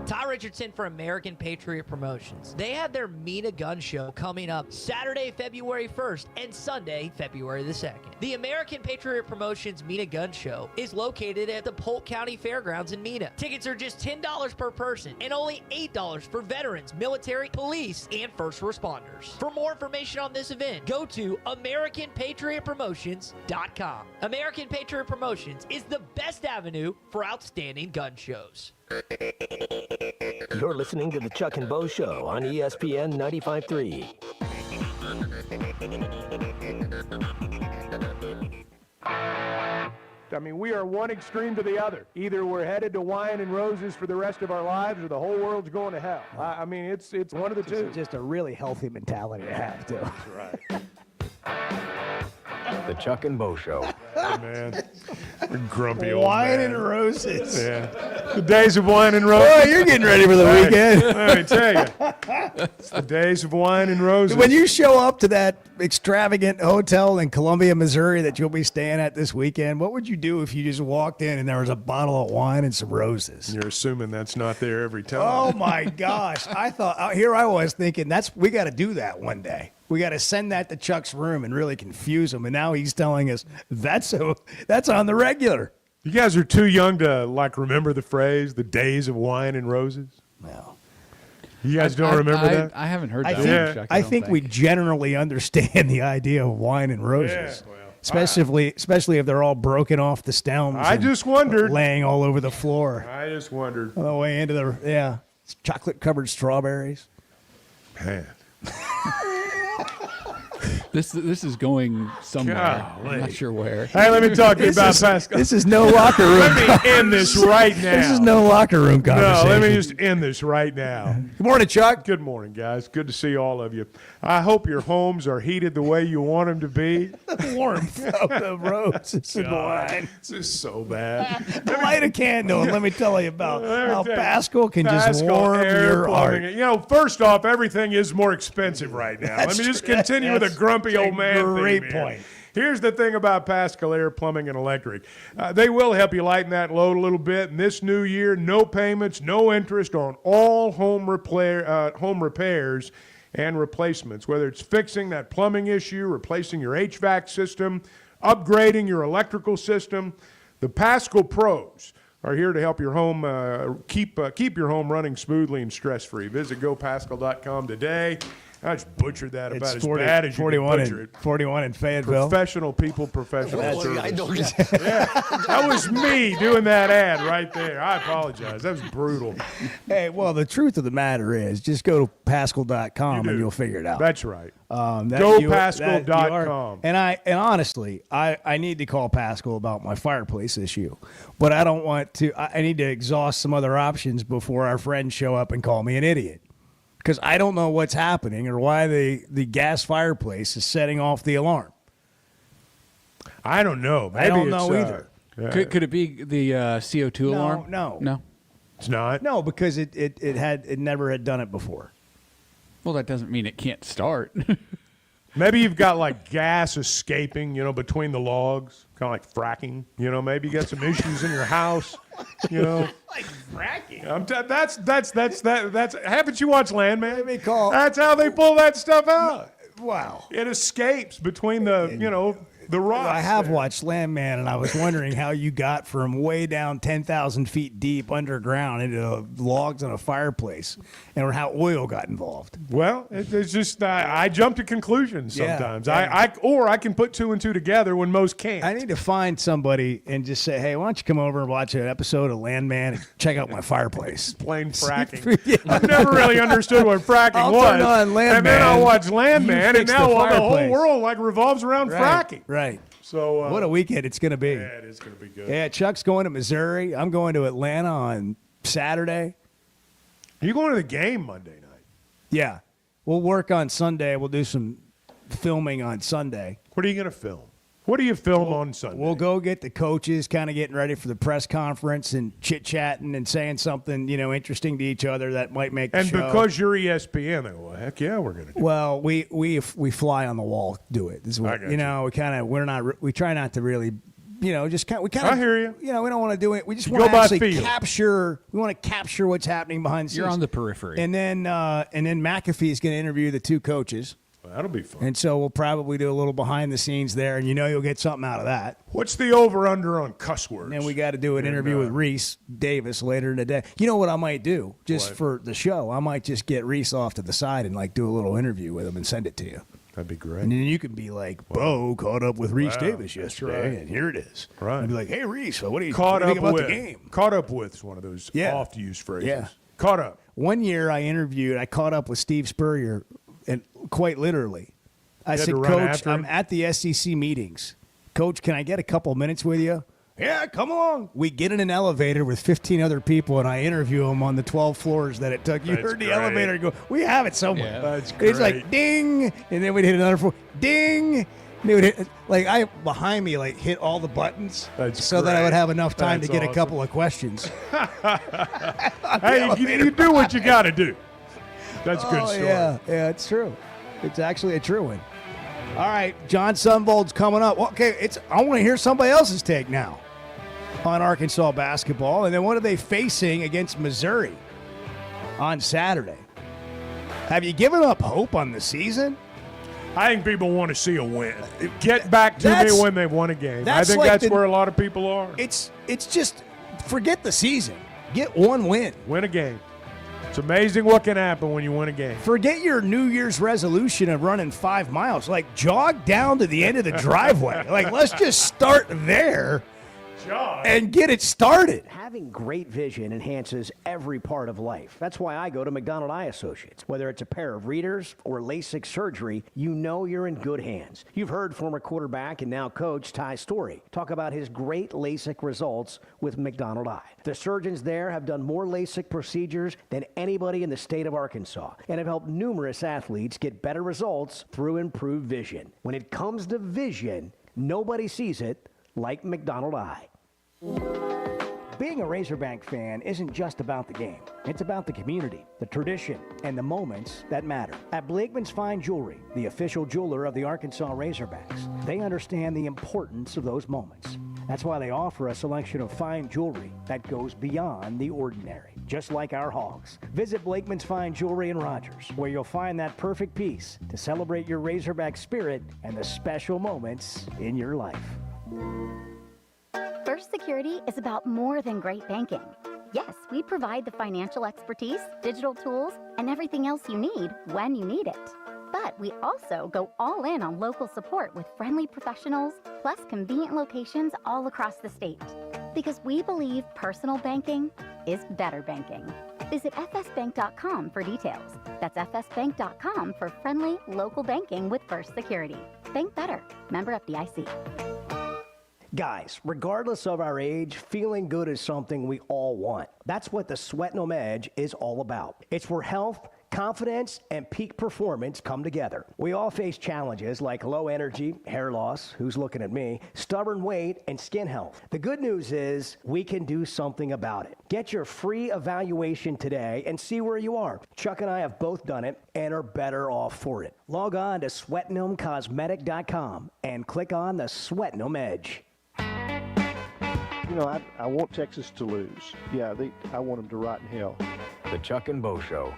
Ty Richardson for American Patriot Promotions. They have their Meet a Gun show coming up Saturday, February 1st and Sunday, February the 2nd. The American Patriot Promotions Meet a Gun show is located at the Polk County Fairgrounds in Mena. Tickets are just $10 per person and only $8 for veterans, military, police, and first responders. For more information on this event, go to AmericanPatriotPromotions.com. American Patriot Promotions is the best avenue for outstanding gun shows. You're listening to the Chuck and Bo Show on ESPN 95.3. I mean, we are one extreme to the other. Either we're headed to wine and roses for the rest of our lives, or the whole world's going to hell. I mean, it's one of the two. It's just a really healthy mentality to have, too. That's right. The Chuck and Bo Show. Oh, man. Grumpy old Wine man. and roses. Yeah. The days of wine and roses. Boy, you're getting ready for the weekend. Let me tell you. It's the days of wine and roses. When you show up to that extravagant hotel in Columbia, Missouri that you'll be staying at this weekend, what would you do if you just walked in and there was a bottle of wine and some roses? You're assuming that's not there every time. Oh, my gosh. I thought, here I was thinking, we got to do that one day. We got to send that to Chuck's room and really confuse him. And now he's telling us that's on the regular. You guys are too young to, remember the phrase, the days of wine and roses? No. You guys don't remember that? I haven't heard I that. think, I think we generally understand the idea of wine and roses. Yeah, well, especially if they're all broken off the stems. I just wondered. Laying all over the floor. I just wondered. On the way into chocolate-covered strawberries. Man. This is going somewhere. Golly. I'm not sure where. Hey, let me talk to you about Pascal. This is no locker room. Let me end this right now. This is no locker room conversation. No, let me just end this right now. Good morning, Chuck. Good morning, guys. Good to see all of you. I hope your homes are heated the way you want them to be. Warmth of the roses and wine. This is so bad. Light a candle and let me tell you about how Pascal can just Pascal warm Air your Plumbing. heart. You know, first off, everything is more expensive right now. Let me just continue with a grumpy old man. Great thing, man. point. Here's the thing about Pascal Air Plumbing and Electric. They will help you lighten that load a little bit. And this new year, no payments, no interest on all home repairs and replacements, whether it's fixing that plumbing issue, replacing your HVAC system, upgrading your electrical system. The Pascal pros, are here to help your home keep your home running smoothly and stress-free. Visit GoPascal.com today. I just butchered that about as bad as you can butcher it. 41 in Fayetteville. Professional people, professional Well, service. I don't. Yeah, that was me doing that ad right there. I apologize. That was brutal. Hey, well, the truth of the matter is, just go to Pascal.com and you'll figure it out. That's right. GoPascal.com. And honestly, I need to call Pascal about my fireplace issue, but I don't want to. I need to exhaust some other options before our friends show up and call me an idiot. Because I don't know what's happening or why the gas fireplace is setting off the alarm. I don't know. Maybe I don't know either. Could it be the CO2 alarm? No. It's not? No, because it never had done it before. Well, that doesn't mean it can't start. Maybe you've got like gas escaping, between the logs, kind of like fracking. Maybe you got some issues in your house. Like fracking. That's. Haven't you watched Landman? Let me call. That's how they pull that stuff out. Wow. It escapes between the the rocks. I have watched Landman, and I was wondering how you got from way down 10,000 feet deep underground into logs on a fireplace, and how oil got involved. Well, it's just I jump to conclusions sometimes. Yeah. I can put two and two together when most can't. I need to find somebody and just say, hey, why don't you come over and watch an episode of Landman and check out my fireplace? Plain fracking. I've never really understood what fracking I'll was. turn on Landman. And then I'll watch Landman, and fix now the the whole fireplace. world revolves around fracking. Right. So what a weekend it's going to be. Yeah, it is going to be good. Yeah, Chuck's going to Missouri. I'm going to Atlanta on Saturday. You going to the game Monday night? Yeah. We'll work on Sunday. We'll do some filming on Sunday. What are you going to film? What do you film on Sunday? We'll go get the coaches kind of getting ready for the press conference and chit-chatting and saying something, interesting to each other that might make the show. And because you're ESPN, they go, well, heck yeah, we're going to do it. Well, we fly on the wall, do it. This is what, we try not to really, I hear you. We don't want to do it. We just You want go to by actually feel. capture. We want to capture what's happening behind the scenes. You're on the periphery. And then McAfee is going to interview the two coaches. Well, that'll be fun. And so we'll probably do a little behind the scenes there, and you'll get something out of that. What's the over-under on cuss words? And we got to do an interview with Reese Davis later in the day. You know what I might do for the show? I might just get Reese off to the side and do a little interview with him and send it to you. That'd be great. And then you can be like, Bo caught up with Reese Davis that's yesterday, right. and here it is. Right. And be like, hey, Reese, what do you Caught think up about with the game? Caught up with is one of those oft-used phrases. Yeah. Caught up. One year I caught up with Steve Spurrier, and quite literally. I said, Coach, I'm at the SEC meetings. Coach, can I get a couple minutes with you? Yeah, come along. We get in an elevator with 15 other people, and I interview them on the 12 floors that it took. You heard the elevator go, we have it somewhere. Yeah, that's great. It's like, ding, and then we'd hit another floor, ding. And they would hit, behind me, hit all the buttons so that I would have enough time to get a couple of questions. Hey, you do what you got to do. That's a good story. Yeah, it's true. It's actually a true one. All right, John Sunvold's coming up. Okay, I want to hear somebody else's take now on Arkansas basketball. And then what are they facing against Missouri on Saturday? Have you given up hope on the season? I think people want to see a win. Get back to me when they won a game. I think that's where a lot of people are. It's just forget the season. Get one win. Win a game. It's amazing what can happen when you win a game. Forget your New Year's resolution of running 5 miles. Jog down to the end of the driveway. Let's just start there and get it started. Having great vision enhances every part of life. That's why I go to McDonald Eye Associates. Whether it's a pair of readers or LASIK surgery, you know you're in good hands. You've heard former quarterback and now coach Ty Story talk about his great LASIK results with McDonald Eye. The surgeons there have done more LASIK procedures than anybody in the state of Arkansas and have helped numerous athletes get better results through improved vision. When it comes to vision, nobody sees it like McDonald Eye. Being a Razorback fan isn't just about the game. It's about the community, the tradition, and the moments that matter. At Blakeman's Fine Jewelry, the official jeweler of the Arkansas Razorbacks, they understand the importance of those moments. That's why they offer a selection of fine jewelry that goes beyond the ordinary, just like our hogs. Visit Blakeman's Fine Jewelry in Rogers, where you'll find that perfect piece to celebrate your Razorback spirit and the special moments in your life. First Security is about more than great banking. Yes, we provide the financial expertise, digital tools, and everything else you need when you need it. But we also go all in on local support with friendly professionals, plus convenient locations all across the state. Because we believe personal banking is better banking. Visit fsbank.com for details. That's fsbank.com for friendly, local banking with First Security. Bank better. Member FDIC. Guys, regardless of our age, feeling good is something we all want. That's what the Sweat No Edge is all about. It's where health, confidence, and peak performance come together. We all face challenges like low energy, hair loss, who's looking at me, stubborn weight, and skin health. The good news is we can do something about it. Get your free evaluation today and see where you are. Chuck and I have both done it and are better off for it. Log on to sweatgnomecosmetic.com and click on the Sweat Gnome Edge. You know, I want Texas to lose. Yeah, I want them to rot in hell. The Chuck and Bo Show.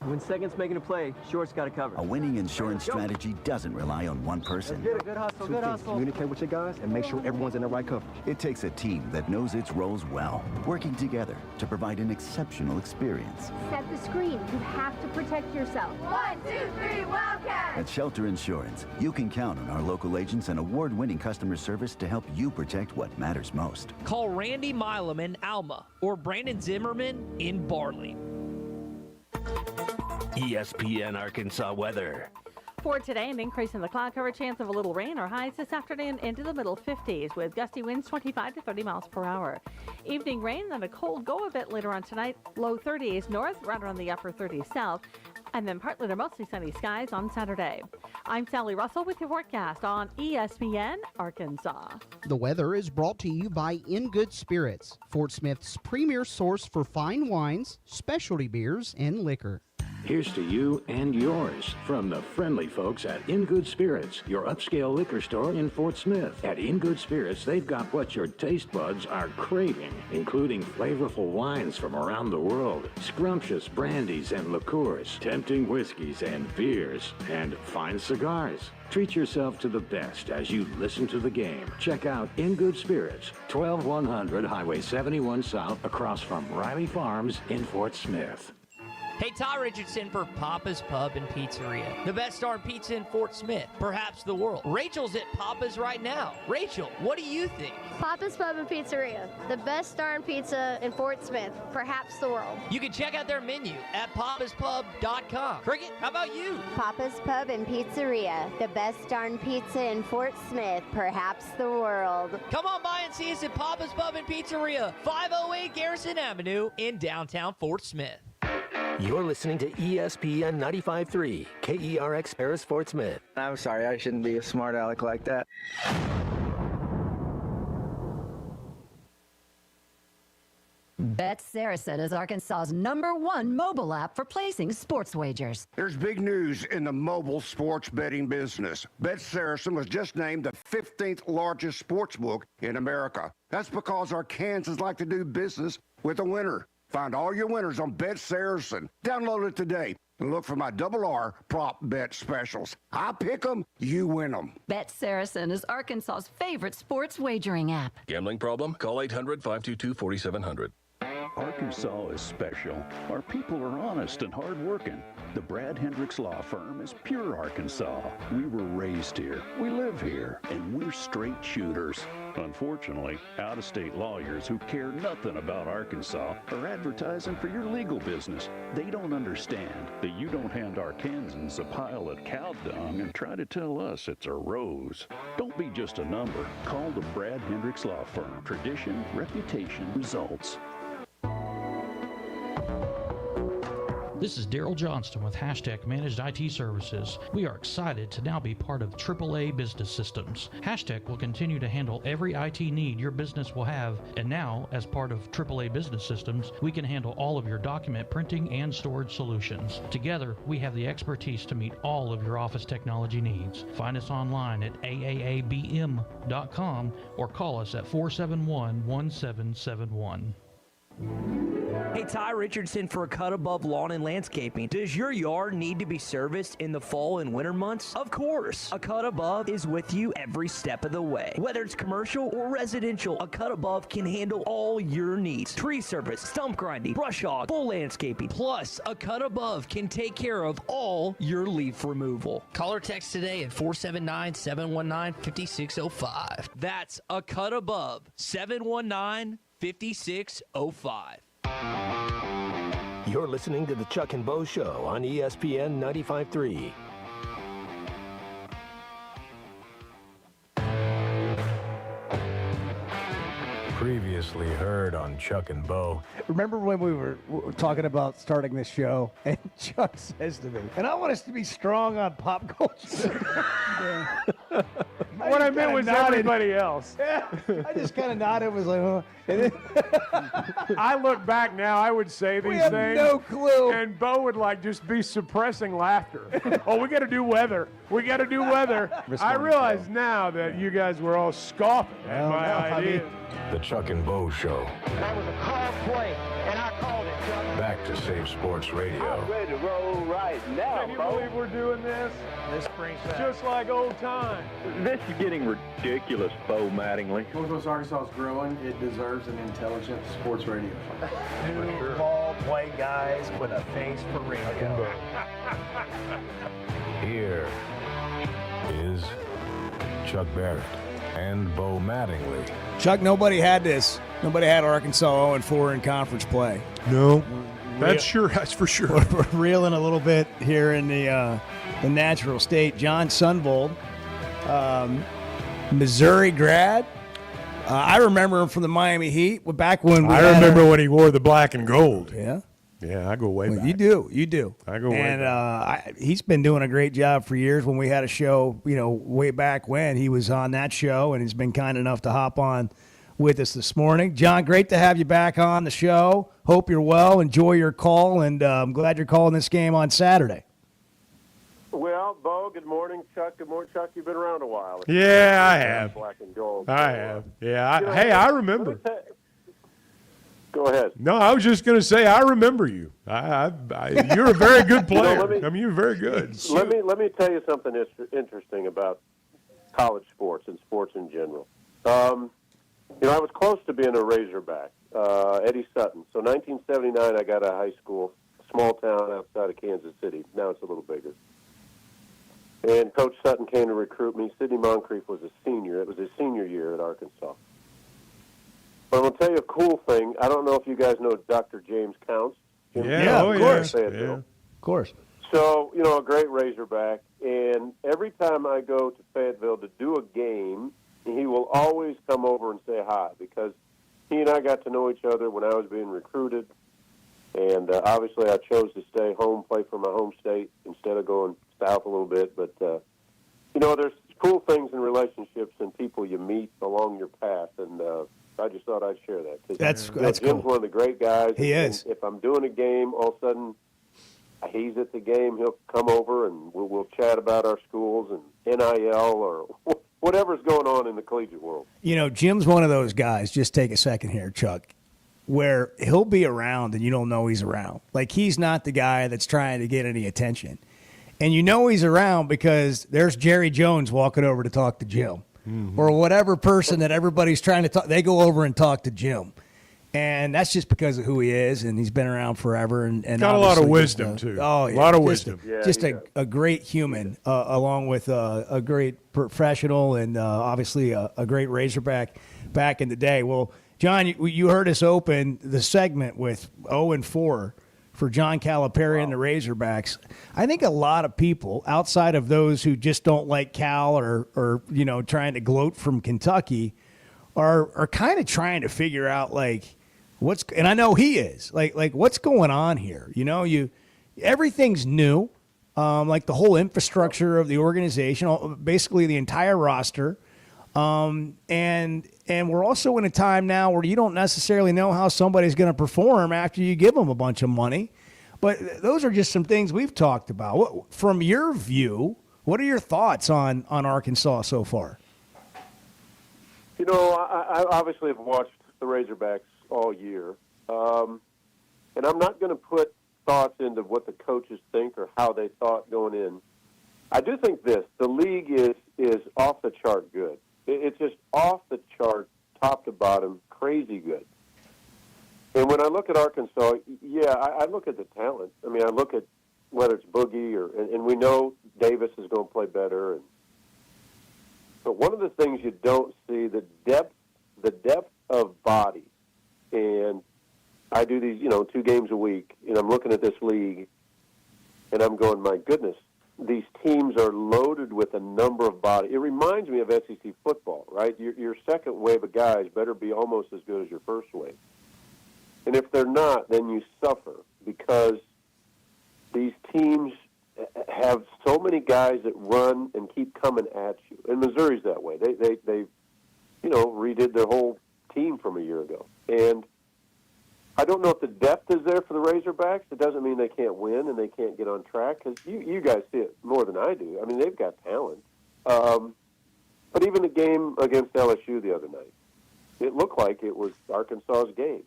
When Second's making a play, Short's got to cover. A winning insurance strategy doesn't rely on one person. Good hustle, good hustle. Communicate with your guys and make sure everyone's in the right coverage. It takes a team that knows its roles well, working together to provide an exceptional experience. Set the screen. You have to protect yourself. 1, 2, 3, Wildcat! At Shelter Insurance, you can count on our local agents and award-winning customer service to help you protect what matters most. Call Randy Milam in Alma or Brandon Zimmerman in Barley. ESPN Arkansas weather. For today, an increase in the cloud cover, chance of a little rain or highs this afternoon into the middle 50s with gusty winds 25 to 30 miles per hour. Evening rain, then a cold go a bit later on tonight. Low 30s north, right around the upper 30s south. And then partly to mostly sunny skies on Saturday. I'm Sally Russell with your forecast on ESPN Arkansas. The weather is brought to you by In Good Spirits, Fort Smith's premier source for fine wines, specialty beers, and liquor. Here's to you and yours from the friendly folks at In Good Spirits, your upscale liquor store in Fort Smith. At In Good Spirits, they've got what your taste buds are craving, including flavorful wines from around the world, scrumptious brandies and liqueurs, tempting whiskeys and beers, and fine cigars. Treat yourself to the best as you listen to the game. Check out In Good Spirits, 12100 Highway 71 South, across from Riley Farms in Fort Smith. Hey, Ty Richardson for Papa's Pub and Pizzeria. The best darn pizza in Fort Smith, perhaps the world. Rachel's at Papa's right now. Rachel, what do you think? Papa's Pub and Pizzeria. The best darn pizza in Fort Smith, perhaps the world. You can check out their menu at papaspub.com. Cricket, how about you? Papa's Pub and Pizzeria. The best darn pizza in Fort Smith, perhaps the world. Come on by and see us at Papa's Pub and Pizzeria, 508 Garrison Avenue in downtown Fort Smith. You're listening to ESPN 95.3, KERX Paris Fort Smith. I'm sorry, I shouldn't be a smart aleck like that. Bet Saracen is Arkansas's #1 mobile app for placing sports wagers. There's big news in the mobile sports betting business. Bet Saracen was just named the 15th largest sportsbook in America. That's because Arkansans like to do business with a winner. Find all your winners on Bet Saracen. Download it today and look for my R prop bet specials. I pick them, you win them. Bet Saracen is Arkansas's favorite sports wagering app. Gambling problem? Call 800-522-4700. Arkansas is special. Our people are honest and hardworking. The Brad Hendricks Law Firm is pure Arkansas. We were raised here, we live here, and we're straight shooters. Unfortunately, out-of-state lawyers who care nothing about Arkansas are advertising for your legal business. They don't understand that you don't hand Arkansans a pile of cow dung and try to tell us it's a rose. Don't be just a number. Call the Brad Hendricks Law Firm. Tradition, reputation, results. This is Daryl Johnston with Hashtag Managed IT Services. We are excited to now be part of AAA Business Systems. Hashtag will continue to handle every IT need your business will have, and now, as part of AAA Business Systems, we can handle all of your document printing and storage solutions. Together, we have the expertise to meet all of your office technology needs. Find us online at aaabm.com or call us at 471-1771. Hey, Hey, Ty Richardson for Cut Above Lawn and Landscaping. Does your yard need to be serviced in the fall and winter months? Of course. A Cut Above is with you every step of the way. Whether it's commercial or residential, a Cut Above can handle all your needs. Tree service, stump grinding, brush hog, full landscaping. Plus, a Cut Above can take care of all your leaf removal. Call or text today at 479-719-5605. That's a Cut Above, 719-5605. You're listening to the Chuck and Bo Show on ESPN 95.3. Previously heard on Chuck and Bo. Remember when we were talking about starting this show, and Chuck says to me, and I want us to be strong on pop culture. What I meant was everybody else. Yeah, I just kind of nodded, was like, oh. And then I look back now, I would say these have things. no clue. And Bo would just be suppressing laughter. Oh, we got to do weather. We got to do weather. I realize now that you guys were all scoffing at my idea. The Chuck and Bo Show. That was a called play, and I called it, Chuck. Back to Save Sports Radio. I'm ready to roll right now, Can you believe we're doing this? This brings back. Just like old times. This is getting ridiculous, Bo Mattingly. Northwest Arkansas is growing. It deserves an intelligent sports radio. Two ball play guys with a face for radio. Here is Chuck Barrett and Bo Mattingly. Chuck, nobody had this. Nobody had Arkansas 0-4 in conference play. No, that's for sure. We're reeling a little bit here in the natural state. John Sunvold, Missouri grad. I remember him from the Miami Heat back when we remember when he wore the black and gold. Yeah. Yeah, I go way back. You do. I go way back. And he's been doing a great job for years. When we had a show, way back when, he was on that show, and he's been kind enough to hop on with us this morning. John, great to have you back on the show. Hope you're well. Enjoy your call, and I'm glad you're calling this game on Saturday. Well, Bo, good morning. Chuck, good morning. Chuck, you've been around a while. Yeah, I have. Black and gold. I have. Yeah. I remember. Go ahead. No, I was just going to say I remember you. You're a very good player. You're very good. Let me tell you something interesting about college sports and sports in general. I was close to being a Razorback, Eddie Sutton. So 1979, I got out of high school, small town outside of Kansas City. Now it's a little bigger. And Coach Sutton came to recruit me. Sidney Moncrief was a senior. It was his senior year at Arkansas. But I'm going to tell you a cool thing. I don't know if you guys know Dr. James Counts. Of course. So, a great Razorback. And every time I go to Fayetteville to do a game, he will always come over and say hi because he and I got to know each other when I was being recruited. And obviously I chose to stay home, play for my home state instead of going south a little bit. But, there's cool things in relationships and people you meet along your path. And I just thought I'd share that. That's Jim's cool. one of the great guys. He is. If I'm doing a game, all of a sudden he's at the game, he'll come over and we'll chat about our schools and NIL or whatever's going on in the collegiate world. Jim's one of those guys, just take a second here, Chuck, where he'll be around and you don't know he's around. Like, he's not the guy that's trying to get any attention. And he's around because there's Jerry Jones walking over to talk to Jim. Mm-hmm. Or whatever person that everybody's trying to talk, they go over and talk to Jim. And that's just because of who he is, and he's been around forever. And got a lot of wisdom, too. Oh, yeah. A lot of wisdom. Just a great human, along with a great professional and obviously a great Razorback back in the day. Well, John, you heard us open the segment with 0-4 for John Calipari and the Razorbacks. I think a lot of people, outside of those who just don't like Cal or trying to gloat from Kentucky, are kind of trying to figure out and I know he is like what's going on here. Everything's new, like the whole infrastructure of the organization, basically the entire roster, and we're also in a time now where you don't necessarily know how somebody's going to perform after you give them a bunch of money. But those are just some things we've talked about. From your view, what are your thoughts on Arkansas so far? I obviously have watched the Razorbacks all year. And and I'm not going to put thoughts into what the coaches think or how they thought going in. I do think this: the league is off the chart good. It's just off the chart, top to bottom, crazy good. And when I look at Arkansas, yeah, I look at the talent. I mean, I look at whether it's Boogie and we know Davis is going to play better. But one of the things you don't see, the depth of body. And I do these, 2 games a week, and I'm looking at this league, and I'm going, my goodness, these teams are loaded with a number of bodies. It reminds me of SEC football, right? Your second wave of guys better be almost as good as your first wave. And if they're not, then you suffer because these teams have so many guys that run and keep coming at you. And Missouri's that way. They redid their whole team from a year ago. And I don't know if the depth is there for the Razorbacks. It doesn't mean they can't win and they can't get on track because you guys see it more than I do. I mean, they've got talent. But even the game against LSU the other night, it looked like it was Arkansas's game.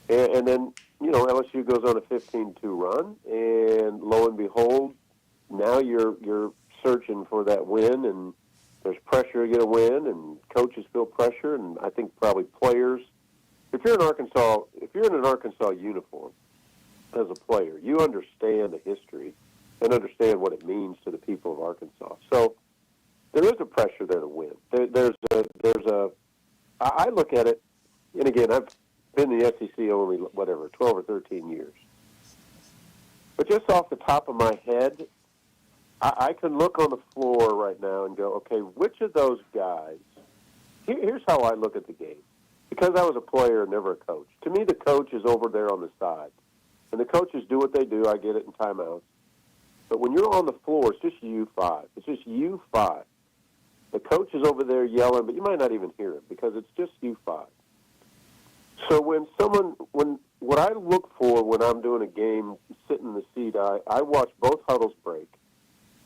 And then, LSU goes on a 15-2 run, and lo and behold, now you're searching for that win, and there's pressure to get a win, and coaches feel pressure, and I think probably players. If you're in an Arkansas uniform as a player, you understand the history and understand what it means to the people of Arkansas. So there is a pressure there to win. I look at it, and again, I've been in the SEC only, 12 or 13 years. But just off the top of my head, I can look on the floor right now and go, okay, which of those guys, here's how I look at the game. Because I was a player and never a coach. To me, the coach is over there on the side. And the coaches do what they do. I get it in timeouts. But when you're on the floor, it's just you 5. It's just you 5. The coach is over there yelling, but you might not even hear it because it's just you 5. So what I look for when I'm doing a game, sitting in the seat, I watch both huddles break.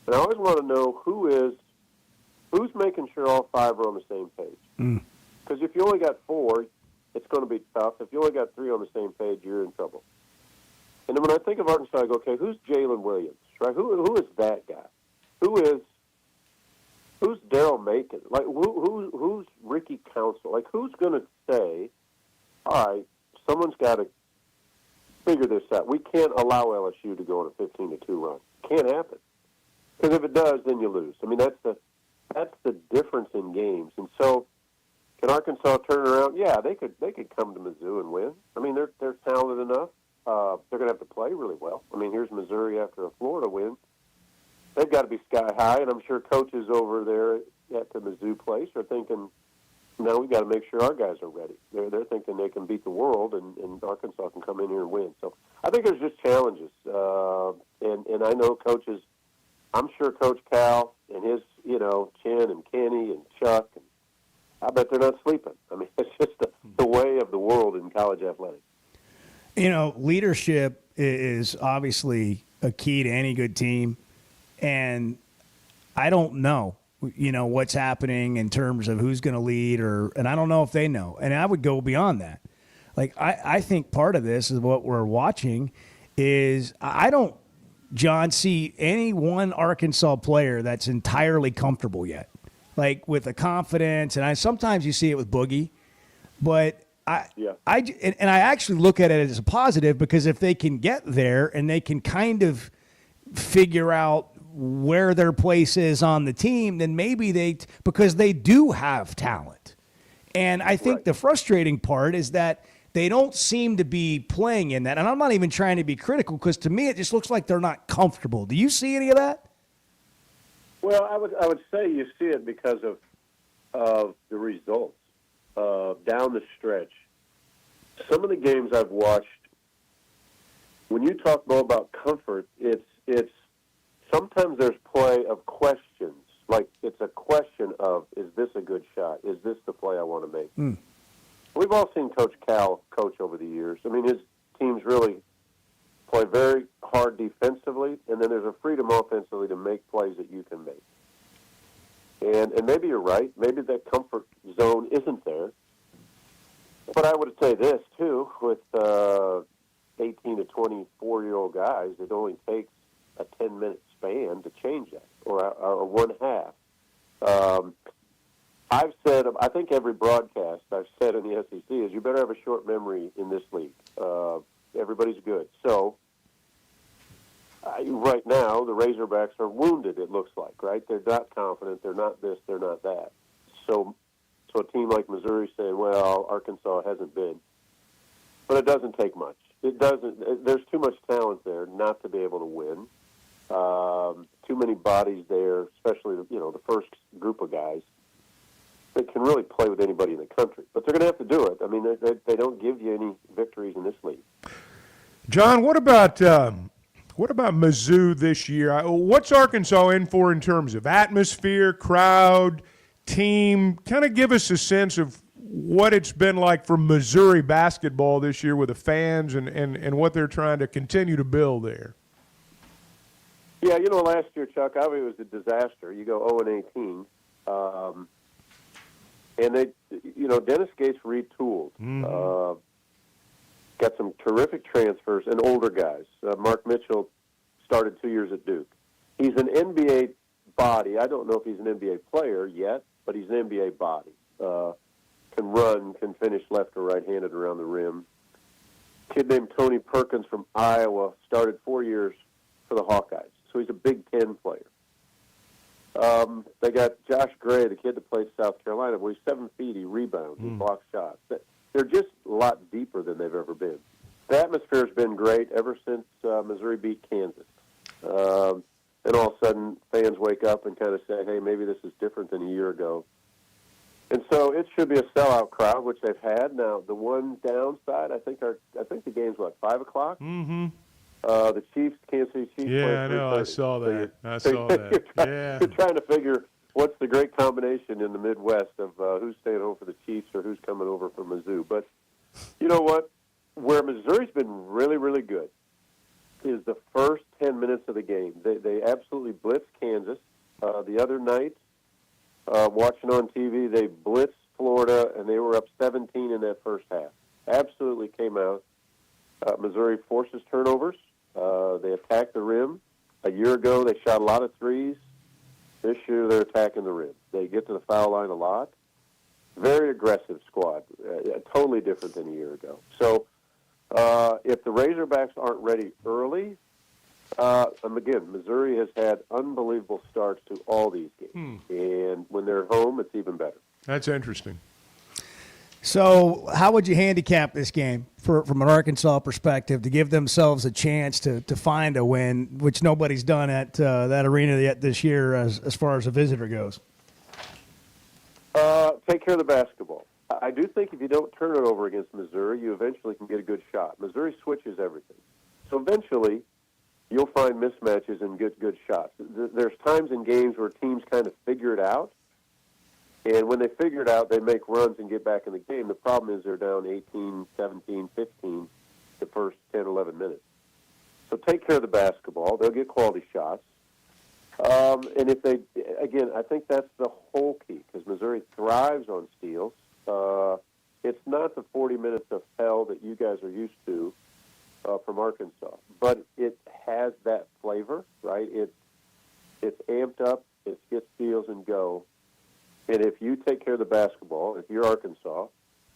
And I always want to know who's making sure all 5 are on the same page. Because if you only got 4, it's going to be tough. If you only got 3 on the same page, you're in trouble. And then when I think of Arkansas, I go, okay, who's Jalen Williams? Right? Who is that guy? Who's Daryl Macon? Like who's Ricky Council? Like who's going to say, all right, someone's got to figure this out. We can't allow LSU to go on a 15-2 run. Can't happen. Because if it does, then you lose. I mean, that's the difference in games. And so, can Arkansas turn around? Yeah, they could come to Mizzou and win. I mean, they're talented enough. They're going to have to play really well. I mean, here's Missouri after a Florida win. They've got to be sky high, and I'm sure coaches over there at the Mizzou place are thinking, no, we've got to make sure our guys are ready. They're thinking they can beat the world, and Arkansas can come in here and win. So I think there's just challenges. And I know coaches, I'm sure Coach Cal and his, Chin and Kenny and Chuck, and I bet they're not sleeping. I mean, it's just the way of the world in college athletics. Leadership is obviously a key to any good team. And I don't know, what's happening in terms of who's going to lead and I don't know if they know. And I would go beyond that. Like, I think part of this is what we're watching is I don't, John, see any one Arkansas player that's entirely comfortable yet. Like with the confidence. And sometimes you see it with Boogie, but I actually look at it as a positive because if they can get there and they can kind of figure out where their place is on the team, then maybe because they do have talent. And I think the frustrating part is that they don't seem to be playing in that. And I'm not even trying to be critical because to me it just looks like they're not comfortable. Do you see any of that? Well, I would say you see it because of the results down the stretch. Some of the games I've watched, when you talk more about comfort, it's sometimes there's play of questions. Like it's a question of, is this a good shot? Is this the play I want to make? We've all seen Coach Cal coach over the years. I mean, his teams really play very hard defensively, and then there's a freedom offensively to make plays that you can make. And maybe you're right. Maybe that comfort zone isn't there. But I would say this, too, with guys, it only takes a 10-minute span to change that, or one half. I've said, I think every broadcast I've said in the SEC is you better have a short memory in this league. Everybody's good. So right now, the Razorbacks are wounded, it looks like, right? They're not confident. They're not this. They're not that. So a team like Missouri saying, well, Arkansas hasn't been. But it doesn't take much. It doesn't. There's too much talent there not to be able to win. Too many bodies there, especially the first group of guys that can really play with anybody in the country. But they're going to have to do it. I mean, they don't give you any victories in this league. John, what about Mizzou this year? What's Arkansas in for in terms of atmosphere, crowd, team? Kind of give us a sense of what it's been like for Missouri basketball this year with the fans and what they're trying to continue to build there. Yeah, last year, Chuck, obviously it was a disaster. You go 0-18. And they, Dennis Gates retooled. Got some terrific transfers and older guys. Mark Mitchell started 2 years at Duke. He's an NBA body. I don't know if he's an NBA player yet, but he's an NBA body. Can run, can finish left or right-handed around the rim. Kid named Tony Perkins from Iowa started 4 years for the Hawkeyes. So he's a Big Ten player. They got Josh Gray, the kid that plays South Carolina. Well, he's 7 feet. He rebounds. He blocks shots. They're just a lot deeper than they've ever been. The atmosphere's been great ever since Missouri beat Kansas. And all of a sudden, fans wake up and kind of say, hey, maybe this is different than a year ago. And so it should be a sellout crowd, which they've had. Now, the one downside, I think the game's, 5 o'clock? Mm-hmm. The Chiefs, Kansas City Chiefs. Yeah, I know. I saw that. You're trying to figure what's the great combination in the Midwest of who's staying home for the Chiefs or who's coming over from Mizzou. But you know what? Where Missouri's been really, really good is the first 10 minutes of the game. They absolutely blitzed Kansas. The other night, watching on TV, they blitzed Florida, and they were up 17 in that first half. Absolutely came out. Missouri forces turnovers. They attack the rim. A year ago, they shot a lot of threes. This year, they're attacking the rim. They get to the foul line a lot. Very aggressive squad. Totally different than a year ago. So if the Razorbacks aren't ready early, again, Missouri has had unbelievable starts to all these games. And when they're home, it's even better. That's interesting. So how would you handicap this game from an Arkansas perspective to give themselves a chance to find a win, which nobody's done at that arena yet this year as far as a visitor goes? Take care of the basketball. I do think if you don't turn it over against Missouri, you eventually can get a good shot. Missouri switches everything. So eventually you'll find mismatches and good shots. There's times in games where teams kind of figure it out. And when they figure it out, they make runs and get back in the game. The problem is they're down 18, 17, 15 the first 10, 11 minutes. So take care of the basketball. They'll get quality shots. And if they, again, I think that's the whole key because Missouri thrives on steals. It's not the 40 minutes of hell that you guys are used to from Arkansas, but it has that flavor, right? It's amped up. It's get steals and go. And if you take care of the basketball, if you're Arkansas,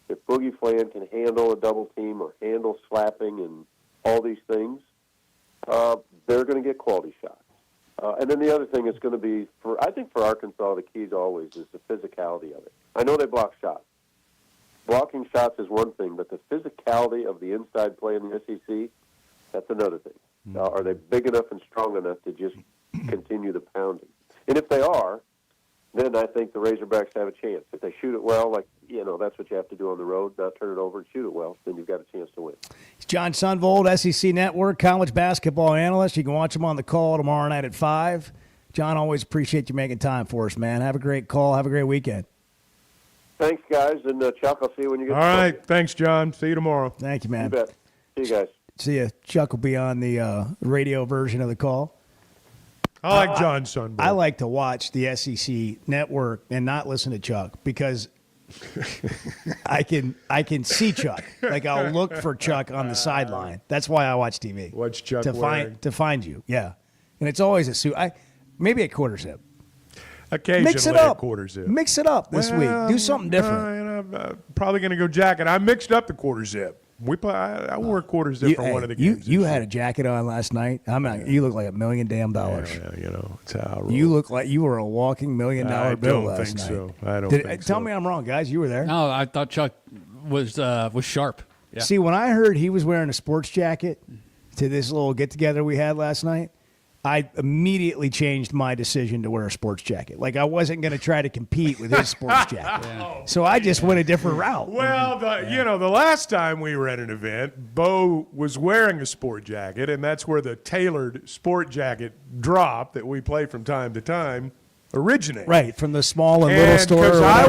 if Boogie Flan can handle a double team or handle slapping and all these things, they're going to get quality shots. And then the other thing is going to be, I think for Arkansas, the key always is the physicality of it. I know they block shots. Blocking shots is one thing, but the physicality of the inside play in the SEC, that's another thing. Are they big enough and strong enough to just continue the pounding? And if they are, then I think the Razorbacks have a chance. If they shoot it well, that's what you have to do on the road, not turn it over and shoot it well, then you've got a chance to win. It's John Sundvold, SEC Network, college basketball analyst. You can watch him on the call tomorrow night at 5. John, always appreciate you making time for us, man. Have a great call. Have a great weekend. Thanks, guys. And Chuck, I'll see you when you get All right. Thanks, John. See you tomorrow. Thank you, man. You bet. See you guys. See you. Chuck will be on the radio version of the call. I like John Sundvold. I like to watch the SEC Network and not listen to Chuck because I can see Chuck. Like I'll look for Chuck on the sideline. That's why I watch TV. What's Chuck to wearing? find you? Yeah, and it's always a suit. Maybe a quarter zip. Occasionally Mix it up. a quarter zip. Mix it up this week. Do something different. I'm probably going to go jacket. I mixed up the quarter zip. I wore a quarter zip for one of the games. You had a jacket on last night. You look like $1 million damn. Yeah, it's how I roll. You look like you were a walking $1 million bill last night. So. I don't think so. Tell me I'm wrong, guys. You were there. No, I thought Chuck was sharp. Yeah. See, when I heard he was wearing a sports jacket to this little get-together we had last night, I immediately changed my decision to wear a sports jacket. Like I wasn't going to try to compete with his sports jacket. So I just went a different route. Well, the last time we were at an event, Bo was wearing a sport jacket, and that's where the tailored sport jacket drop that we play from time to time originated. Right, from the small and little store. Because I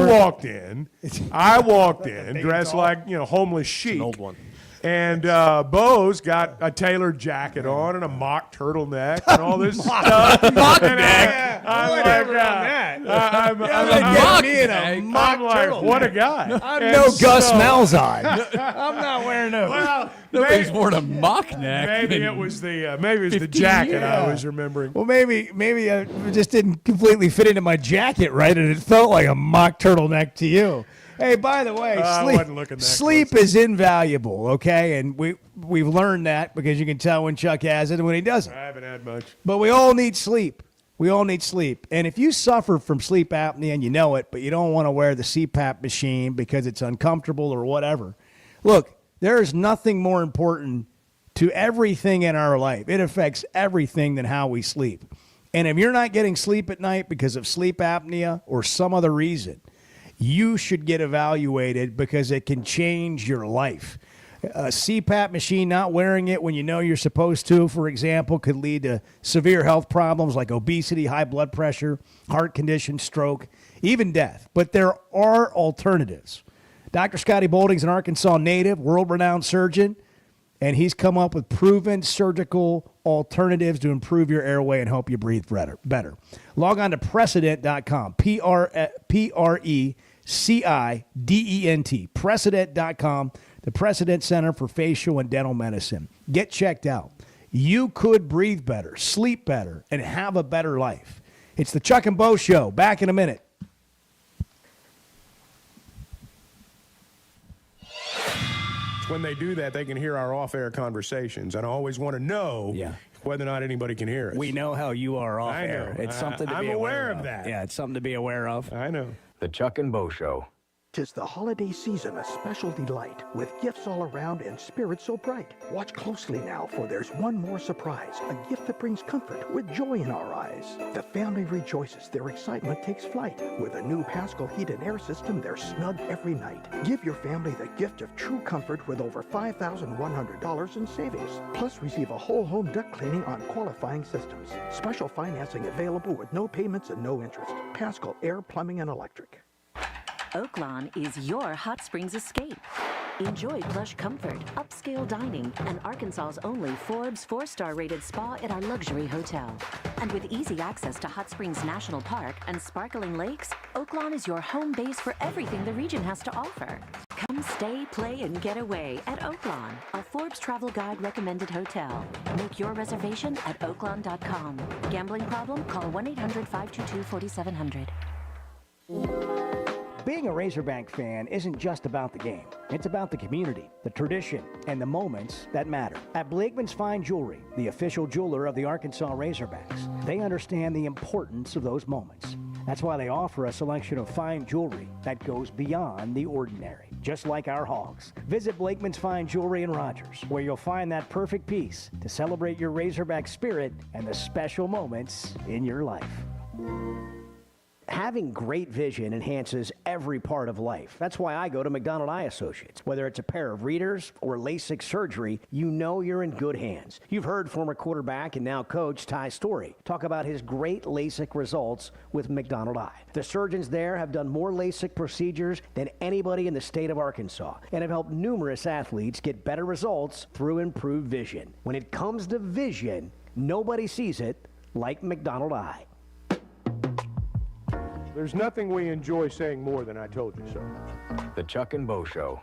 walked in dressed like homeless chic. An old one. And Bo's got a tailored jacket on and a mock turtleneck and all this stuff. Mock neck? I'm like, what a guy. I'm no Gus Malzahn. I'm not wearing those. Well, nobody's worn a mock neck. Maybe it was the jacket I was remembering. Well, maybe I just didn't completely fit into my jacket, right? And it felt like a mock turtleneck to you. Hey, by the way, sleep is invaluable, okay? And we've learned that because you can tell when Chuck has it and when he doesn't. I haven't had much. But we all need sleep. We all need sleep. And if you suffer from sleep apnea and you know it, but you don't want to wear the CPAP machine because it's uncomfortable or whatever, look, there is nothing more important to everything in our life. It affects everything than how we sleep. And if you're not getting sleep at night because of sleep apnea or some other reason, you should get evaluated because it can change your life. A CPAP machine, not wearing it when you know you're supposed to, for example, could lead to severe health problems like obesity, high blood pressure, heart condition, stroke, even death. But there are alternatives. Dr. Scotty Bolding's an Arkansas native, world-renowned surgeon, and he's come up with proven surgical alternatives to improve your airway and help you breathe better. Log on to Precedent.com, Precedent, Precedent.com, the Precedent Center for Facial and Dental Medicine. Get checked out. You could breathe better, sleep better, and have a better life. It's the Chuck and Bo Show. Back in a minute. When they do that, they can hear our off-air conversations, and I always want to know whether or not anybody can hear us. We know how you are off-air. It's something to be aware of that. Yeah, it's something to be aware of. I know. The Chuck and Bo Show. 'Tis the holiday season, a special delight, with gifts all around and spirits so bright. Watch closely now, for there's one more surprise, a gift that brings comfort with joy in our eyes. The family rejoices, their excitement takes flight. With a new Pascal heat and air system, they're snug every night. Give your family the gift of true comfort with over $5,100 in savings. Plus, receive a whole home duct cleaning on qualifying systems. Special financing available with no payments and no interest. Pascal Air, Plumbing, and Electric. Oaklawn is your hot springs escape. Enjoy plush comfort, upscale dining, and Arkansas's only Forbes 4-star rated spa at our luxury hotel. And with easy access to Hot Springs National Park and sparkling lakes, Oaklawn is your home base for everything the region has to offer. Come stay, play, and get away at Oaklawn, a Forbes Travel Guide recommended hotel. Make your reservation at oaklawn.com. Gambling problem? Call 1-800-522-4700. Being a Razorback fan isn't just about the game. It's about the community, the tradition, and the moments that matter. At Blakeman's Fine Jewelry, the official jeweler of the Arkansas Razorbacks, they understand the importance of those moments. That's why they offer a selection of fine jewelry that goes beyond the ordinary, just like our hogs. Visit Blakeman's Fine Jewelry in Rogers, where you'll find that perfect piece to celebrate your Razorback spirit and the special moments in your life. Having great vision enhances every part of life. That's why I go to McDonald Eye Associates. Whether it's a pair of readers or LASIK surgery, you know you're in good hands. You've heard former quarterback and now coach Ty Story talk about his great LASIK results with McDonald Eye. The surgeons there have done more LASIK procedures than anybody in the state of Arkansas and have helped numerous athletes get better results through improved vision. When it comes to vision, nobody sees it like McDonald Eye. There's nothing we enjoy saying more than I told you so. The Chuck and Bo Show.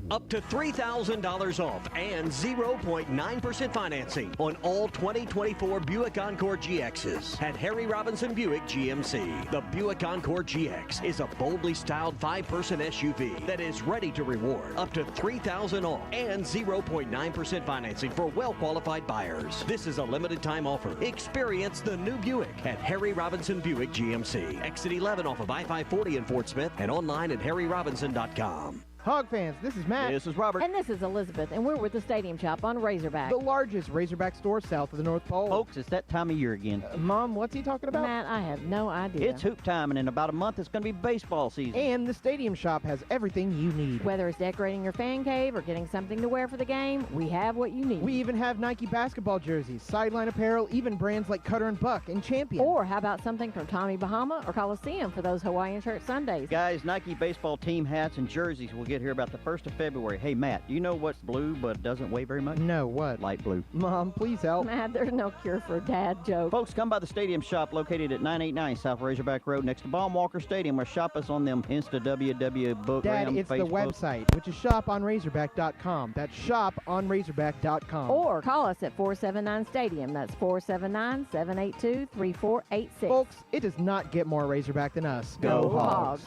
Up to $3,000 off and 0.9% financing on all 2024 Buick Encore GXs at Harry Robinson Buick GMC. The Buick Encore GX is a boldly styled 5-person SUV that is ready to reward. Up to $3,000 off and 0.9% financing for well-qualified buyers. This is a limited time offer. Experience the new Buick at Harry Robinson Buick GMC. Exit 11 off of I-540 in Fort Smith and online at harryrobinson.com. Hog fans, this is Matt. This is Robert. And this is Elizabeth, and we're with the Stadium Shop on Razorback. The largest Razorback store south of the North Pole. Folks, it's that time of year again. Mom, what's he talking about? Matt, I have no idea. It's hoop time, and in about a month, it's going to be baseball season. And the Stadium Shop has everything you need. Whether it's decorating your fan cave or getting something to wear for the game, we have what you need. We even have Nike basketball jerseys, sideline apparel, even brands like Cutter and Buck and Champion. Or how about something from Tommy Bahama or Coliseum for those Hawaiian shirt Sundays? Guys, Nike baseball team hats and jerseys will get here about the 1st of February. Hey, Matt, do you know what's blue but doesn't weigh very much? No, what? Light blue. Mom, please help. Matt, there's no cure for a dad joke. Folks, come by the Stadium Shop located at 989 South Razorback Road next to Baum Walker Stadium, or shop us on them Insta WW book. Dad, it's Facebook. the website, which is shoponrazorback.com. That's shoponrazorback.com. Or call us at 479-STADIUM. That's 479-782-3486. Folks, it does not get more Razorback than us. Go Hogs.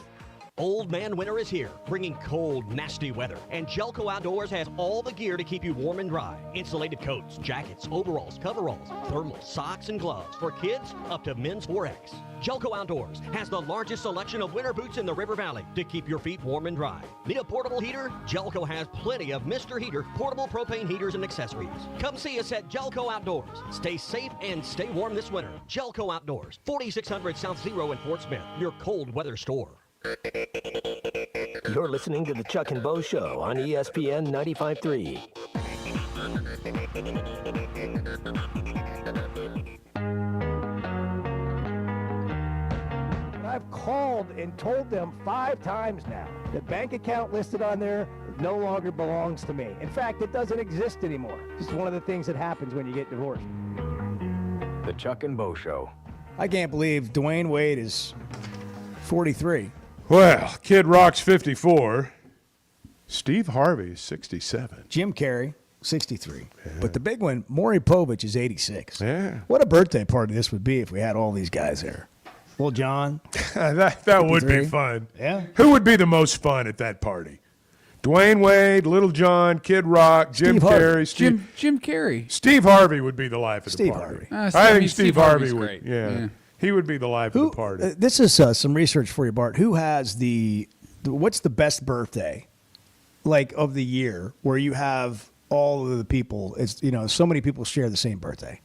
Old Man Winter is here, bringing cold, nasty weather. And Jelco Outdoors has all the gear to keep you warm and dry. Insulated coats, jackets, overalls, coveralls, thermals, socks, and gloves. For kids, up to men's 4X. Jelco Outdoors has the largest selection of winter boots in the River Valley to keep your feet warm and dry. Need a portable heater? Jelco has plenty of Mr. Heater portable propane heaters and accessories. Come see us at Jelco Outdoors. Stay safe and stay warm this winter. Jelco Outdoors, 4600 South Zero in Fort Smith, your cold weather store. You're listening to the Chuck and Bo Show on ESPN 95.3. I've called and told them 5 times now. The bank account listed on there no longer belongs to me. In fact, it doesn't exist anymore. Just one of the things that happens when you get divorced. The Chuck and Bo Show. I can't believe Dwayne Wade is 43. Well, Kid Rock's 54. Steve Harvey is 67. Jim Carrey, 63. Yeah. But the big one, Maury Povich is 86. Yeah. What a birthday party this would be if we had all these guys there. Well, John. that would be fun. Yeah. Who would be the most fun at that party? Dwayne Wade, Little John, Kid Rock, Jim Carrey. Jim Carrey. Steve Harvey would be the life of the party. I think Steve Harvey would. Great. Yeah. He would be the life of the party. This is some research for you, Bart. Who has what's the best birthday, like, of the year, where you have all of the people? It's so many people share the same birthday.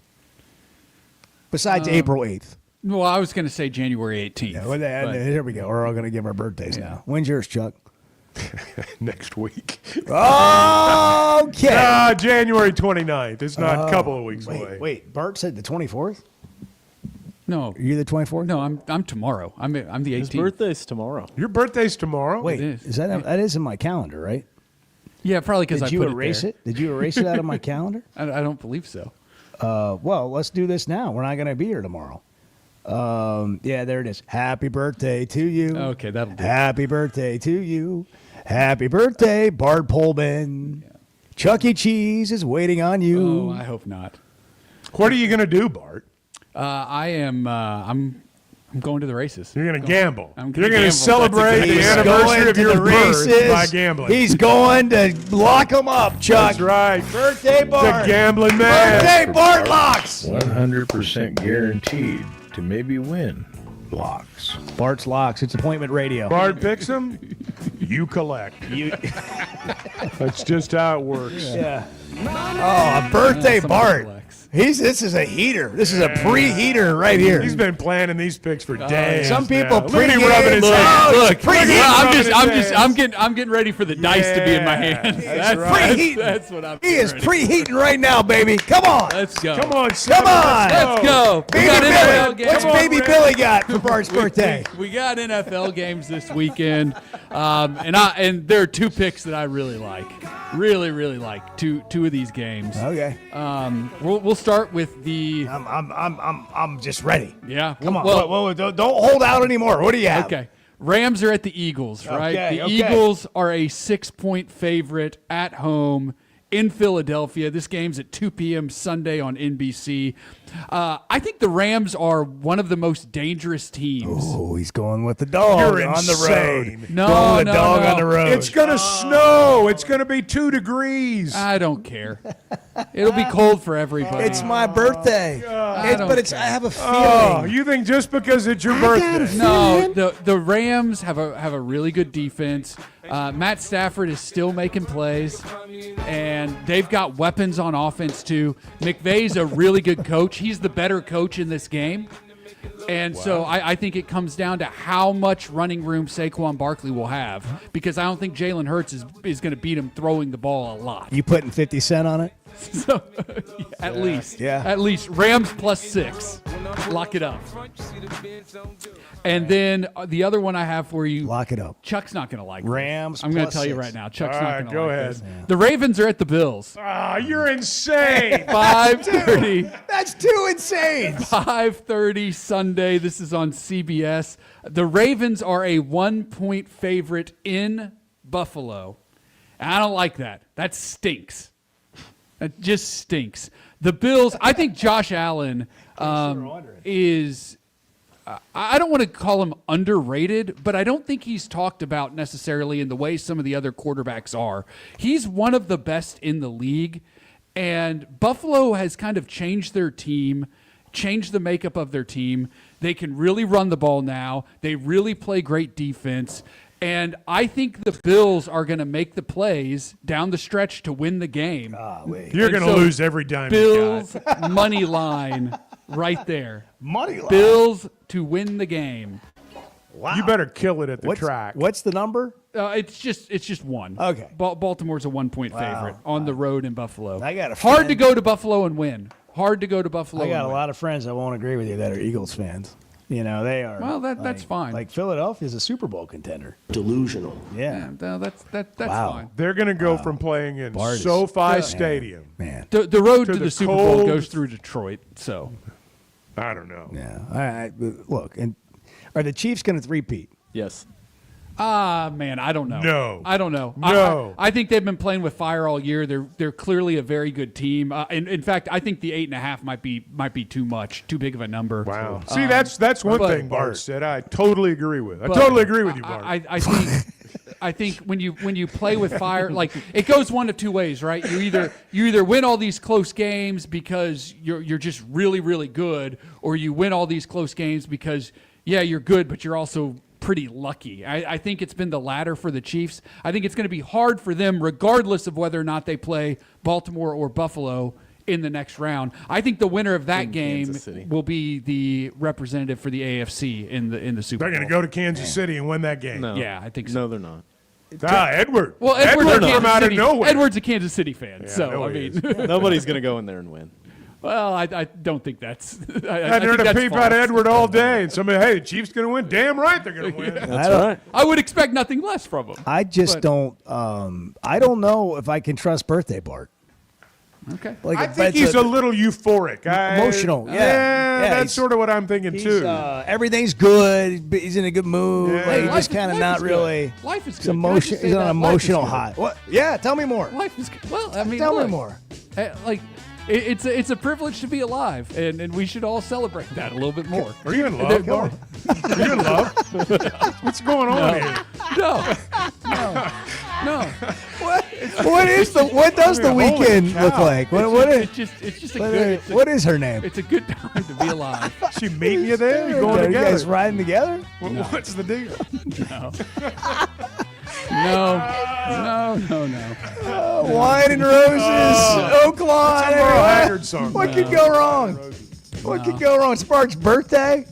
Besides April 8th. Well, I was going to say January 18th. Yeah, well, here we go. We're all going to give our birthdays now. When's yours, Chuck? Next week. Okay. January 29th. It's not a couple of weeks away. Wait, Bart said the 24th? No. Are you the 24th? No, I'm tomorrow. I'm the 18th. His birthday's tomorrow. Your birthday's tomorrow? Wait, that is in my calendar, right? Yeah, probably because I put it there. Did you erase it? Did you erase it out of my calendar? I don't believe so. Well, let's do this now. We're not going to be here tomorrow. Yeah, there it is. Happy birthday to you. Okay, that'll do. Happy birthday to you. Happy birthday, Bart Pullman. Yeah. Chuck E. Cheese is waiting on you. Oh, I hope not. What are you going to do, Bart? I'm going to the races. You're going to gamble. You're going to celebrate the anniversary of your birth by gambling. He's going to lock them up, Chuck. That's right. Birthday Bart. The gambling man. Birthday Bart locks. 100% guaranteed to maybe win locks. Bart's locks. It's appointment radio. Bart picks them. You collect. That's just how it works. Yeah. Oh, a birthday Bart. This is a heater. This is a preheater right here. He's been planning these picks for days. Some people rubbing his hands. Look, I'm getting ready for the dice to be in my hands. That's right. That's what I'm. He is preheating right now, baby. Come on. Let's go. Come on, Let's go. Baby Billy. What's Baby Billy got for Bart's birthday? We got NFL games this weekend, and there are 2 picks that I really like. Really like two of these games. Okay. We'll we'll start with the. I'm just ready. Yeah. Come on. Well, Don't hold out anymore. What do you have? Okay. Rams are at the Eagles, right? Okay, the okay. Eagles are a 6-point favorite at home in Philadelphia. This game's at 2 p.m. Sunday on NBC. I think the Rams are one of the most dangerous teams. Oh, he's going with the dog You're on the insane. road. No, going with the no, dog no. on the road. It's going to snow. It's going to be 2 degrees. I don't care. It'll be cold for everybody. It's my birthday. I have a feeling. Oh, you think just because it's your birthday? No, the Rams have a really good defense. Matt Stafford is still making plays, and they've got weapons on offense too. McVay's a really good coach. He's the better coach in this game. And so I think it comes down to how much running room Saquon Barkley will have, because I don't think Jalen Hurts is going to beat him throwing the ball a lot. You putting 50 Cent on it? So, at least. Yeah. At least. Rams +6. Lock it up. And then the other one I have for you. Lock it up. Chuck's not going to like Rams this. I'm going to tell you +6. right now. Chuck's All not right, going to go like ahead. this. The Ravens are at the Bills. Ah, you're insane. 5:30. That's too insane. 5:30 Sunday. This is on CBS. The Ravens are a 1-point favorite in Buffalo. And I don't like that. That stinks. That just stinks. The Bills, I think Josh Allen is, I don't want to call him underrated, but I don't think he's talked about necessarily in the way some of the other quarterbacks are. He's one of the best in the league, and Buffalo has kind of changed their team, changed the makeup of their team. They can really run the ball now. They really play great defense. And I think the Bills are going to make the plays down the stretch to win the game. You're going to lose every dime Bills you got. money line right there. Money line. Bills to win the game. Wow. You better kill it at the track. What's the number? It's just one. Okay. Baltimore's a 1-point favorite on the road in Buffalo. I got a hard friend- to go to Buffalo and win. Hard to go to Buffalo. I got and a win. lot of friends that won't agree with you that are Eagles fans. You know, they are. Well, that's fine. Like Philadelphia's a Super Bowl contender. Delusional. Yeah. No, that's Wow. fine. They're going to go from playing in Bart is- SoFi Stadium. Man. The road To to the the Super cold- Bowl goes through Detroit. So I don't know. Yeah. Look, and are the Chiefs going to three-peat? Yes. man, I don't know. No. I don't know. No. I think they've been playing with fire all year. They're clearly a very good team. In fact, I think the 8.5 might be too much, too big of a number. Wow. See, that's one but- thing Bart said. I totally agree with. I But totally agree with you, Bart. I think when you play with fire, like it goes one of two ways, right? You either win all these close games because you're just really really good, or you win all these close games because you're good, but you're also pretty lucky. I think it's been the latter for the Chiefs. I think it's going to be hard for them, regardless of whether or not they play Baltimore or Buffalo in the next round. I think the winner of that In game Kansas City. will be the representative for the AFC in the Super They're Bowl. going to go to Kansas City and win that game. No. Yeah, I think so. No, they're not. Edward. Well, Edward's a Edward from Kansas out of City. nowhere. Edward's a Kansas City fan, Yeah, so no, I he mean, is. Nobody's going to go in there and win. well, I don't think that's. I I'd think heard a that's peep false. out of Edward all day, and somebody, hey, the Chiefs going to win. Damn right they're going to win. That's right. I would expect nothing less from him. I just But- don't. I don't know if I can trust birthday Bart. Okay. Like, I think he's a little euphoric. Emotional, yeah. Yeah, Yeah, that's he's- sort of what I'm thinking, He's, too. everything's good. He's in a good mood. Yeah. Like, Life just is- kind of life not is good. really. Life is He's good. Can I just emotion. say He's on that? an Life is emotional good. high. What? Yeah, tell me more. Life is good. Well, I mean, Tell me look, more. like it's a privilege to be alive, and we should all celebrate that a little bit more. Are you in love, Bart? Are you in love? What's going on here? No. What does the Holy weekend cow. look like? What is? It's just a What good. is- what is her name? It's a good time to be alive. She meeting you there? You going Are you together? guys riding together? What's the deal? No. Wine and roses, Oak Lawn. It's a Merle Haggard song. What could go wrong? What could go wrong? Sparks' birthday?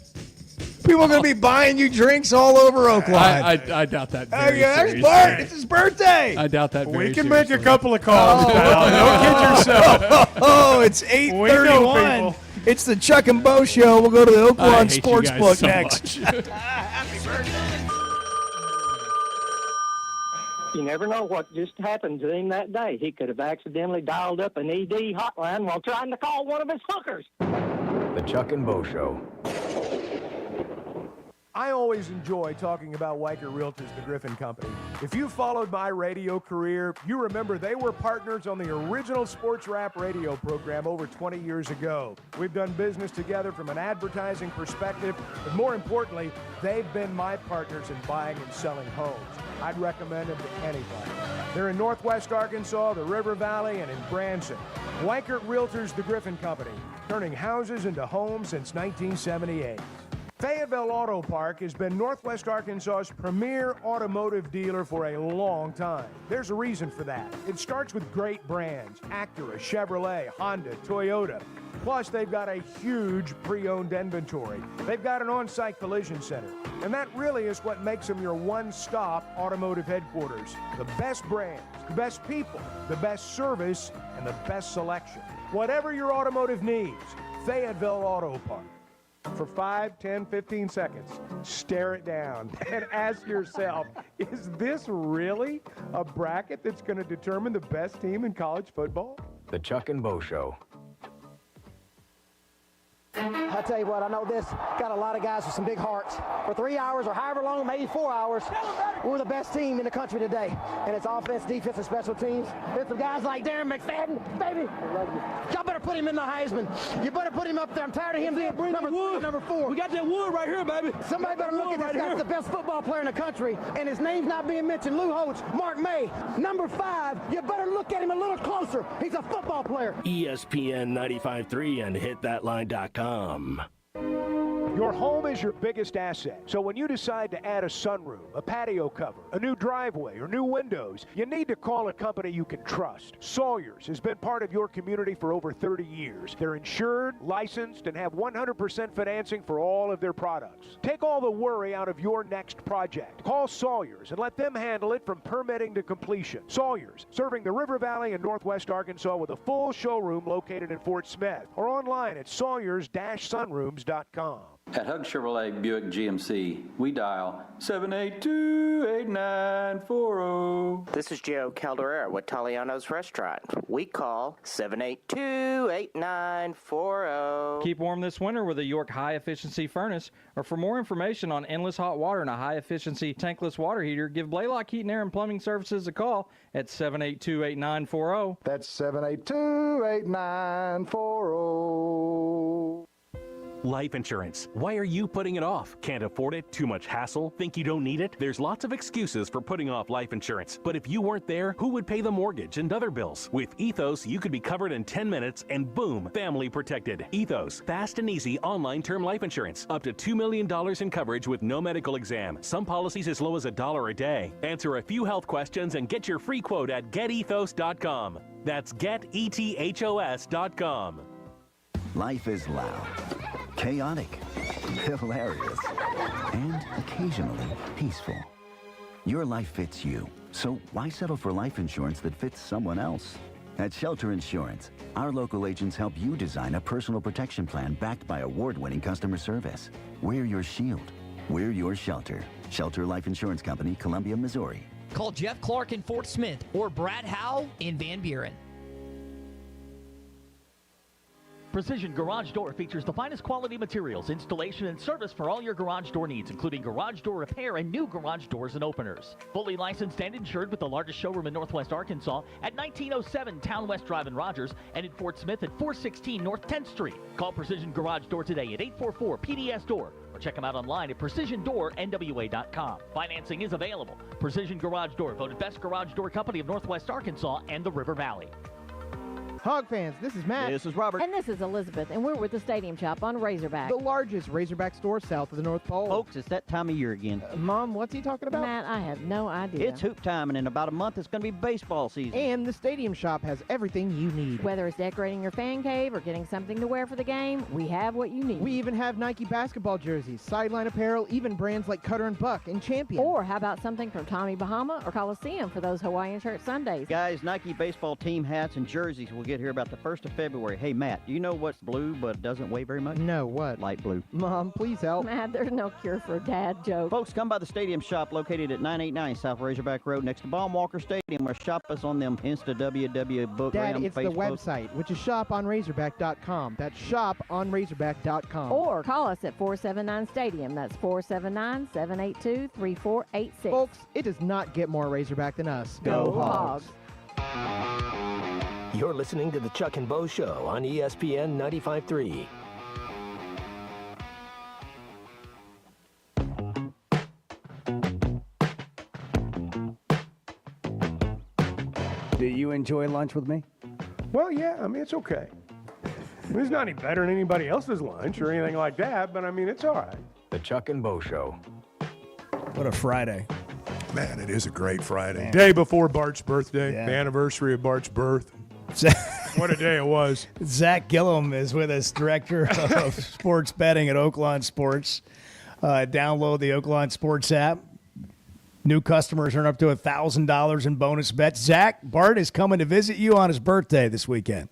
People are going to be buying you drinks all over Oak Lawn. I doubt that. Very There's seriously. Bart. It's his birthday. I doubt that. Very We can make a seriously. couple of calls, pal. Don't kid yourself. Oh, it's We know 8:31. people. It's the Chuck and Bo Show. We'll go to the Oak I Lawn hate you Sports guys Book so next. much. You never know what just happened to him that day. He could have accidentally dialed up an ED hotline while trying to call one of his hookers. The Chuck and Bo Show. I always enjoy talking about Weichert Realtors, the Griffin Company. If you followed my radio career, you remember they were partners on the original sports rap radio program over 20 years ago. We've done business together from an advertising perspective, but more importantly, they've been my partners in buying and selling homes. I'd recommend them to anybody. They're in Northwest Arkansas, the River Valley, and in Branson. Weichert Realtors, the Griffin Company, turning houses into homes since 1978. Fayetteville Auto Park has been Northwest Arkansas's premier automotive dealer for a long time. There's a reason for that. It starts with great brands: Acura, Chevrolet, Honda, Toyota. Plus, they've got a huge pre-owned inventory. They've got an on-site collision center. And that really is what makes them your one-stop automotive headquarters. The best brands, the best people, the best service, and the best selection. Whatever your automotive needs, Fayetteville Auto Park. For 5, 10, 15 seconds, stare it down and ask yourself, is this really a bracket that's going to determine the best team in college football? The Chuck and Bo Show. I tell you what, I know this. Got a lot of guys with some big hearts. For 3 hours or however long, maybe 4 hours, we're the best team in the country today. And it's offense, defense, and special teams. There's some guys like Darren McFadden, baby. Y'all better put him in the Heisman. You better put him up there. I'm tired of him being number 4. We got that wood right here, baby. Somebody better look at this guy. He's the best football player in the country, and his name's not being mentioned. Lou Holtz, Mark May, number 5. You better look at him a little closer. He's a football player. ESPN 95.3 and hitthatline.com. Your home is your biggest asset. So when you decide to add a sunroom, a patio cover, a new driveway, or new windows, you need to call a company you can trust. Sawyers has been part of your community for over 30 years. They're insured, licensed, and have 100% financing for all of their products. Take all the worry out of your next project. Call Sawyers and let them handle it from permitting to completion. Sawyers, serving the River Valley and Northwest Arkansas with a full showroom located in Fort Smith or online at sawyers-sunrooms.com. At Hug Chevrolet Buick GMC, we dial 782-8940. This is Joe Calderera with Taliano's Restaurant. We call 782-8940. Keep warm this winter with a York high-efficiency furnace. Or for more information on endless hot water and a high-efficiency tankless water heater, give Blaylock Heating, Air, and Plumbing Services a call at 782-8940. That's 782-8940. Life insurance. Why are you putting it off? Can't afford it? Too much hassle? Think you don't need it? There's lots of excuses for putting off life insurance. But if you weren't there, who would pay the mortgage and other bills? With Ethos, you could be covered in 10 minutes and boom, family protected. Ethos, fast and easy online term life insurance. Up to $2 million in coverage with no medical exam. Some policies as low as $1 a day. Answer a few health questions and get your free quote at getethos.com. That's getethos.com. Life is loud, chaotic, hilarious, and occasionally peaceful. Your life fits you, so why settle for life insurance that fits someone else? At Shelter Insurance, our local agents help you design a personal protection plan backed by award-winning customer service. We're your shield. We're your shelter. Shelter Life Insurance Company, Columbia, Missouri. Call Jeff Clark in Fort Smith or Brad Howell in Van Buren. Precision Garage Door features the finest quality materials, installation, and service for all your garage door needs, including garage door repair and new garage doors and openers. Fully licensed and insured with the largest showroom in Northwest Arkansas at 1907 Town West Drive in Rogers and in Fort Smith at 416 North 10th Street. Call Precision Garage Door today at 844-PDS-DOOR or check them out online at PrecisionDoorNWA.com. Financing is available. Precision Garage Door, voted best garage door company of Northwest Arkansas and the River Valley. Hog fans, this is Matt. This is Robert. And this is Elizabeth, and we're with the Stadium Shop on Razorback. The largest Razorback store south of the North Pole. Folks, it's that time of year again. Mom, what's he talking about? Matt, I have no idea. It's hoop time, and in about a month, it's going to be baseball season. And the Stadium Shop has everything you need. Whether it's decorating your fan cave or getting something to wear for the game, we have what you need. We even have Nike basketball jerseys, sideline apparel, even brands like Cutter and Buck and Champion. Or how about something from Tommy Bahama or Coliseum for those Hawaiian shirt Sundays? Guys, Nike baseball team hats and jerseys will get forget here about the 1st of February. Hey, Matt, do you know what's blue but doesn't weigh very much? No, what? Light blue. Mom, please help. Matt, there's no cure for a dad joke. Folks, come by the Stadium Shop located at 989 South Razorback Road next to Baum-Walker Stadium, or shop us on them Insta, WW, Book, Dad, Gram, it's Facebook. the website, which is shoponrazorback.com. That's shoponrazorback.com. Or call us at 479 Stadium. That's 479-782-3486. Folks, it does not get more Razorback than us. Go Hogs. You're listening to the Chuck and Bo Show on ESPN 95.3. Do you enjoy lunch with me? Well, yeah, I mean, it's okay. It's not any better than anybody else's lunch or anything like that, but I mean, it's all right. The Chuck and Bo Show. What a Friday. Man, it is a great Friday. Day before Bart's birthday, Yeah. the anniversary of Bart's birth. What a day it was. Zach Gillum is with us, Director of Sports Betting at Oaklawn Sports. Download the Oaklawn Sports app. New customers earn up to $1,000 in bonus bets. Zach, Bart is coming to visit you on his birthday this weekend.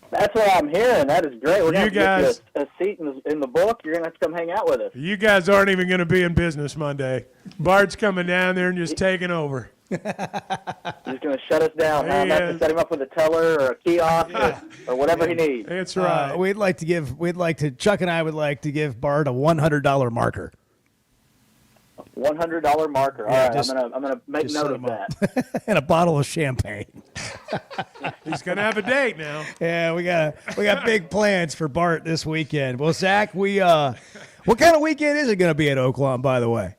That's what I'm hearing. That is great. We're going to guys- get you a seat in the book. You're going to have to come hang out with us. You guys aren't even going to be in business Monday. Bart's coming down there and just taking over. He's going to shut us down. Now I'm going to have to set him up with a teller or a kiosk or whatever he needs. That's right. Chuck and I would like to give Bart a $100 marker. $100 marker. All Yeah, right, I'm gonna make just note set of him up. that. And a bottle of champagne. He's going to have a date now. Yeah, we got big plans for Bart this weekend. Well, Zach, what kind of weekend is it going to be at Oaklawn, by the way?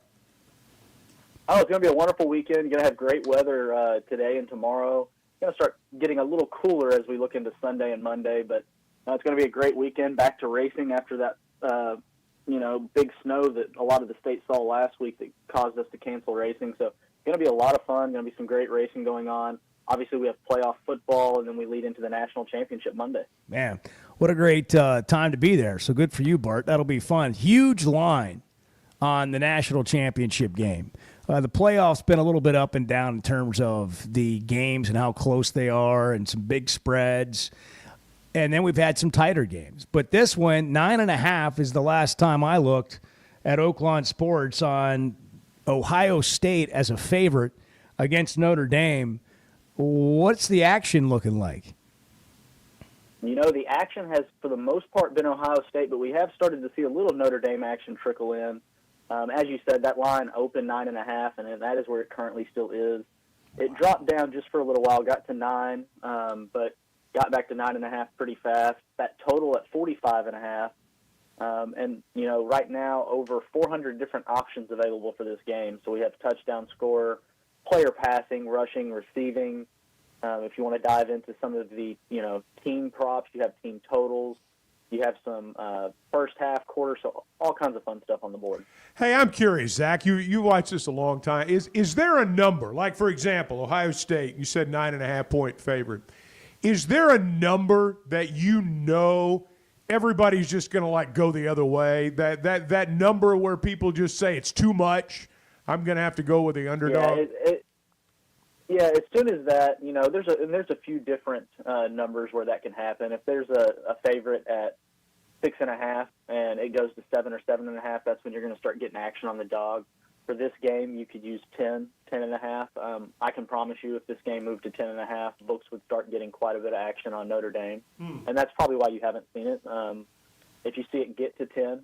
Oh, it's going to be a wonderful weekend. You're going to have great weather today and tomorrow. It's going to start getting a little cooler as we look into Sunday and Monday, but it's going to be a great weekend. Back to racing after that, big snow that a lot of the states saw last week that caused us to cancel racing. So it's going to be a lot of fun. Going to be some great racing going on. Obviously, we have playoff football, and then we lead into the national championship Monday. Man, what a great time to be there. So good for you, Bart. That'll be fun. Huge line on the national championship game. The playoffs been a little bit up and down in terms of the games and how close they are and some big spreads. And then we've had some tighter games. But this one, 9.5 is the last time I looked at Oaklawn Sports on Ohio State as a favorite against Notre Dame. What's the action looking like? The action has, for the most part, been Ohio State, but we have started to see a little Notre Dame action trickle in. As you said, that line opened 9.5, and that is where it currently still is. It dropped down just for a little while, got to 9, but got back to 9.5 pretty fast. That total at 45.5. And right now, over 400 different options available for this game. So we have touchdown scorer, player passing, rushing, receiving. If you want to dive into some of the, team props, you have team totals. You have some first half, quarter, so all kinds of fun stuff on the board. Hey, I'm curious, Zach. You watched this a long time. Is there a number? Like, for example, Ohio State, you said 9.5-point favorite. Is there a number that everybody's just going to go the other way? That number where people just say it's too much, I'm going to have to go with the underdog? Yeah, as soon as that, there's a few different numbers where that can happen. If there's a favorite at 6.5 and it goes to 7 or 7.5, that's when you're going to start getting action on the dog. For this game, you could use 10.5. I can promise you if this game moved to 10.5, books would start getting quite a bit of action on Notre Dame. And that's probably why you haven't seen it. If you see it get to 10,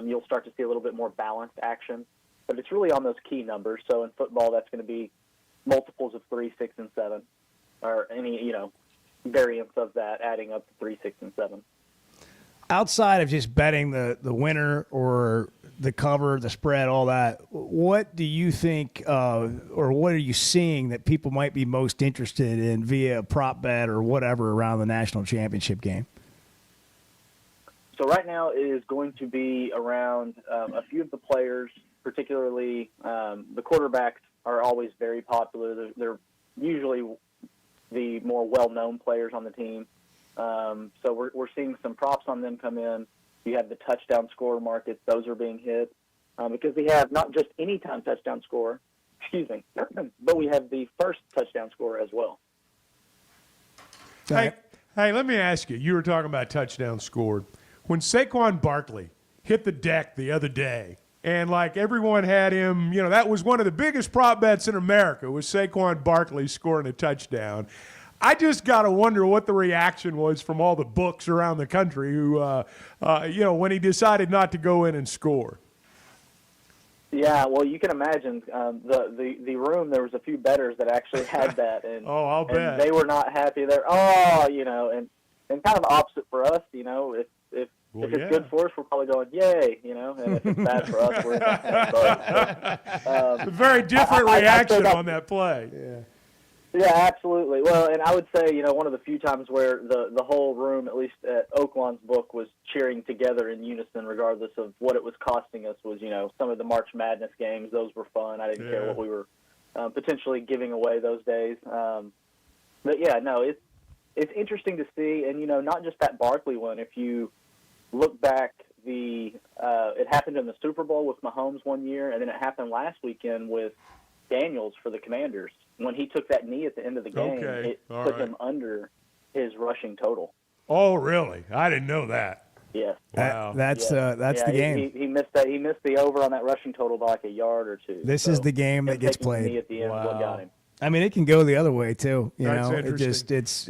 you'll start to see a little bit more balanced action. But it's really on those key numbers. So in football, that's going to be multiples of 3, 6, and 7, or any, variance of that adding up to 3, 6, and 7. Outside of just betting the winner or the cover, the spread, all that, what do you think or what are you seeing that people might be most interested in via prop bet or whatever around the national championship game? So right now it is going to be around a few of the players, particularly the quarterbacks are always very popular. They're usually the more well-known players on the team. So we're seeing some props on them come in. You have the touchdown scorer markets; those are being hit because we have not just any time touchdown scorer, but we have the first touchdown scorer as well. Hey, let me ask you. You were talking about touchdown scored. When Saquon Barkley hit the deck the other day, and like everyone had him, that was one of the biggest prop bets in America was Saquon Barkley scoring a touchdown. I just got to wonder what the reaction was from all the books around the country who, when he decided not to go in and score. Yeah, well, you can imagine the room. There was a few bettors that actually had that, and I'll bet and they were not happy. They're and kind of opposite for us. If it's good for us, we're probably going yay. And if it's bad for us, we're in that boat. So, very different reaction on that play. Yeah, absolutely. Well, and I would say, one of the few times where the whole room, at least at Oaklawn's book, was cheering together in unison, regardless of what it was costing us, was, some of the March Madness games. Those were fun. I didn't care what we were potentially giving away those days. But, yeah, no, it's interesting to see. And, not just that Barkley one. If you look back, it happened in the Super Bowl with Mahomes one year, and then it happened last weekend with Daniels for the Commanders. When he took that knee at the end of the game, it put him under his rushing total. Oh, really? I didn't know that. Yes. Wow. That's the game. He missed that. He missed the over on that rushing total by like a yard or two. This is the game that gets played. The knee at the end is what got him. I mean, it can go the other way too. That's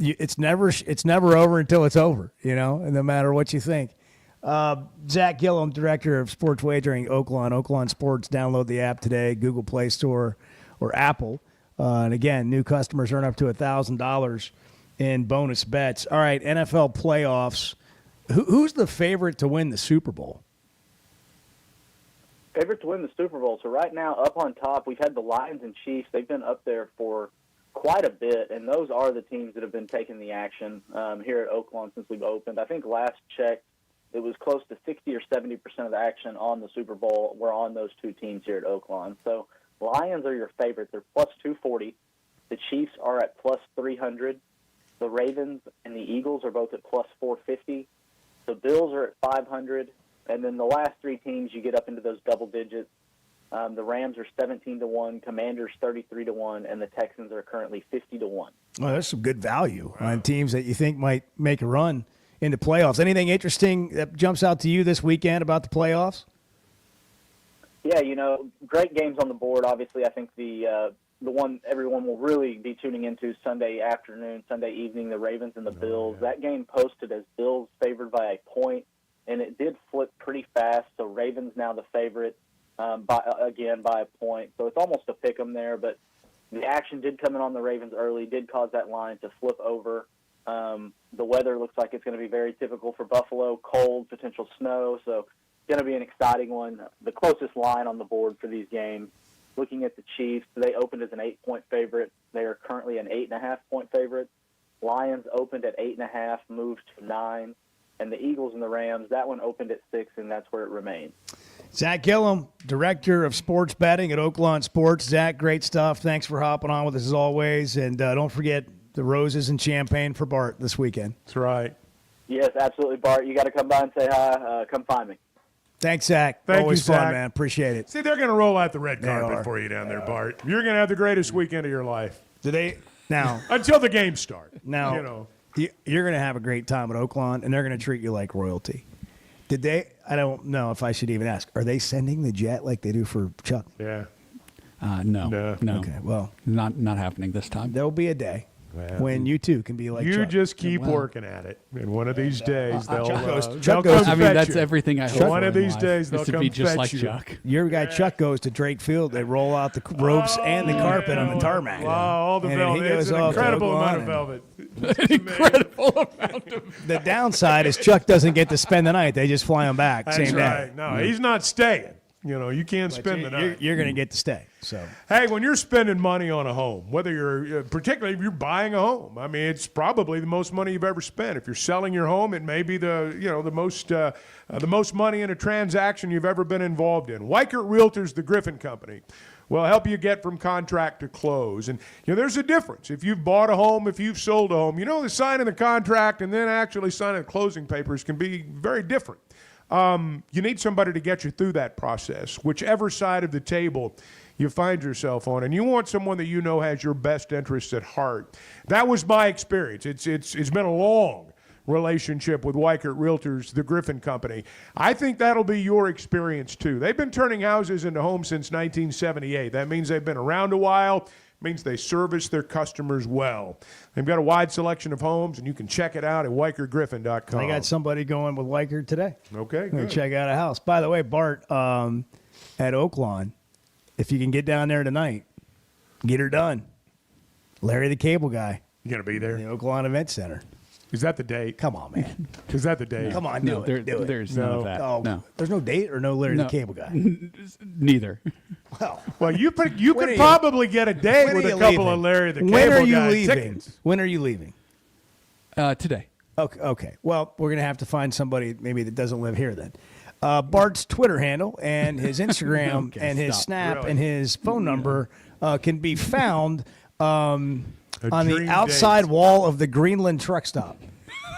it's never over until it's over. And no matter what you think. Zach Gillum, Director of Sports Wagering, Oaklawn Sports. Download the app today, Google Play Store or Apple. And again, new customers earn up to $1,000 in bonus bets. All right, NFL playoffs. Who's the favorite to win the Super Bowl? Favorite to win the Super Bowl. So right now, up on top, we've had the Lions and Chiefs. They've been up there for quite a bit, and those are the teams that have been taking the action here at Oaklawn since we've opened. I think last check, it was close to 60 or 70% of the action on the Super Bowl were on those two teams here at Oaklawn. So Lions are your favorite. They're plus 240. The Chiefs are at plus 300. The Ravens and the Eagles are both at plus 450. The Bills are at 500. And then the last three teams, you get up into those double digits. The Rams are 17-1, Commanders 33-1, and the Texans are currently 50-1. Well, that's some good value on teams that you think might make a run into playoffs. Anything interesting that jumps out to you this weekend about the playoffs? Yeah, great games on the board. Obviously, I think the one everyone will really be tuning into Sunday afternoon, Sunday evening, the Ravens and the Bills. Yeah. That game posted as Bills favored by a point, and it did flip pretty fast. So Ravens now the favorite by a point. So it's almost a pick 'em there, but the action did come in on the Ravens early, did cause that line to flip over. The weather looks like it's going to be very typical for Buffalo, cold, potential snow, so it's going to be an exciting one. The closest line on the board for these games, looking at the Chiefs, they opened as an 8-point favorite. They are currently an 8.5-point favorite. Lions opened at 8.5, moved to 9. And the Eagles and the Rams, that one opened at 6, and that's where it remains. Zach Gillum, Director of Sports Betting at Oaklawn Sports. Zach, great stuff. Thanks for hopping on with us as always. And don't forget the roses and champagne for Bart this weekend. That's right. Yes, absolutely, Bart. You got to come by and say hi. Come find me. Thanks, Zach. Thank Always you, fun, Zach. man. Appreciate it. See, they're going to roll out the red carpet for you down there, Bart. You're going to have the greatest weekend of your life. Do they now until the games start? Now, you're going to have a great time at Oaklawn, and they're going to treat you like royalty. Did they? I don't know if I should even ask. Are they sending the jet like they do for Chuck? Yeah. No. Okay. Well, not happening this time. There'll be a day when you two can be like you Chuck. just keep working at it, and one of these days they'll Chuck goes. I mean, that's everything I hope. One of these days they'll to come be just fetch like you. Chuck. Your guy Chuck goes to Drake Field. They roll out the ropes and the carpet on the tarmac. Wow, all the And velvet. he goes It's an off to incredible amount of Oaklawn. velvet. Incredible amount of. The downside is Chuck doesn't get to spend the night. They just fly him back That's same right. day. No, he's not staying. You can't spend the night. You're going to get to stay. So hey, when you're spending money on a home, whether you're particularly if you're buying a home, I mean, it's probably the most money you've ever spent. If you're selling your home, it may be the most money in a transaction you've ever been involved in. Weichert Realtors, the Griffin Company, will help you get from contract to close. And there's a difference. If you've bought a home, if you've sold a home, the signing the contract and then actually signing the closing papers can be very different. You need somebody to get you through that process, whichever side of the table you find yourself on, and you want someone that you know has your best interests at heart. That was my experience. It's been a long relationship with Weichert Realtors, the Griffin Company. I think that'll be your experience too. They've been turning houses into homes since 1978. That means they've been around a while. Means they service their customers well. They've got a wide selection of homes, and you can check it out at WeichertGriffin.com. I got somebody going with Weichert today. Okay, Gonna good. check out a house. By the way, Bart, at Oaklawn, if you can get down there tonight, get her done. Larry the Cable Guy. You going to be there? The Oaklawn Event Center. Is that the date? Come on, man. Is that the date? Come on, do it. Do it. There's none of that. Oh, No. There's no date or no Larry No. the Cable Guy. Neither. Well, you When could are you- probably get a date when with are a you couple leaving? of Larry the Cable When are you Guy leaving? tickets. When are you leaving? Today. Okay. Well, we're gonna have to find somebody maybe that doesn't live here then. Bart's Twitter handle and his Instagram Okay, and his stop. Snap Really? and his phone number can be found on the dream outside date. wall of the Greenland truck stop.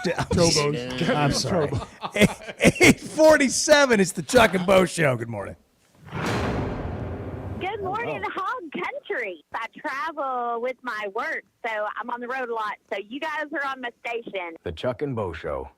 I'm sorry. 8:47. It's the Chuck and Bo Show. Good morning. Good morning, Hog Country. I travel with my work, so I'm on the road a lot. So you guys are on my station. The Chuck and Bo Show.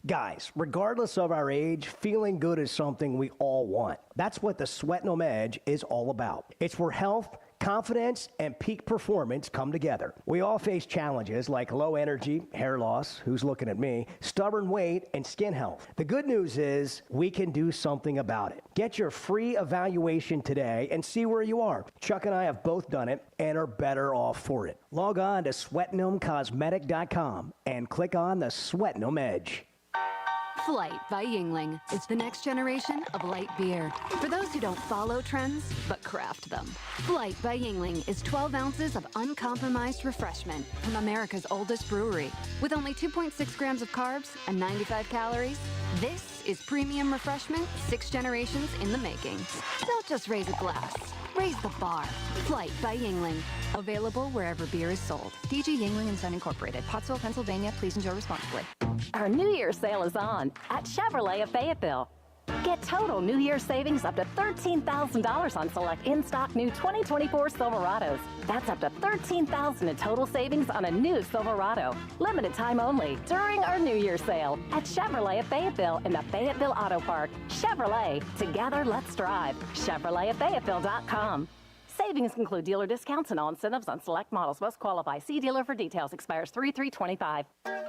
Guys, regardless of our age, feeling good is something we all want. That's what the Sweatnum Edge is all about. It's where health, confidence, and peak performance come together. We all face challenges like low energy, hair loss, who's looking at me, stubborn weight, and skin health. The good news is we can do something about it. Get your free evaluation today and see where you are. Chuck and I have both done it and are better off for it. Log on to SweatnumCosmetic.com and click on the Sweatnum Edge. Flight by Yingling is the next generation of light beer. For those who don't follow trends, but craft them. Flight by Yingling is 12 ounces of uncompromised refreshment from America's oldest brewery. With only 2.6 grams of carbs and 95 calories, this is premium refreshment 6 generations in the making. Don't just raise a glass. Raise the bar. Flight by Yingling. Available wherever beer is sold. DG Yingling & Son Incorporated, Pottsville, Pennsylvania. Please enjoy responsibly. Our New Year's sale is on at Chevrolet of Fayetteville. Get total New Year's savings up to $13,000 on select in-stock new 2024 Silverados. That's up to $13,000 in total savings on a new Silverado. Limited time only during our New Year's sale at Chevrolet of Fayetteville in the Fayetteville Auto Park. Chevrolet, together let's drive. ChevroletofFayetteville.com. Savings include dealer discounts and all incentives on select models. Must qualify. See dealer for details. Expires 3/3/25.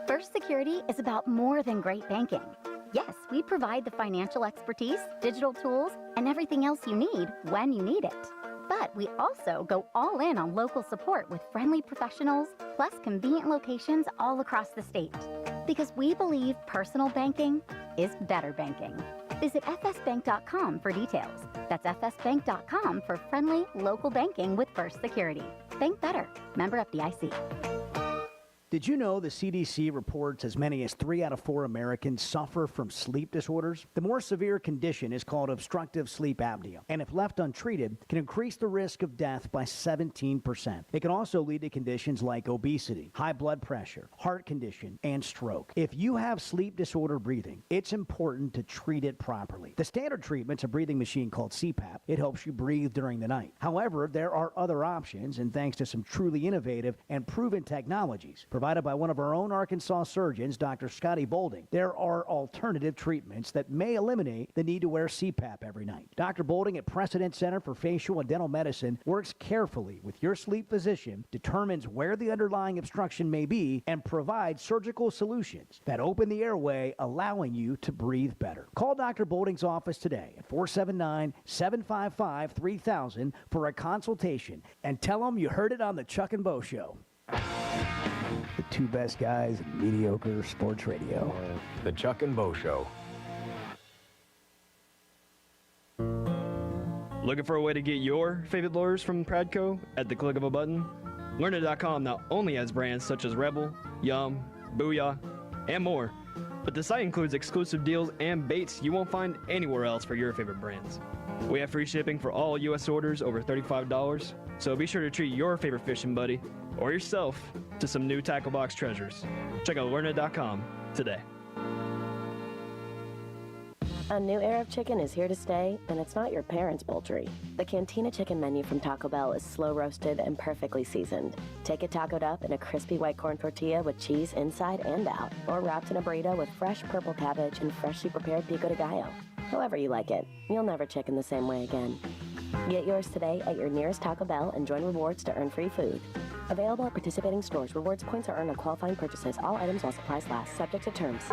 First Security is about more than great banking. Yes, we provide the financial expertise, digital tools, and everything else you need when you need it. But we also go all in on local support with friendly professionals, plus convenient locations all across the state. Because we believe personal banking is better banking. Visit fsbank.com for details. That's fsbank.com for friendly local banking with First Security. Bank better. Member FDIC. Did you know the CDC reports as many as 3 out of 4 Americans suffer from sleep disorders? The more severe condition is called obstructive sleep apnea, and if left untreated, can increase the risk of death by 17%. It can also lead to conditions like obesity, high blood pressure, heart condition, and stroke. If you have sleep disorder breathing, it's important to treat it properly. The standard treatment's a breathing machine called CPAP. It helps you breathe during the night. However, there are other options, and thanks to some truly innovative and proven technologies provided by one of our own Arkansas surgeons, Dr. Scotty Bolding, there are alternative treatments that may eliminate the need to wear CPAP every night. Dr. Bolding at Precedent Center for Facial and Dental Medicine works carefully with your sleep physician, determines where the underlying obstruction may be, and provides surgical solutions that open the airway, allowing you to breathe better. Call Dr. Bolding's office today at 479-755-3000 for a consultation and tell them you heard it on the Chuck and Bo Show. The two best guys in mediocre sports radio. The Chuck and Bo Show. Looking for a way to get your favorite lures from Pradco at the click of a button? Learner.com not only has brands such as Rebel, Yum, Booyah, and more, but the site includes exclusive deals and baits you won't find anywhere else for your favorite brands. We have free shipping for all U.S. orders over $35, so be sure to treat your favorite fishing buddy or yourself to some new tackle box treasures. Check out Learner.com today. A new era of chicken is here to stay, and it's not your parents' poultry. The Cantina Chicken menu from Taco Bell is slow roasted and perfectly seasoned. Take it tacoed up in a crispy white corn tortilla with cheese inside and out, or wrapped in a burrito with fresh purple cabbage and freshly prepared pico de gallo. However you like it, you'll never chicken the same way again. Get yours today at your nearest Taco Bell and join rewards to earn free food. Available at participating stores. Rewards points are earned on qualifying purchases. All items while supplies last. Subject to terms.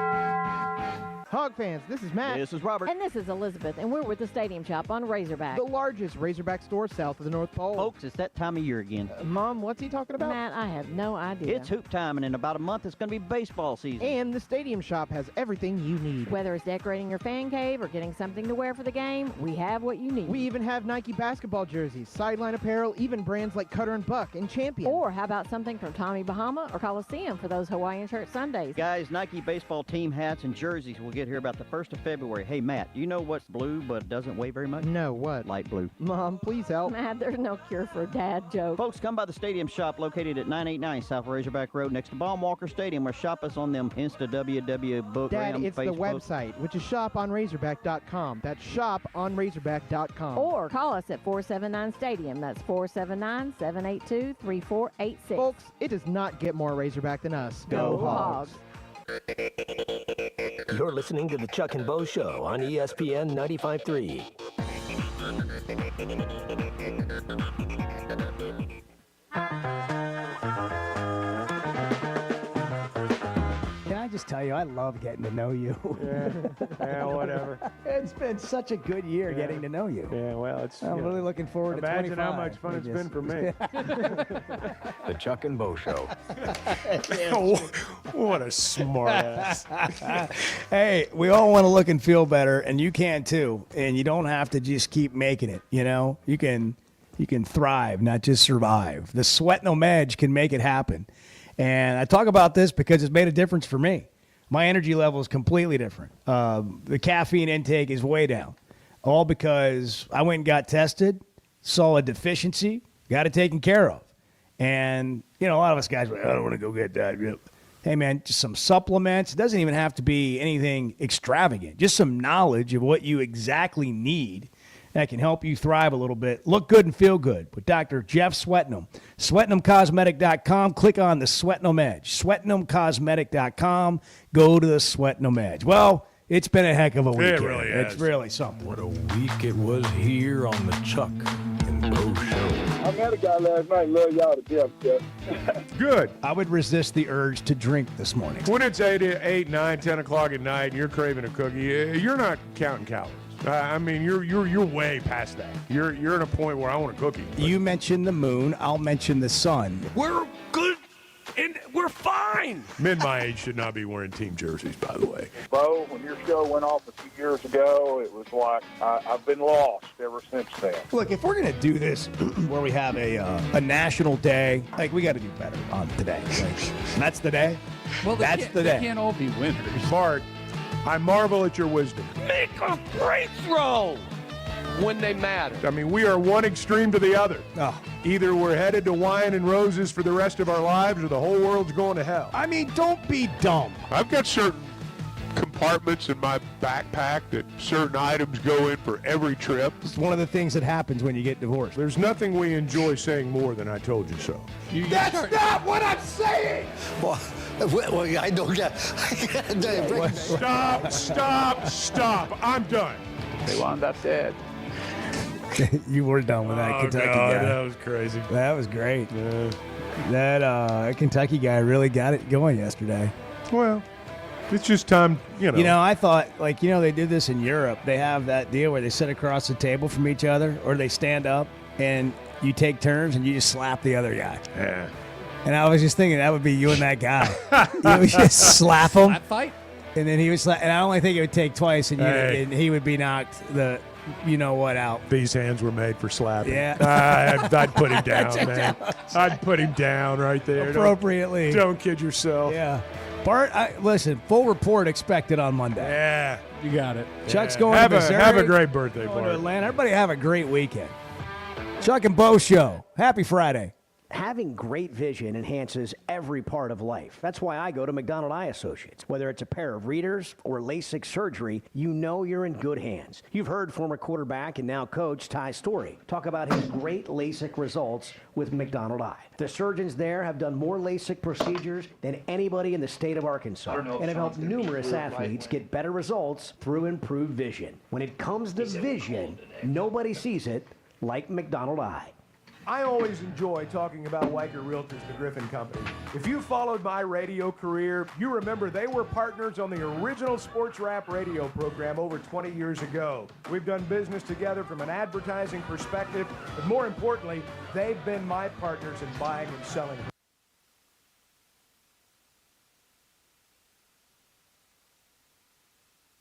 Hog fans, this is Matt. This is Robert. And this is Elizabeth, and we're with the Stadium Shop on Razorback. The largest Razorback store south of the North Pole. Folks, it's that time of year again. Mom, what's he talking about? Matt, I have no idea. It's hoop time, and in about a month, it's going to be baseball season. And the Stadium Shop has everything you need. Whether it's decorating your fan cave or getting something to wear for the game, we have what you need. We even have Nike basketball jerseys, sideline apparel, even brands like Cutter and Buck and Champion. Or how about something from Tommy Bahama or Coliseum for those Hawaiian shirt Sundays? Guys, Nike baseball team hats and jerseys will get here about the 1st of February. Hey, Matt, you know what's blue but doesn't weigh very much? No, what? Light blue. Mom, please help. Matt, there's no cure for a dad joke. Folks, come by the Stadium Shop located at 989 South Razorback Road next to Baum Walker Stadium, or shop us on them Insta, book, Dad, Ram, it's Facebook. the website, which is shoponrazorback.com. That's shoponrazorback.com. Or call us at 479-STADIUM. That's 479-782-3486. Folks, it does not get more Razorback than us. Go Hogs. You're listening to the Chuck and Bo Show on ESPN 95.3. Can I just tell you, I love getting to know you. Yeah, whatever. It's been such a good year getting to know you. Yeah, well, it's. I'm really looking forward to 25. Imagine how much fun it's been for me. The Chuck and Bo Show. What a smart ass. Hey, we all want to look and feel better, and you can too. And you don't have to just keep making it. You know, you can thrive, not just survive. The Sweat No Edge can make it happen. And I talk about this because it's made a difference for me. My energy level is completely different. The caffeine intake is way down, all because I went and got tested, saw a deficiency, got it taken care of. And, you know, a lot of us guys are like, I don't want to go get that. Hey, man, just some supplements. It doesn't even have to be anything extravagant. Just some knowledge of what you exactly need that can help you thrive a little bit. Look good and feel good with Dr. Jeff Sweatnam. SweatnamCosmetic.com. Click on the Sweatnam Edge. SweatnamCosmetic.com. Go to the Sweatnam Edge. Well, it's been a heck of a weekend. It really has. It's really something. What a week it was here on the Chuck and Bo Show. I met a guy last night. Love y'all to death, Jeff. Good. I would resist the urge to drink this morning. When it's 8, 9, 10 o'clock at night and you're craving a cookie, you're not counting calories. I mean, you're way past that. You're at a point where I want a cookie. You mentioned the moon. I'll mention the sun. We're good and we're fine. Men my age should not be wearing team jerseys, by the way. Bo, when your show went off a few years ago, it was like I've been lost ever since then. Look, if we're going to do this where we have a national day, like, we got to do better on today. Like, that's the day? Well, that's the they day. can't all be winners. Bart, I marvel at your wisdom. Make a free throw when they matter. I mean, we are one extreme to the other. Oh. Either we're headed to wine and roses for the rest of our lives or the whole world's going to hell. I mean, don't be dumb. I've got certain compartments in my backpack that certain items go in for every trip. It's one of the things that happens when you get divorced. There's nothing we enjoy saying more than I told you so. That's not what I'm saying. Well, I don't get. Stop. I'm done. They wound up dead. You were done with that Kentucky guy. That was crazy. That was great. Yeah. That Kentucky guy really got it going yesterday. Well, it's just time, You know, I thought, like, they did this in Europe. They have that deal where they sit across the table from each other, or they stand up, and you take turns, and you just slap the other guy. Yeah. And I was just thinking that would be you and that guy. You would just slap him. Slap fight? And then he was, and I only think it would take twice, and, and he would be knocked out. These hands were made for slapping. Yeah. I'd put him down, man. I'd put him down right there. Appropriately. Don't kid yourself. Yeah. Bart, listen, full report expected on Monday. Yeah. You got it. Chuck's going to Missouri. Have a great birthday, Going Bart. to Atlanta. Everybody have a great weekend. Chuck and Bo Show. Happy Friday. Having great vision enhances every part of life. That's why I go to McDonald Eye Associates. Whether it's a pair of readers or LASIK surgery, you know you're in good hands. You've heard former quarterback and now coach Ty Story talk about his great LASIK results with McDonald Eye. The surgeons there have done more LASIK procedures than anybody in the state of Arkansas and have helped numerous athletes get better results through improved vision. When it comes to vision, nobody sees it like McDonald Eye. I always enjoy talking about Weicker Realtors, the Griffin Company. If you followed my radio career, you remember they were partners on the original Sports Rap radio program over 20 years ago. We've done business together from an advertising perspective, but more importantly, they've been my partners in buying and selling